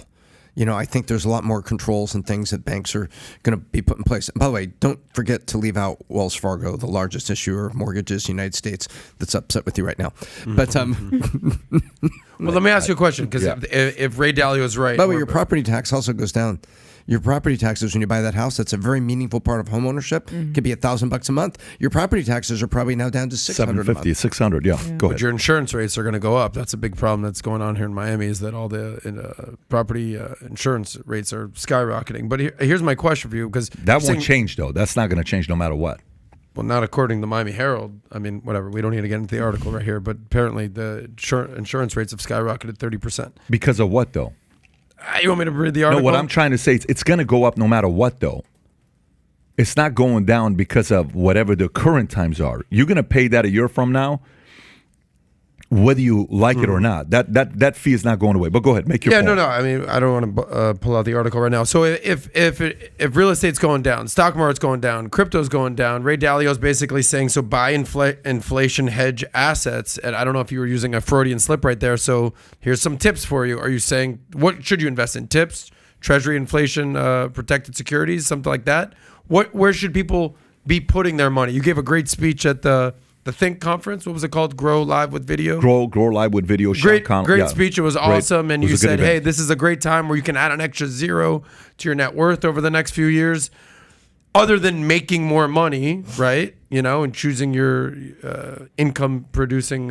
I think there's a lot more controls and things that banks are going to be put in place. And by the way, don't forget to leave out Wells Fargo, the largest issuer of mortgages in the United States, that's upset with you right now. But well, let me ask you a question, because if Ray Dalio is right. By the way, your property tax also goes down. Your property taxes when you buy that house, that's a very meaningful part of home ownership. Could be $1,000 a month. Your property taxes are probably now down to $600 a month. $600, yeah. Go ahead. But your insurance rates are going to go up. That's a big problem that's going on here in Miami, is that all the property insurance rates are skyrocketing. But here's my question for you, because that won't change, though. That's not going to change no matter what. Well, not according to the Miami Herald. I mean, whatever. We don't need to get into the article right here. But apparently the insurance rates have skyrocketed 30%. Because of what, though? You want me to read the article? No, what I'm trying to say is it's going to go up no matter what, though. It's not going down because of whatever the current times are. You're going to pay that a year from now, whether you like it or not. That fee is not going away. But go ahead, make your point. No. I mean, I don't want to pull out the article right now. So if real estate's going down, stock market's going down, crypto's going down, Ray Dalio's basically saying, so buy inflation hedge assets. And I don't know if you were using a Freudian slip right there. So here's some tips for you. Are you saying, what should you invest in? Tips, Treasury, inflation, protected securities, something like that? Where should people be putting their money? You gave a great speech at the Think conference. What was it called? Grow Live with Video. Grow Live with Video. Great speech. It was awesome. And you said, hey, this is a great time where you can add an extra zero to your net worth over the next few years. Other than making more money, right? And choosing your income producing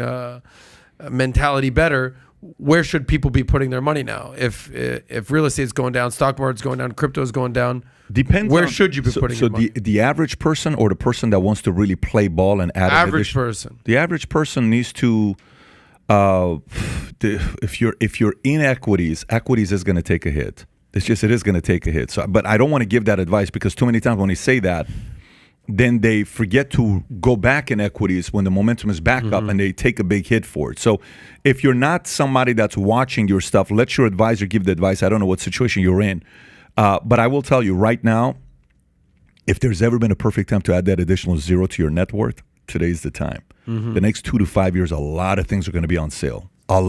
mentality better. Where should people be putting their money now? If real estate's going down, stock market's going down, crypto's going down. Depends. Where should you be putting your money? So the average person, or the person that wants to really play ball and add average person. The average person needs to. If you're in equities is going to take a hit. It is going to take a hit. So, but I don't want to give that advice, because too many times when they say that, then they forget to go back in equities when the momentum is back up, and they take a big hit for it. So if you're not somebody that's watching your stuff, let your advisor give the advice. I don't know what situation you're in. But I will tell you right now, if there's ever been a perfect time to add that additional zero to your net worth, today's the time. The next 2 to 5 years, a lot of things are going to be on sale. So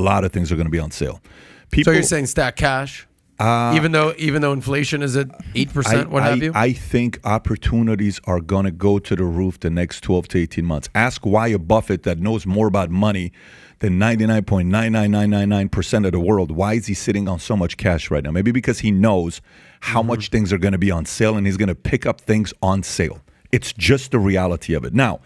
you're saying stack cash? Even though inflation is at 8%, have you? I think opportunities are going to go to the roof the next 12 to 18 months. Ask Warren Buffett, that knows more about money than 99.99999% of the world. Why is he sitting on so much cash right now? Maybe because he knows how much things are going to be on sale, and he's going to pick up things on sale. It's just the reality of it. Now,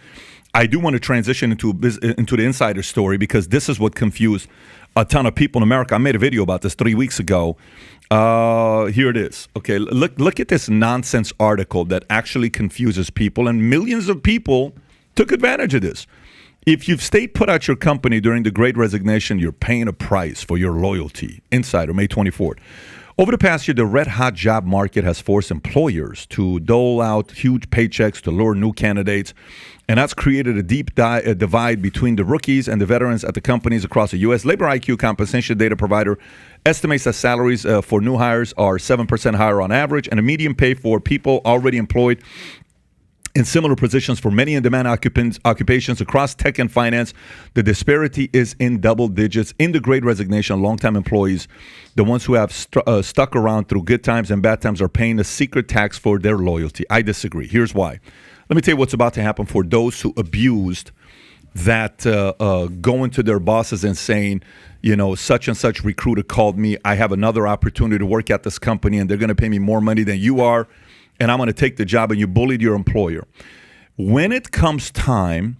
I do want to transition into the insider story, because this is what confused a ton of people in America. I made a video about this 3 weeks ago. Here it is. Okay, look at this nonsense article that actually confuses people, and millions of people took advantage of this. If you've stayed put at your company during the Great Resignation, you're paying a price for your loyalty. Insider, May 24th. Over the past year, the red-hot job market has forced employers to dole out huge paychecks to lure new candidates, and that's created a deep divide between the rookies and the veterans at the companies across the U.S. Labor IQ compensation data provider estimates that salaries for new hires are 7% higher on average, and the median pay for people already employed in similar positions for many in-demand occupations across tech and finance, the disparity is in double digits. In the Great Resignation, longtime employees, the ones who have stuck around through good times and bad times, are paying a secret tax for their loyalty. I disagree. Here's why. Let me tell you what's about to happen for those who abused that going to their bosses and saying, such and such recruiter called me. I have another opportunity to work at this company, and they're going to pay me more money than you are, and I'm going to take the job, and you bullied your employer. When it comes time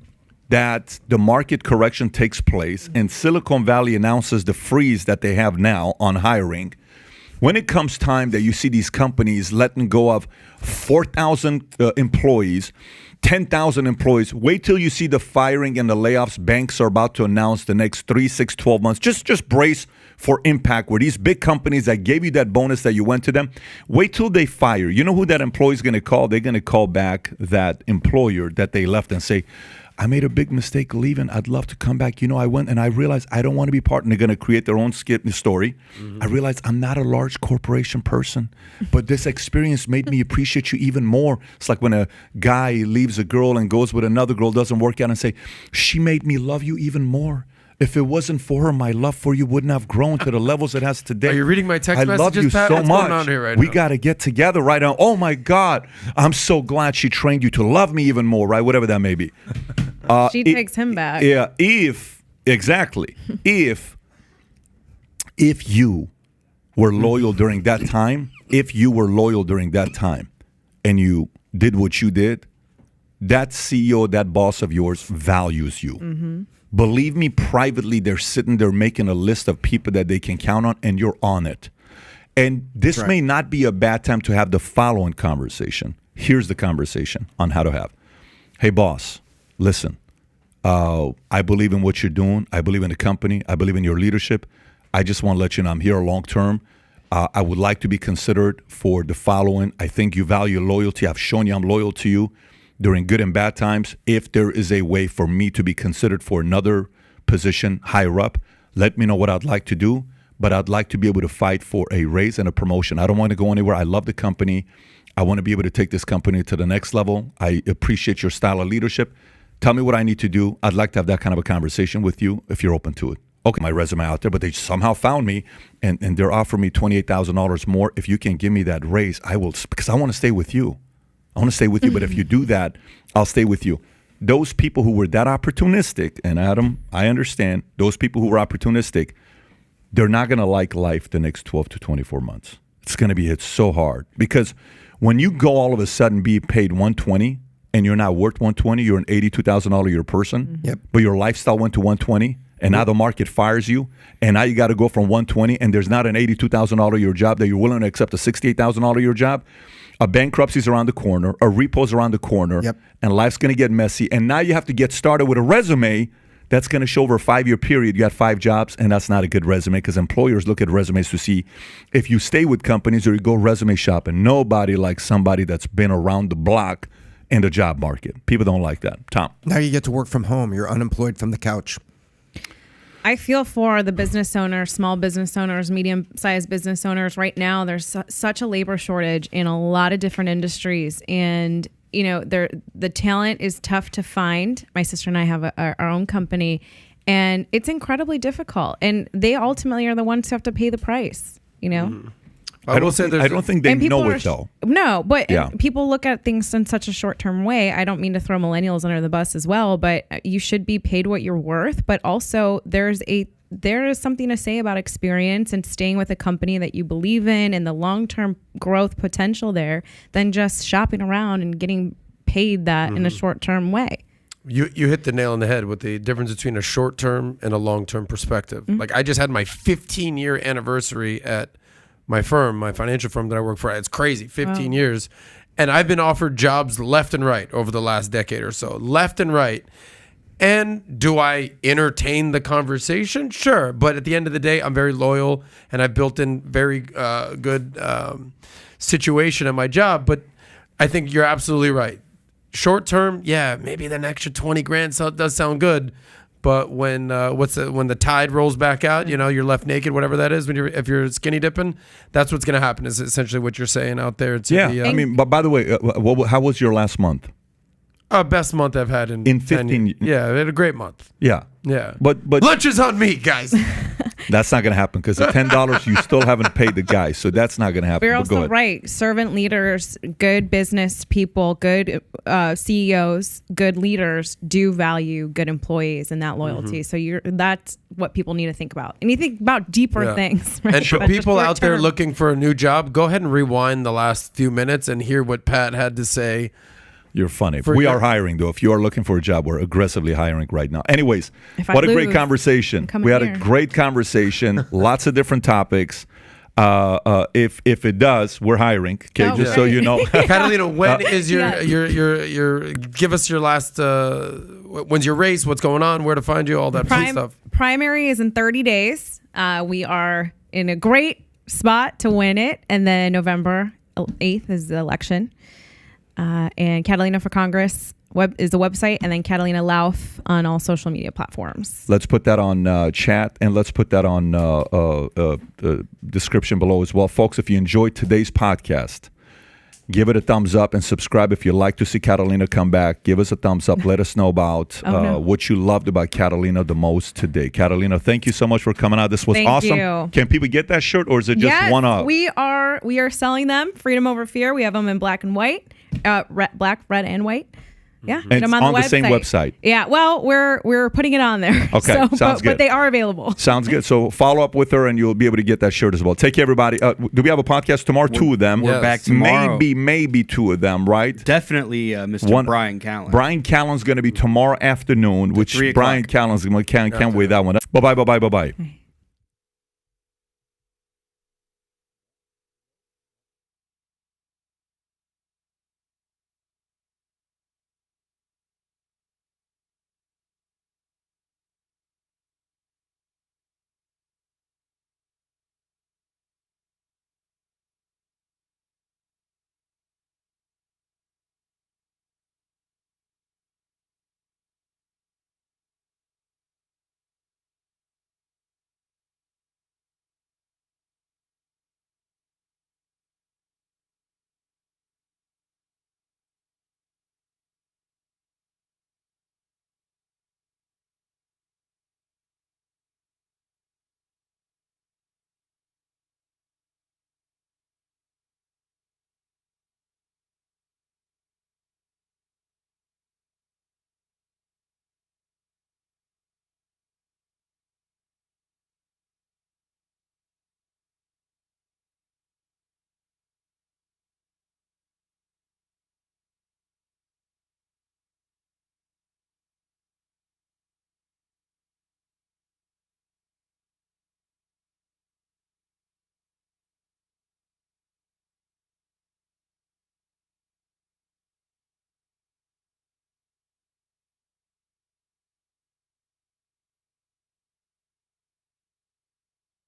that the market correction takes place and Silicon Valley announces the freeze that they have now on hiring, when it comes time that you see these companies letting go of 4,000 employees, 10,000 employees, wait till you see the firing and the layoffs banks are about to announce the next 3, 6, 12 months. Just brace for impact where these big companies that gave you that bonus that you went to them, wait till they fire. You know who that employee is going to call? They're going to call back that employer that they left and say, I made a big mistake leaving. I'd love to come back. I went and I realized I don't want to be part. And they're going to create their own story. I realized I'm not a large corporation person, but this experience made me appreciate you even more. It's like when a guy leaves a girl and goes with another girl, doesn't work out, and say, she made me love you even more. If it wasn't for her, my love for you wouldn't have grown to the levels it has today. Are you reading my text I messages, love you Pat? so What's much. going on here right we now? got to get together right now. Oh my God, I'm so glad she trained you to love me even more, right? Whatever that may be. She takes him back. Yeah, if you were loyal during that time, and you did what you did, that CEO, that boss of yours values you. Believe me, privately, they're sitting there making a list of people that they can count on, and you're on it. And this may not be a bad time to have the following conversation. Here's the conversation on how to have. Hey, boss, listen, I believe in what you're doing. I believe in the company. I believe in your leadership. I just want to let you know I'm here long term. I would like to be considered for the following. I think you value loyalty. I've shown you I'm loyal to you during good and bad times. If there is a way for me to be considered for another position higher up, let me know what I'd like to do. But I'd like to be able to fight for a raise and a promotion. I don't want to go anywhere. I love the company. I want to be able to take this company to the next level. I appreciate your style of leadership. Tell me what I need to do. I'd like to have that kind of a conversation with you if you're open to it. Okay, my resume out there, but they somehow found me, and they're offering me $28,000 more. If you can give me that raise, I will, because I want to stay with you. But if you do that, I'll stay with you. Those people who were that opportunistic, and Adam, I understand, those people who were opportunistic, they're not going to like life the next 12 to 24 months. It's going to be hit so hard, because when you go all of a sudden be paid $120 and you're not worth $120, you're an $82,000 a year person, but your lifestyle went to $120, and now the market fires you, and now you got to go from $120, and there's not an $82,000 a year job that you're willing to accept a $68,000 a year job. A bankruptcy's around the corner, a repo's around the corner, and life's going to get messy. And now you have to get started with a resume that's going to show over a 5-year period you got 5 jobs, and that's not a good resume, because employers look at resumes to see if you stay with companies or you go resume shopping. Nobody likes somebody that's been around the block in the job market. People don't like that. Tom. Now you get to work from home. You're unemployed from the couch. I feel for the business owners, small business owners, medium-sized business owners. Right now, there's such a labor shortage in a lot of different industries, and the talent is tough to find. My sister and I have our own company, and it's incredibly difficult. And they ultimately are the ones who have to pay the price. I will say I don't think they know it though. No, but Yeah. people look at things in such a short-term way. I don't mean to throw millennials under the bus as well, but you should be paid what you're worth. But also, there is something to say about experience and staying with a company that you believe in and the long-term growth potential there than just shopping around and getting paid that in a short-term way. You hit the nail on the head with the difference between a short-term and a long-term perspective. Like, I just had my 15-year anniversary at my firm, my financial firm that I work for. It's crazy, 15 years. And I've been offered jobs left and right over the last decade or so, left and right. And do I entertain the conversation? Sure. But at the end of the day, I'm very loyal, and I've built in very good situation at my job. But I think you're absolutely right. Short term, yeah, maybe an extra 20 grand does sound good. But when when the tide rolls back out, you're left naked, whatever that is. If you're skinny dipping, that's what's going to happen. Is essentially what you're saying out there. But by the way, how was your last month? Best month I've had in 15 years. Yeah, I had a great month. Yeah. Yeah. But lunch is on me, guys. That's not going to happen because the $10 you still haven't paid the guy, so that's not going to happen. We're But go also ahead. right. Servant leaders, good business people, good CEOs, good leaders do value good employees and that loyalty. So that's what people need to think about. And you think about deeper things. Right? And for But just people out there short-term. looking for a new job, go ahead and rewind the last few minutes and hear what Pat had to say. You're funny. For We your- are hiring, though. If you are looking for a job, we're aggressively hiring right now. Anyways, If I what a great lose, conversation. I'm coming We had here. a great conversation, lots of different topics. If it does, we're hiring. Okay, Oh, just so great. you know. Catalina, when is Yeah. your give us your last when's your race, what's going on, where to find you, all that fun stuff. Primary is in 30 days. We are in a great spot to win it. And then November 8th is the election. And Catalina for Congress is the website, and then Catalina Lauf on all social media platforms. Let's put that on chat, and let's put that on description below as well. Folks, if you enjoyed today's podcast, give it a thumbs up and subscribe if you'd like to see Catalina come back. Give us a thumbs up. Let us know about what you loved about Catalina the most today. Catalina, thank you so much for coming out. This was Thank awesome. you. Can people get that shirt, or is it just Yes, one up? we are selling them. Freedom over fear. We have them in black and white, black, red, and white. Yeah, get And them it's on the same website. Yeah, well, we're putting it on there. Okay, so, sounds good. But they are available. Sounds good. So follow up with her, and you'll be able to get that shirt as well. Take care, everybody. Do we have a podcast tomorrow? Two of them. We're back tomorrow. Maybe two of them, right? Definitely Mr. Brian Callen. Brian Callen's going to be tomorrow afternoon, which 3 o'clock. Brian Callen's can't wait that one. Bye-bye.